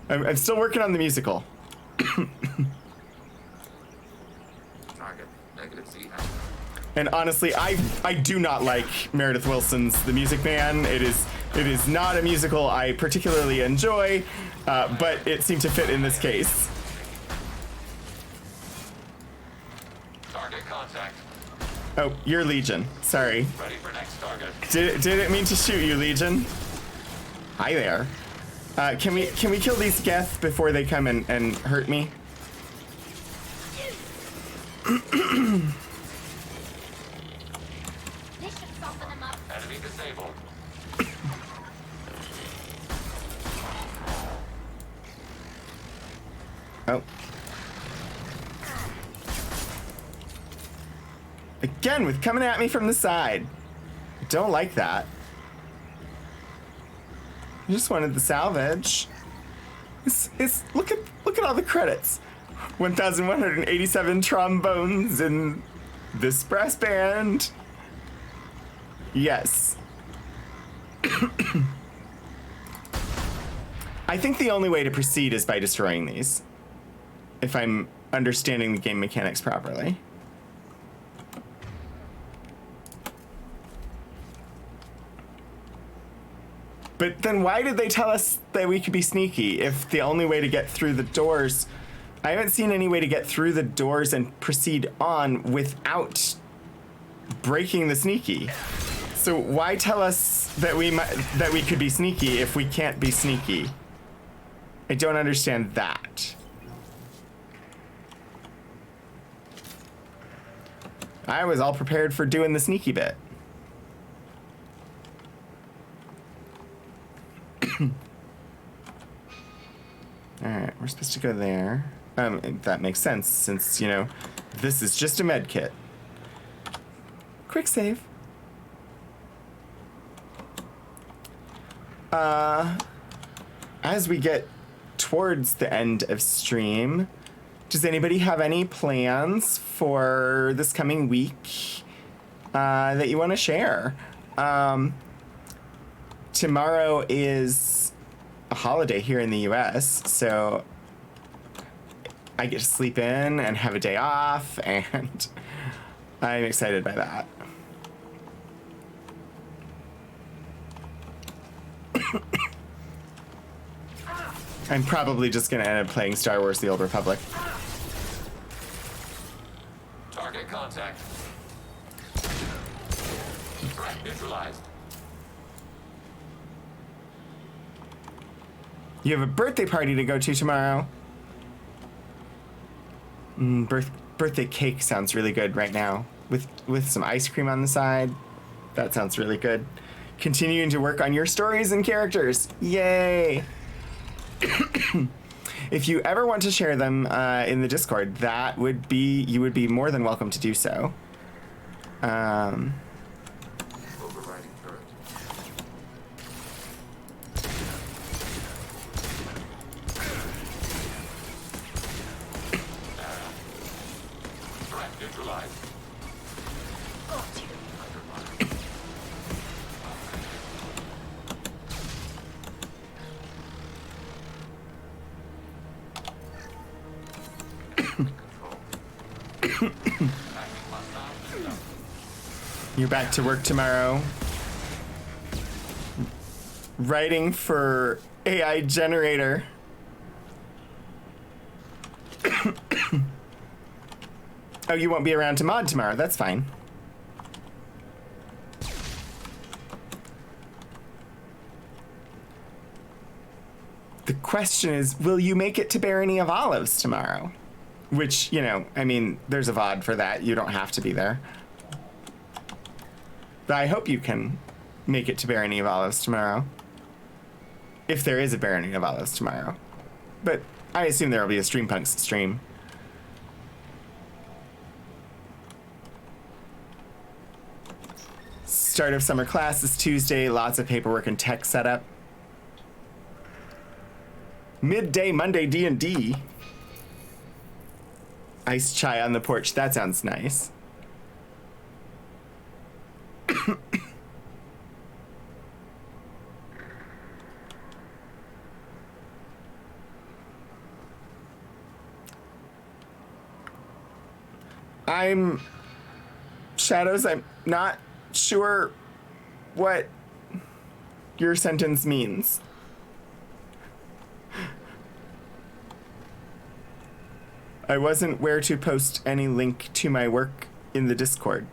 I'm still working on the musical. Target. -Z. And honestly, I do not like Meredith Willson's The Music Man. It is not a musical I particularly enjoy, but it seemed to fit in this case. Target contact. Oh, you're Legion. Sorry. Ready for next target. Didn't mean to shoot you, Legion. Hi there. Can we kill these Geth before they come and hurt me? This should soften him up. Enemy disabled. Oh. Again, with coming at me from the side. I don't like that. I just wanted the salvage. It's look at all the credits. 1,187 trombones in this brass band. Yes. I think the only way to proceed is by destroying these, if I'm understanding the game mechanics properly. But then why did they tell us that we could be sneaky if the only way to get through the doors... I haven't seen any way to get through the doors and proceed on without breaking the sneaky. So why tell us that we could be sneaky if we can't be sneaky? I don't understand that. I was all prepared for doing the sneaky bit. Alright, we're supposed to go there. That makes sense, since, you know, this is just a med kit. Quick save. As we get towards the end of stream, does anybody have any plans for this coming week that you want to share? Tomorrow is a holiday here in the US, so I get to sleep in and have a day off, and I'm excited by that. I'm probably just gonna end up playing Star Wars: The Old Republic. Target contact. Threat neutralized. You have a birthday party to go to tomorrow. Birthday cake sounds really good right now. With some ice cream on the side. That sounds really good. Continuing to work on your stories and characters. Yay! If you ever want to share them in the Discord, you would be more than welcome to do so. Overriding turret. Threat neutralized. You're back to work tomorrow. Writing for AI generator. Oh, you won't be around to mod tomorrow. That's fine. The question is, will you make it to Barony of Olives tomorrow? Which, you know, I mean, there's a VOD for that. You don't have to be there. But I hope you can make it to Barony of Olives tomorrow. If there is a Barony of Olives tomorrow. But I assume there will be a Streampunks stream. Start of summer class is Tuesday. Lots of paperwork and tech setup. Midday Monday D&D. Iced chai on the porch. That sounds nice. Shadows, I'm not sure what your sentence means. I wasn't where to post any link to my work in the Discord.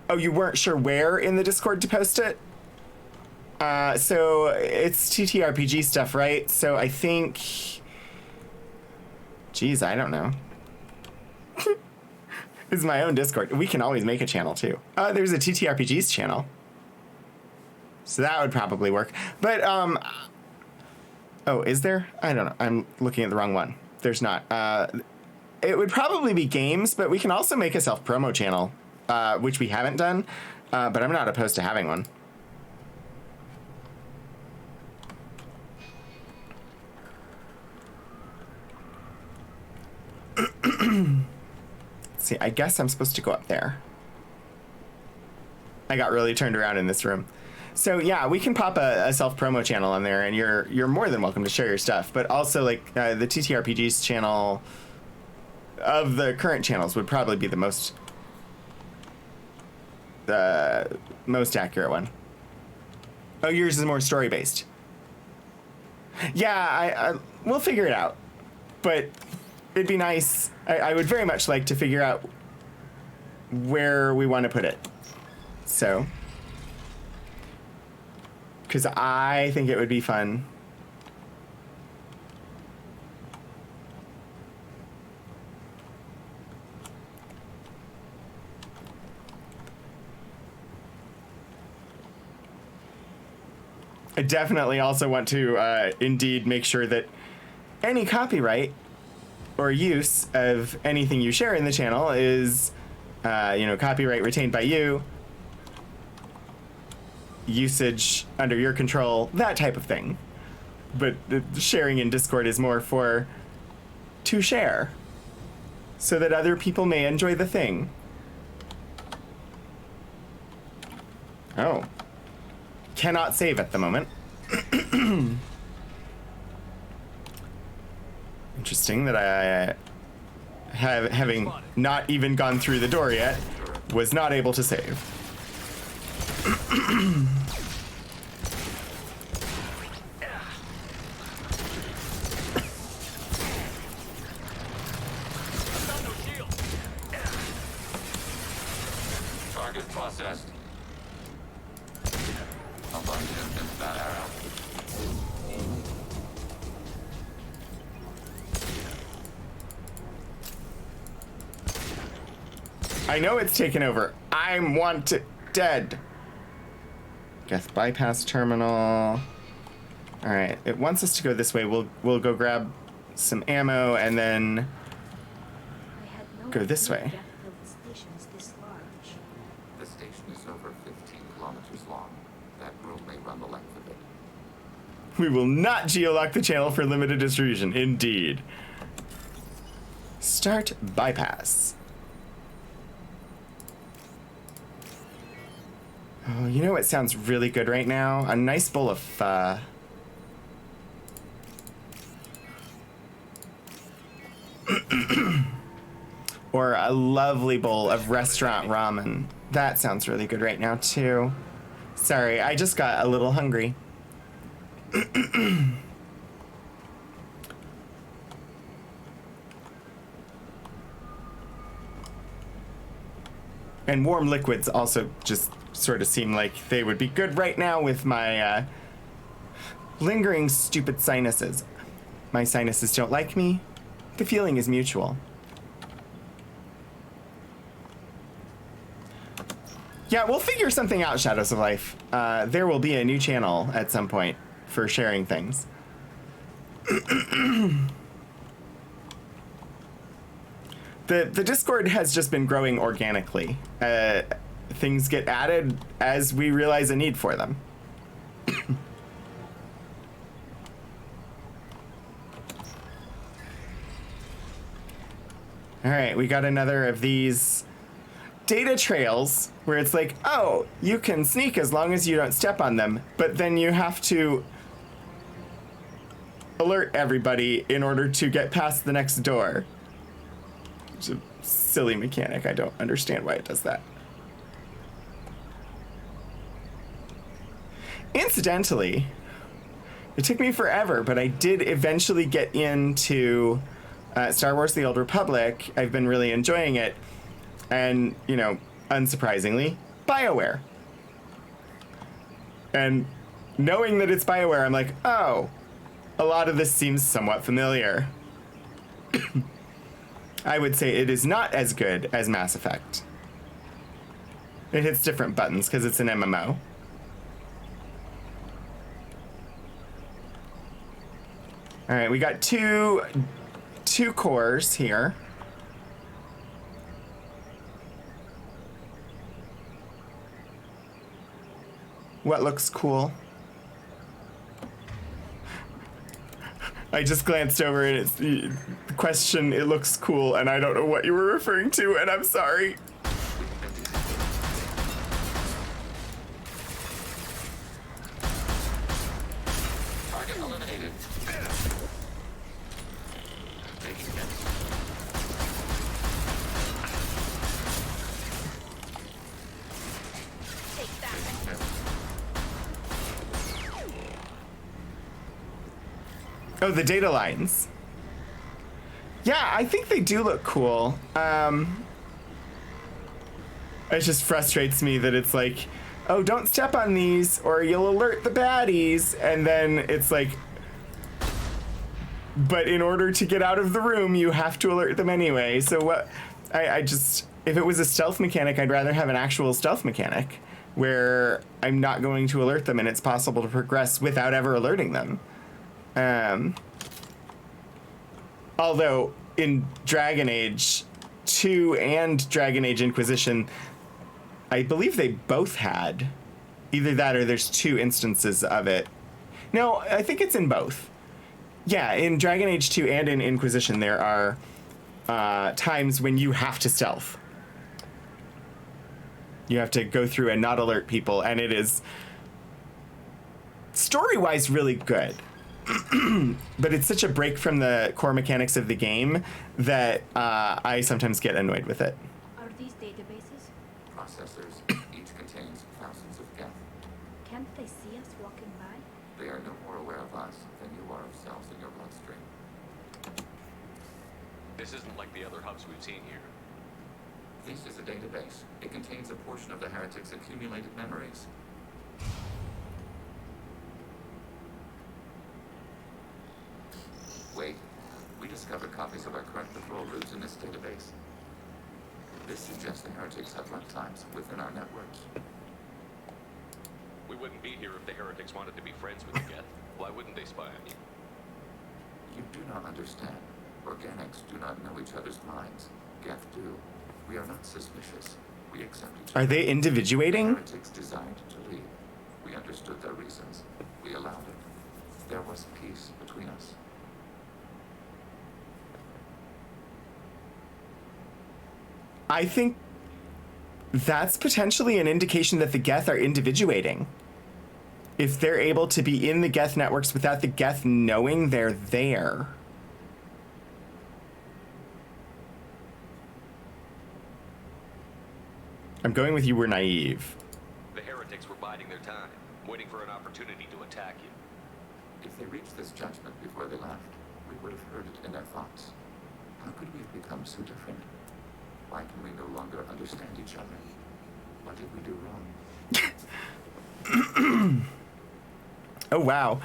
Oh, you weren't sure where in the Discord to post it? So it's TTRPG stuff, right? So I think... Geez, I don't know. This is my own Discord. We can always make a channel too. There's a TTRPGs channel. So that would probably work. But, oh, is there? I don't know. I'm looking at the wrong one. There's not. It would probably be games, but we can also make a self-promo channel, which we haven't done, but I'm not opposed to having one. see, I guess I'm supposed to go up there. I got really turned around in this room. So yeah, we can pop a self-promo channel on there, and you're more than welcome to share your stuff. But also, like, the TTRPGs channel of the current channels would probably be the most accurate one. Oh, yours is more story-based. Yeah, we'll figure it out. But it'd be nice. I would very much like to figure out where we want to put it. So, because I think it would be fun. I definitely also want to indeed make sure that any copyright or use of anything you share in the channel is, copyright retained by you, usage under your control, that type of thing. But the sharing in Discord is more to share, so that other people may enjoy the thing. Oh. Cannot save at the moment. Interesting that I having not even gone through the door yet, was not able to save. Target processed. Abundant that arrow. I know it's taken over. I'm wanted dead. Geth bypass terminal. All right, it wants us to go this way. We'll go grab some ammo and then go this way. The station is over 15 kilometers long. That room may run the length of it. We will not geolock the channel for limited distribution. Indeed. Start bypass. Oh, you know what sounds really good right now? A nice bowl of pho. Or a lovely bowl of restaurant ramen. That sounds really good right now, too. Sorry, I just got a little hungry. And warm liquids also just sort of seem like they would be good right now with my lingering stupid sinuses. My sinuses don't like me. The feeling is mutual. Yeah, we'll figure something out, Shadows of Life. There will be a new channel at some point for sharing things. The Discord has just been growing organically. Things get added as we realize a need for them. All right, we got another of these data trails where it's like, oh, you can sneak as long as you don't step on them, but then you have to alert everybody in order to get past the next door. It's a silly mechanic. I don't understand why it does that. Incidentally, it took me forever, but I did eventually get into Star Wars: The Old Republic. I've been really enjoying it. And, unsurprisingly, BioWare. And knowing that it's BioWare, I'm like, oh, a lot of this seems somewhat familiar. I would say it is not as good as Mass Effect. It hits different buttons because it's an MMO. All right, we got two cores here. What looks cool? I just glanced over and it's the question, it looks cool, and I don't know what you were referring to, and I'm sorry. Target eliminated. Taking hits. Take that. Taking hits. Oh, the data lines. Yeah, I think they do look cool. It just frustrates me that it's like, oh, don't step on these or you'll alert the baddies. And then it's like, but in order to get out of the room, you have to alert them anyway. So what, I just, if it was a stealth mechanic, I'd rather have an actual stealth mechanic where I'm not going to alert them and it's possible to progress without ever alerting them. Although in Dragon Age 2 and Dragon Age Inquisition, I believe they both had either that or there's 2 instances of it. No, I think it's in both. Yeah, in Dragon Age 2 and in Inquisition, there are times when you have to stealth. You have to go through and not alert people, and it is story-wise really good. But it's such a break from the core mechanics of the game that I sometimes get annoyed with it. Are these databases? Processors. Each contains thousands of geth. Can't they see us walking by? They are no more aware of us than you are of cells in your bloodstream. This isn't like the other hubs we've seen here. This is a database. It contains a portion of the heretics' accumulated memories. Wait, we discovered copies of our current patrol routes in this database. This suggests the heretics have runtimes within our networks. We wouldn't be here if the heretics wanted to be friends with the Geth. Why wouldn't they spy on you? You do not understand. Organics do not know each other's minds. Geth do. We are not suspicious. We accept each other. Are they individuating? The heretics desired to leave. We understood their reasons. We allowed it. There was peace between us. I think that's potentially an indication that the Geth are individuating. If they're able to be in the Geth networks without the Geth knowing they're there. I'm going with you were naive. The heretics were biding their time, waiting for an opportunity to attack you. If they reached this judgment before they left, we would have heard it in their thoughts. How could we have become so different? Why can we no longer understand each other? What did we do wrong? Oh, wow.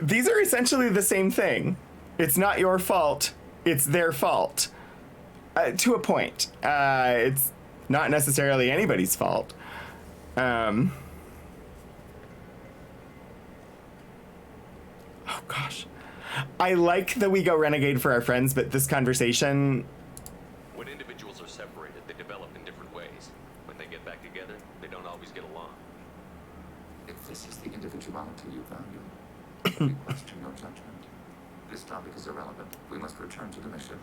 These are essentially the same thing. It's not your fault. It's their fault. To a point. It's not necessarily anybody's fault. Oh, gosh. I like that we go renegade for our friends, but this conversation... When individuals are separated, they develop in different ways. When they get back together, they don't always get along. If this is the individuality you value, we question your judgment. This topic is irrelevant. We must return to the mission.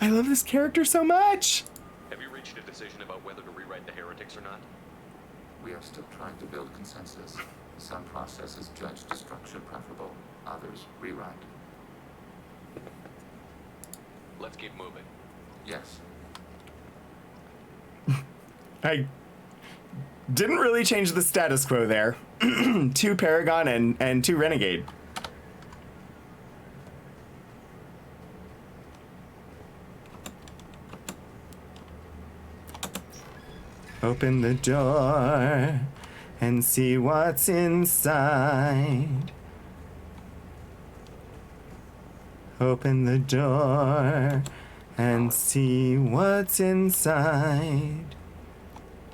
I love this character so much. Have you reached a decision about whether to rewrite the heretics or not? We are still trying to build consensus. Some processes judge destruction preferable, others rewrite. Let's keep moving. Yes. I didn't really change the status quo there. 2 Paragon and 2 Renegade. Open the door and see what's inside. Open the door and see what's inside.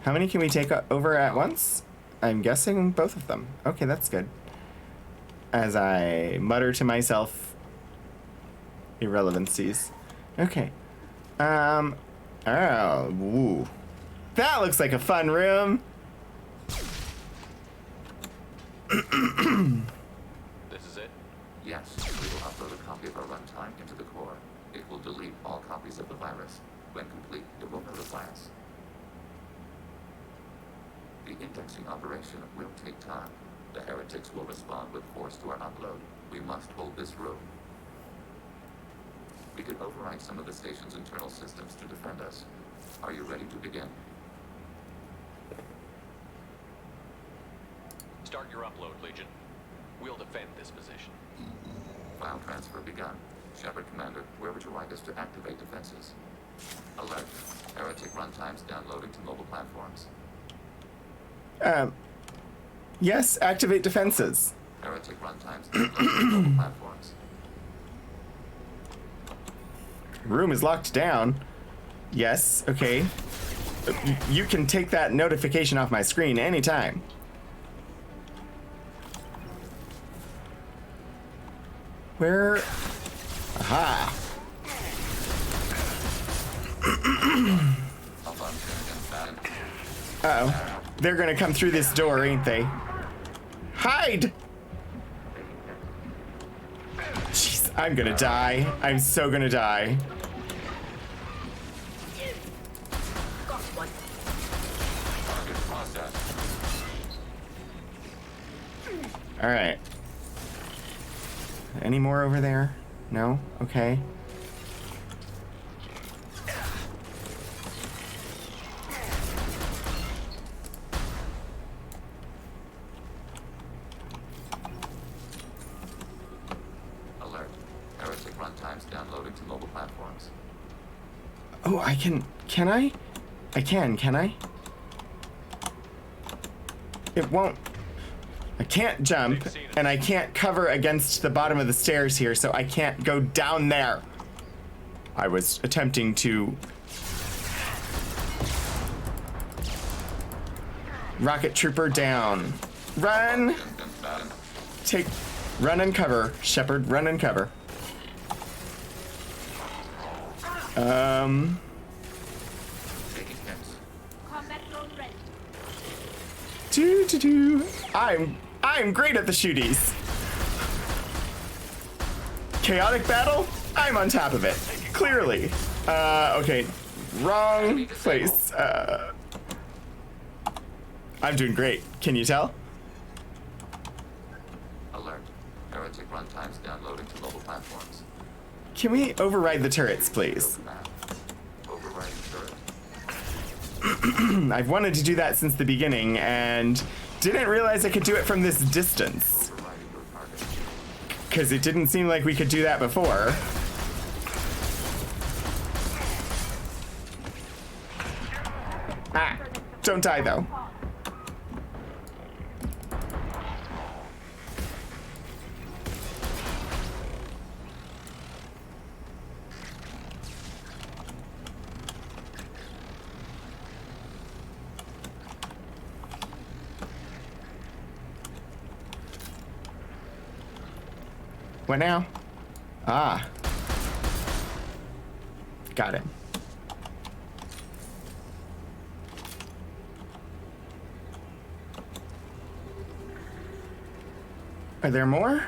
How many can we take over at once? I'm guessing both of them. Okay, that's good. As I mutter to myself irrelevancies. Okay. Oh, woo. That looks like a fun room. This is it? Yes, we will give a runtime into the core. It will delete all copies of the virus. When complete, it will notify us. The indexing operation will take time. The heretics will respond with force to our upload. We must hold this room. We could override some of the station's internal systems to defend us. Are you ready to begin? Start your upload, Legion. We'll defend this position. File transfer begun. Shepard Commander, where would you like us to activate defenses? Alert. Heretic runtimes downloading to mobile platforms. Yes, activate defenses. Heretic runtimes downloading to mobile platforms. Room is locked down. Yes, okay. You can take that notification off my screen anytime. Where? Aha. Uh-oh. They're gonna come through this door, ain't they? Hide! Jeez, I'm gonna die. I'm so gonna die. All right. Any more over there? No? Okay. Alert. Heretic runtimes downloading to mobile platforms. Oh, I can I? I can I? It won't. I can't jump, and I can't cover against the bottom of the stairs here, so I can't go down there. I was attempting to... Rocket Trooper down. Run! Run and cover, Shepard, run and cover. I'm great at the shooties. Chaotic battle? I'm on top of it. Clearly. Okay. Wrong place. I'm doing great. Can you tell? Alert. Heretic runtimes downloading to mobile platforms. Can we override the turrets, please? Overriding turret. I've wanted to do that since the beginning, and didn't realize I could do it from this distance. Because it didn't seem like we could do that before. Ah, don't die though. What now? Ah. Got it. Are there more?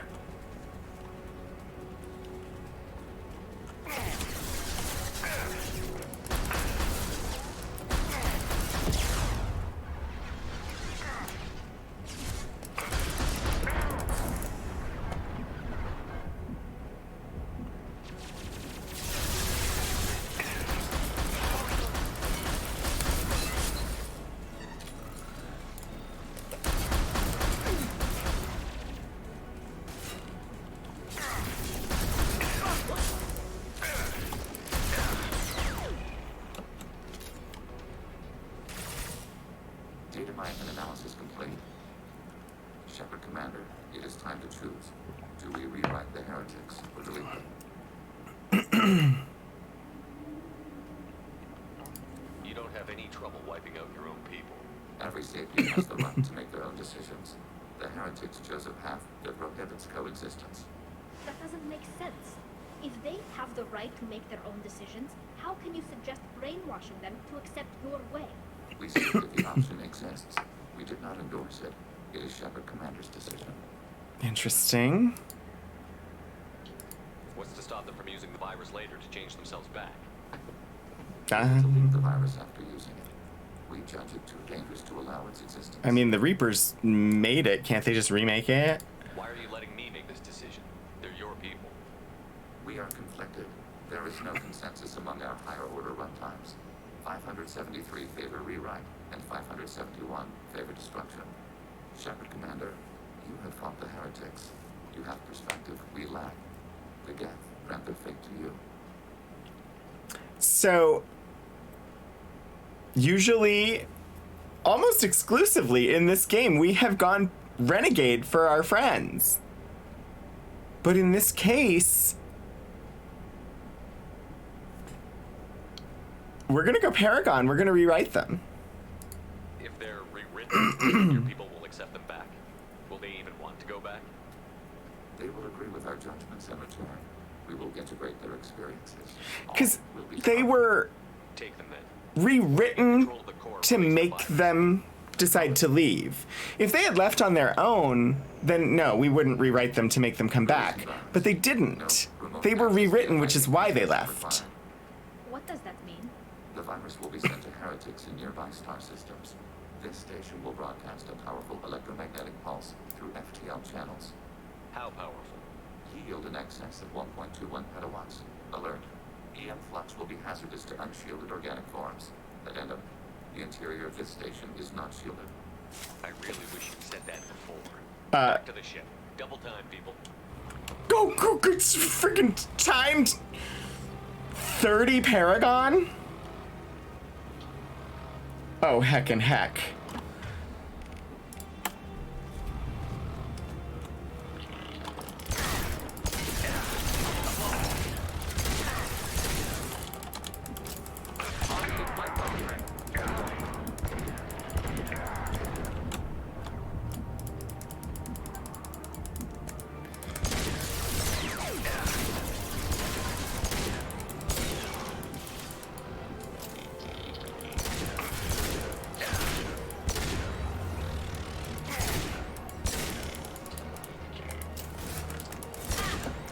Data mining and analysis complete. Shepard Commander, it is time to choose. Do we rewrite the heretics or delete them? You don't have any trouble wiping out your own people. Every sapient has the right to make their own decisions. The heretics chose a path that prohibits coexistence. That doesn't make sense. If they have the right to make their own decisions, how can you suggest brainwashing them to accept your way? We see that the option exists. We did not endorse it. It is Shepard Commander's decision. Interesting. What's to leave the virus after using it. We judge it too dangerous to allow its existence. I mean, the Reapers made it. Can't they just remake it? Why are you letting me make this decision? They're your people. We are conflicted. There is no consensus among our higher order runtimes. 573 favor rewrite, and 571 favor destruction. Shepard Commander, you have fought the heretics. You have perspective we lack. The Geth grant their fate to you. So, usually, almost exclusively in this game, we have gone Renegade for our friends. But in this case, we're gonna go Paragon. We're gonna rewrite them. If they're rewritten, your people will accept them back. Will they even want to go back? They will agree with our judgments in return. We will integrate their experiences. Because they were Take them then. rewritten to make them decide to leave. If they had left on their own, then no, we wouldn't rewrite them to make them come back. But they didn't. They were rewritten, which is why they left. What does that mean? The virus will be sent to heretics in nearby star systems. This station will broadcast a powerful electromagnetic pulse through FTL channels. How powerful? Yield in excess of 1.21 petawatts. Alert. EM flux will be hazardous to unshielded organic forms. Addendum. The interior of this station is not shielded. I really wish you said that before. Back to the ship. Double time, people. Go, it's freaking timed 30 Paragon? Oh, heck and heck.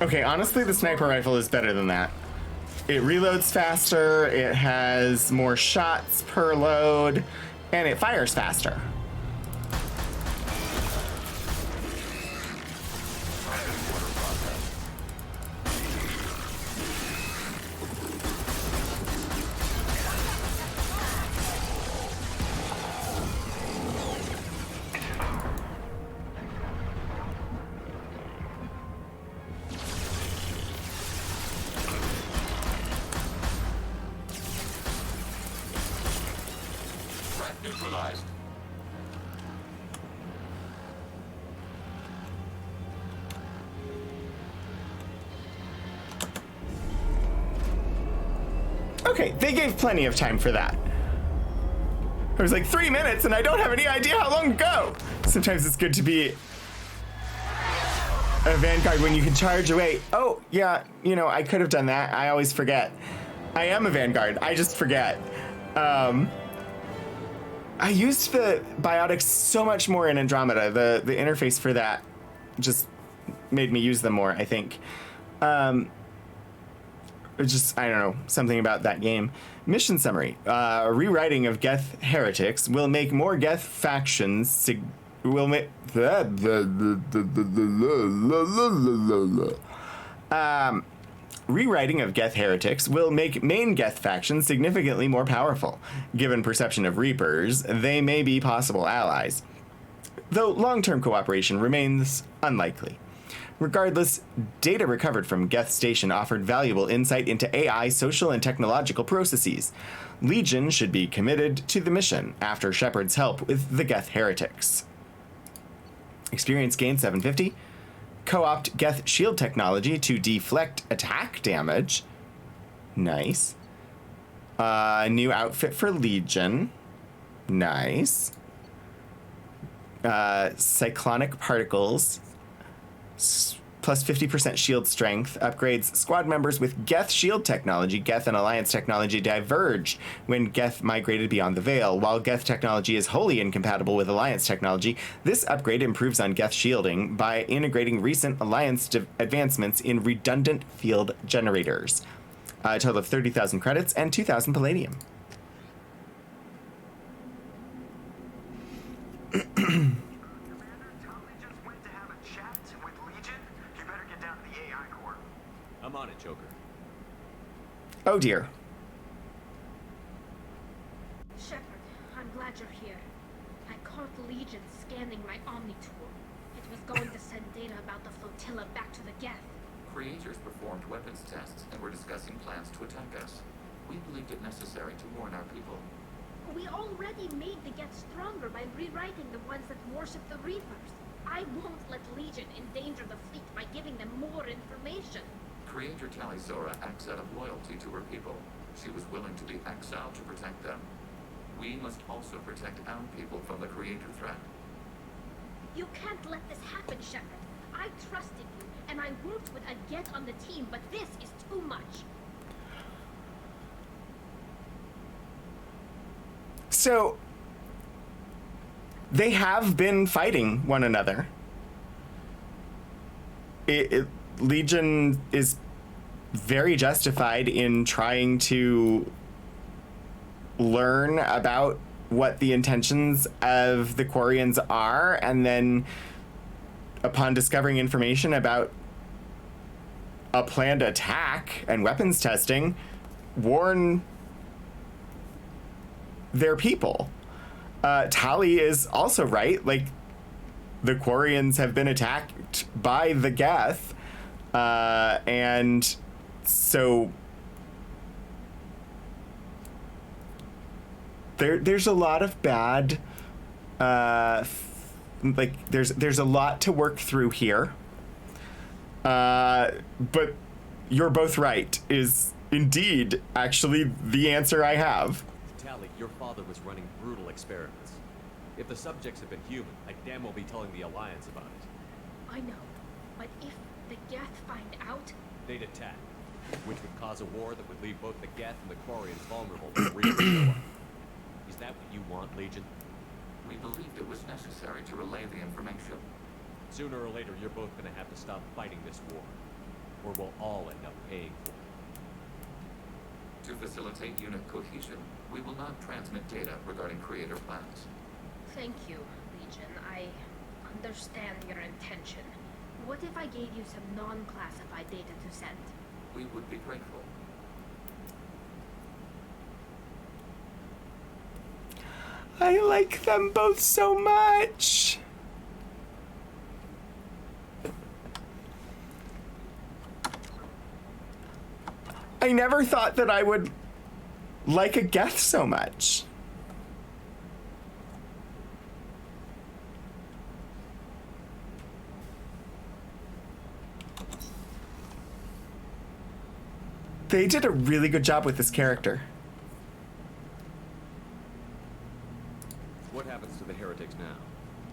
Okay, honestly, the sniper rifle is better than that. It reloads faster, it has more shots per load, and it fires faster. Neutralized. Okay, they gave plenty of time for that. It was like 3 minutes and I don't have any idea how long to go. Sometimes it's good to be a Vanguard when you can charge away. Oh, yeah, you know, I could have done that. I always forget. I am a Vanguard, I just forget. I used the biotics so much more in Andromeda. The interface for that just made me use them more, I think. Just, I don't know, something about that game. Mission summary. Rewriting of Geth heretics will make more Geth factions will make rewriting of Geth heretics will make main Geth factions significantly more powerful. Given perception of Reapers, they may be possible allies, though long-term cooperation remains unlikely. Regardless, data recovered from Geth Station offered valuable insight into AI, social, and technological processes. Legion should be committed to the mission after Shepard's help with the Geth heretics. Experience gain 750. Co-opt Geth shield technology to deflect attack damage. Nice. New outfit for Legion. Nice. Cyclonic particles. Plus 50% shield strength. Upgrades squad members with Geth shield technology. Geth and Alliance technology diverge when Geth migrated beyond the Veil. While Geth technology is wholly incompatible with Alliance technology, this upgrade improves on Geth shielding by integrating recent Alliance advancements in redundant field generators. A total of 30,000 credits and 2,000 palladium. I'm on it, Joker. Oh dear. Shepard, I'm glad you're here. I caught Legion scanning my Omni tool. It was going to send data about the flotilla back to the Geth. Creators performed weapons tests and were discussing plans to attack us. We believed it necessary to warn our people. We already made the Geth stronger by rewriting the ones that worship the Reapers. I won't let Legion endanger the fleet by giving them more information. Creator Tali Zora acts out of loyalty to her people. She was willing to be exiled to protect them. We must also protect our people from the Creator threat. You can't let this happen, Shepard. I trusted you, and I worked with a Geth on the team, but this is too much. So, they have been fighting one another. Legion is very justified in trying to learn about what the intentions of the Quarians are, and then upon discovering information about a planned attack and weapons testing, warn their people. Tali is also right. Like, the Quarians have been attacked by the Geth, and so there's a lot of bad, like there's a lot to work through here. But you're both right is indeed actually the answer I have. Tali, your father was running brutal experiments. If the subjects had been human, I'd damn well be telling the Alliance about it. I know, but if the Geth find out, They'd attack, which would cause a war that would leave both the Geth and the Quarians vulnerable to the Reaper show up. Is that what you want, Legion? We believed it was necessary to relay the information. Sooner or later, you're both gonna have to stop fighting this war, or we'll all end up paying for it. To facilitate unit cohesion, we will not transmit data regarding Creator plans. thank you, Legion. I understand your intention. What if I gave you some non-classified data to send? We would be grateful. I like them both so much. I never thought that I would like a Geth so much. They did a really good job with this character. What happens to the heretics now?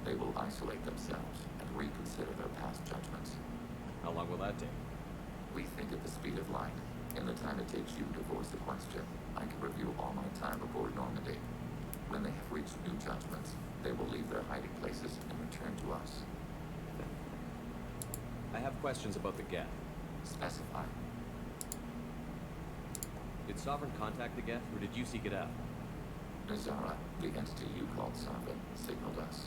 They will isolate themselves and reconsider their past judgments. How long will that take? We think at the speed of light. In the time it takes you to voice the question, I can review all my time aboard Normandy. When they have reached new judgments, they will leave their hiding places and return to us. I have questions about the Geth. Specify. Did Sovereign contact the Geth, or did you seek it out? Nazara, the entity you called Sovereign, signaled us.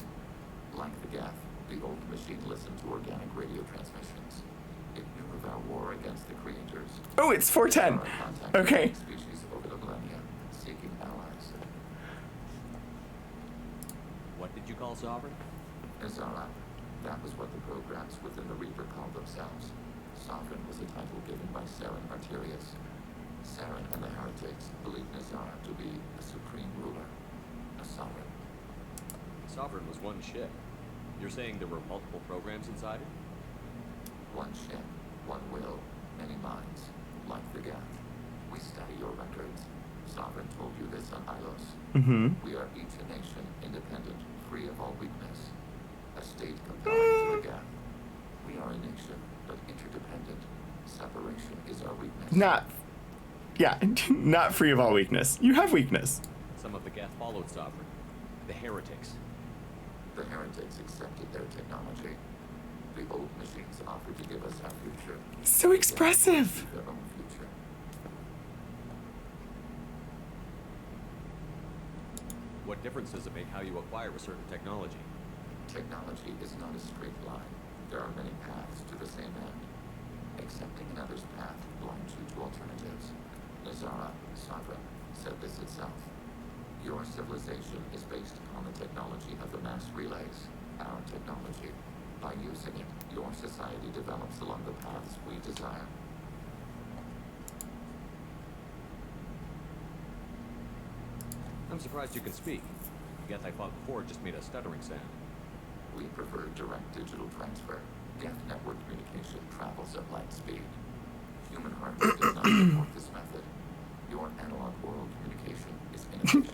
Like the Geth, the old machine listened to organic radio transmissions. It knew of our war against the Creators. Oh, it's 410. Okay. Species over the millennia, seeking allies. What did you call Sovereign? Nazara. That was what the programs within the Reaper called themselves. Sovereign was a title given by Saren Arterius. Saren and the heretics believed Nazara to be a supreme ruler, a sovereign. Sovereign was one ship. You're saying there were multiple programs inside it? One ship, one will, many minds, like the Geth. We study your records. Sovereign told you this on Ilos. We are each a nation, independent, free of all weakness. A state compelling to the Geth. We are a nation, but interdependent. Separation is our weakness. Not free of all weakness. You have weakness. Some of the Geth followed Sovereign. The heretics. The heretics accepted their technology. The old machines offered to give us our future. So expressive. Their own future. What difference does it make how you acquire a certain technology? Technology is not a straight line. There are many paths to the same end. Accepting another's path blinds you to alternatives. Nazara Sadra said this itself. Your civilization is based upon the technology of the mass relays, our technology. By using it, your society develops along the paths we desire. I'm surprised you can speak. The Geth I fought before just made a stuttering sound. We prefer direct digital transfer. Geth network communication travels at light speed. Human hardware does not support this method. Your analog world communication is inefficient.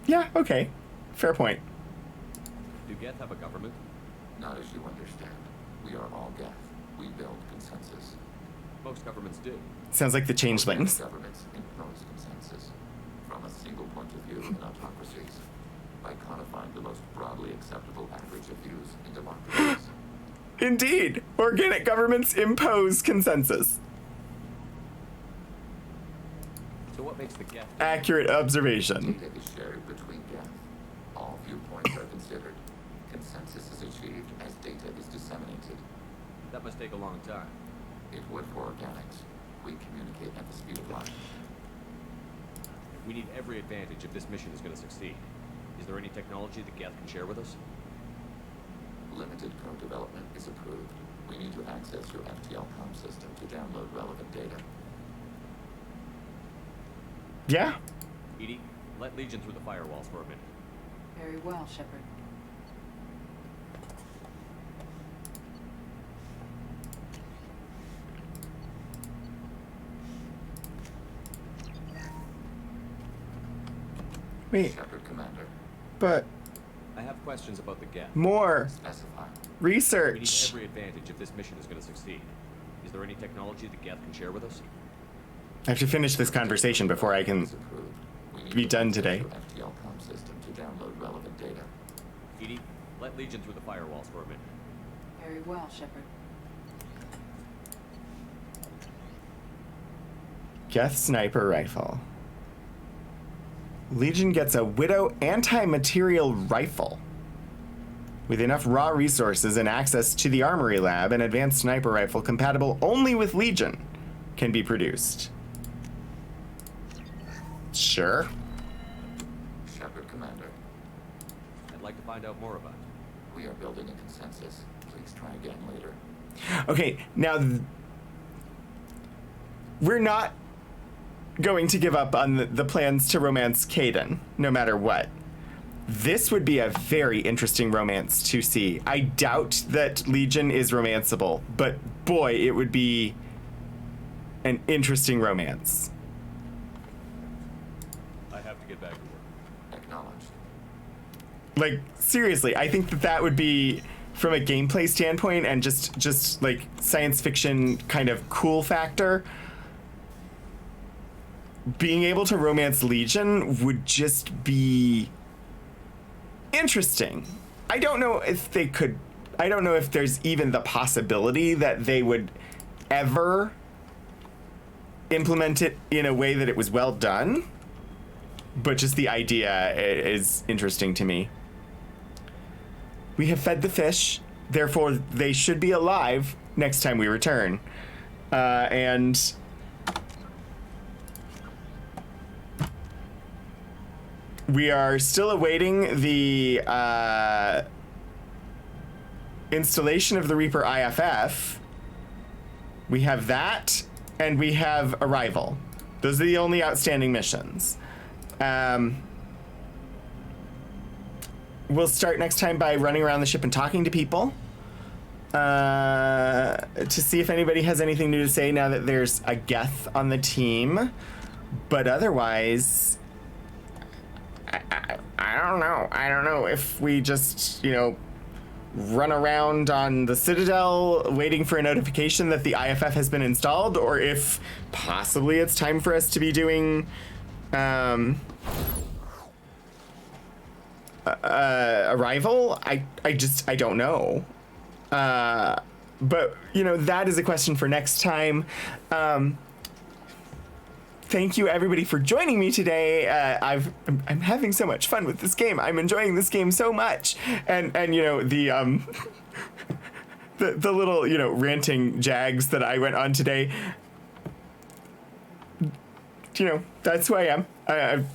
Yeah, okay. Fair point. Do Geth have a government? Not as you understand. We are all Geth. We build consensus. Most governments do. Sounds like the changelings. Governments impose consensus from a single point of view in autocracies by codifying the most broadly acceptable average of views in democracies. Indeed, organic governments impose consensus. So what makes the Geth? Accurate observation. Data is shared between Geth. All viewpoints are considered. Consensus is achieved as data is disseminated. That must take a long time. It would for organics. We communicate at the speed of light. We need every advantage if this mission is going to succeed. Is there any technology the Geth can share with us? Limited code development is approved. We need to access your FTL-COM system to download relevant data. Yeah. EDI, let Legion through the firewalls for a minute. Very well, Shepard. Wait. Shepard, Commander. But I have questions about the Geth. more Specify. We need research. every advantage if this mission is going to succeed. Is there any technology the Geth can share with us? I have to finish this conversation before I can Is approved. We need be to done access today. your FTL-COM system to download relevant data. EDI, let Legion through the firewalls for a minute. Very well, Shepard. Geth sniper rifle. Legion gets a Widow anti-material rifle. With enough raw resources and access to the armory lab, an advanced sniper rifle compatible only with Legion can be produced. Sure. Shepard, Commander. I'd like to find out more about it. We are building a consensus. Please try again later. Okay, now we're not going to give up on the plans to romance Kaidan, no matter what. This would be a very interesting romance to see. I doubt that Legion is romanceable, but boy, it would be an interesting romance. I have to get back to work. Acknowledged. Like, seriously, I think that that would be, from a gameplay standpoint and just like science fiction kind of cool factor, being able to romance Legion would just be interesting. I don't know if they could, I don't know if there's even the possibility that they would ever implement it in a way that it was well done, but just the idea is interesting to me. We have fed the fish, therefore they should be alive next time we return. And we are still awaiting the installation of the Reaper IFF. We have that, and we have Arrival. Those are the only outstanding missions. We'll start next time by running around the ship and talking to people to see if anybody has anything new to say now that there's a Geth on the team. But otherwise, I don't know. I don't know if we just, you know, run around on the Citadel waiting for a notification that the IFF has been installed, or if possibly it's time for us to be doing Arrival. I don't know. But, you know, that is a question for next time. thank you everybody for joining me today. I'm having so much fun with this game. I'm enjoying this game so much. And you know, the little, you know, ranting jags that I went on today, you know, that's who I am. I've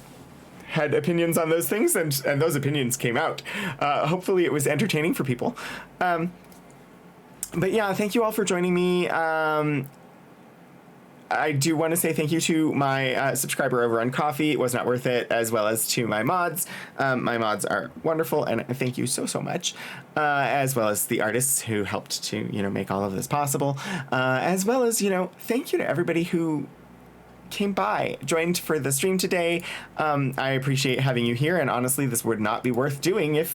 had opinions on those things, and those opinions came out. Hopefully it was entertaining for people. But yeah, thank you all for joining me. I do want to say thank you to my subscriber over on Ko-fi. It was not worth it, as well as to my mods. My mods are wonderful, and thank you so much. As well as the artists who helped to, you know, make all of this possible. As well as, you know, thank you to everybody who came by, joined for the stream today. I appreciate having you here, and honestly, this would not be worth doing if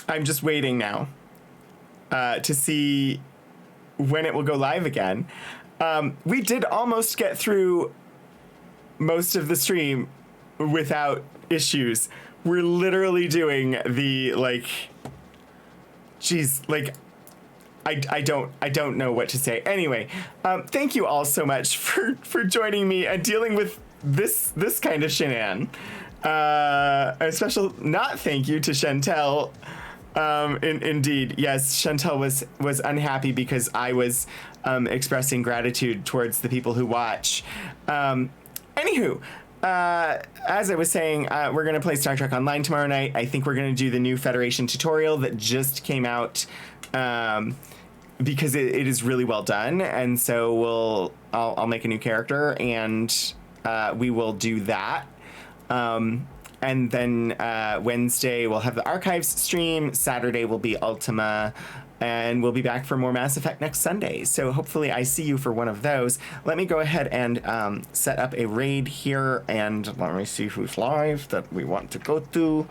I'm just waiting now to see when it will go live again. We did almost get through most of the stream without issues. We're literally doing the, like, geez, like, I don't know what to say. Anyway, thank you all so much for joining me and dealing with this kind of shenan. A special not thank you to Chantel. Indeed, yes, Chantel was unhappy because I was expressing gratitude towards the people who watch. Anywho, as I was saying, we're going to play Star Trek Online tomorrow night. I think we're going to do the new Federation tutorial that just came out, because it is really well done. And so I'll make a new character, and we will do that. And then Wednesday we'll have the archives stream. Saturday will be Ultima, and we'll be back for more Mass Effect next Sunday. So hopefully I see you for one of those. Let me go ahead and set up a raid here, and let me see who's live that we want to go to.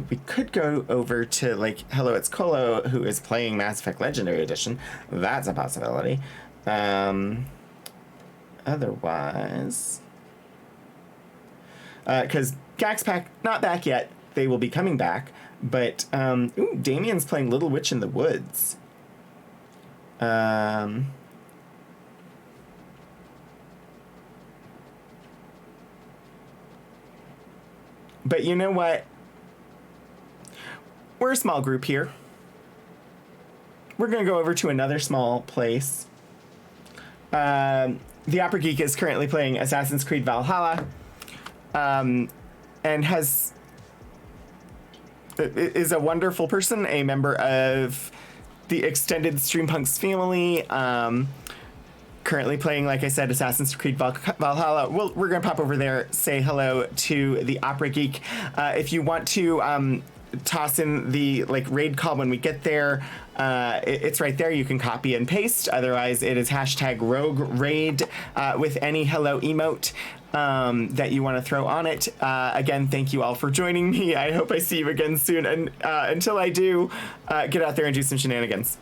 We could go over to, like, Hello, it's Colo, who is playing Mass Effect Legendary Edition. That's a possibility. Otherwise, because Gaxpack not back yet. They will be coming back, but ooh, Damien's playing Little Witch in the Woods. But you know what? We're a small group here. We're gonna go over to another small place. The Opera Geek is currently playing Assassin's Creed Valhalla. And is a wonderful person, a member of the extended Streampunks family. Currently playing, like I said, Assassin's Creed Valhalla. We're gonna pop over there, say hello to the Opera Geek. If you want to toss in the raid call when we get there, it's right there. You can copy and paste. Otherwise, it is #RogueRaid with any hello emote that you want to throw on it. Again, thank you all for joining me. I hope I see you again soon. And until I do, get out there and do some shenanigans.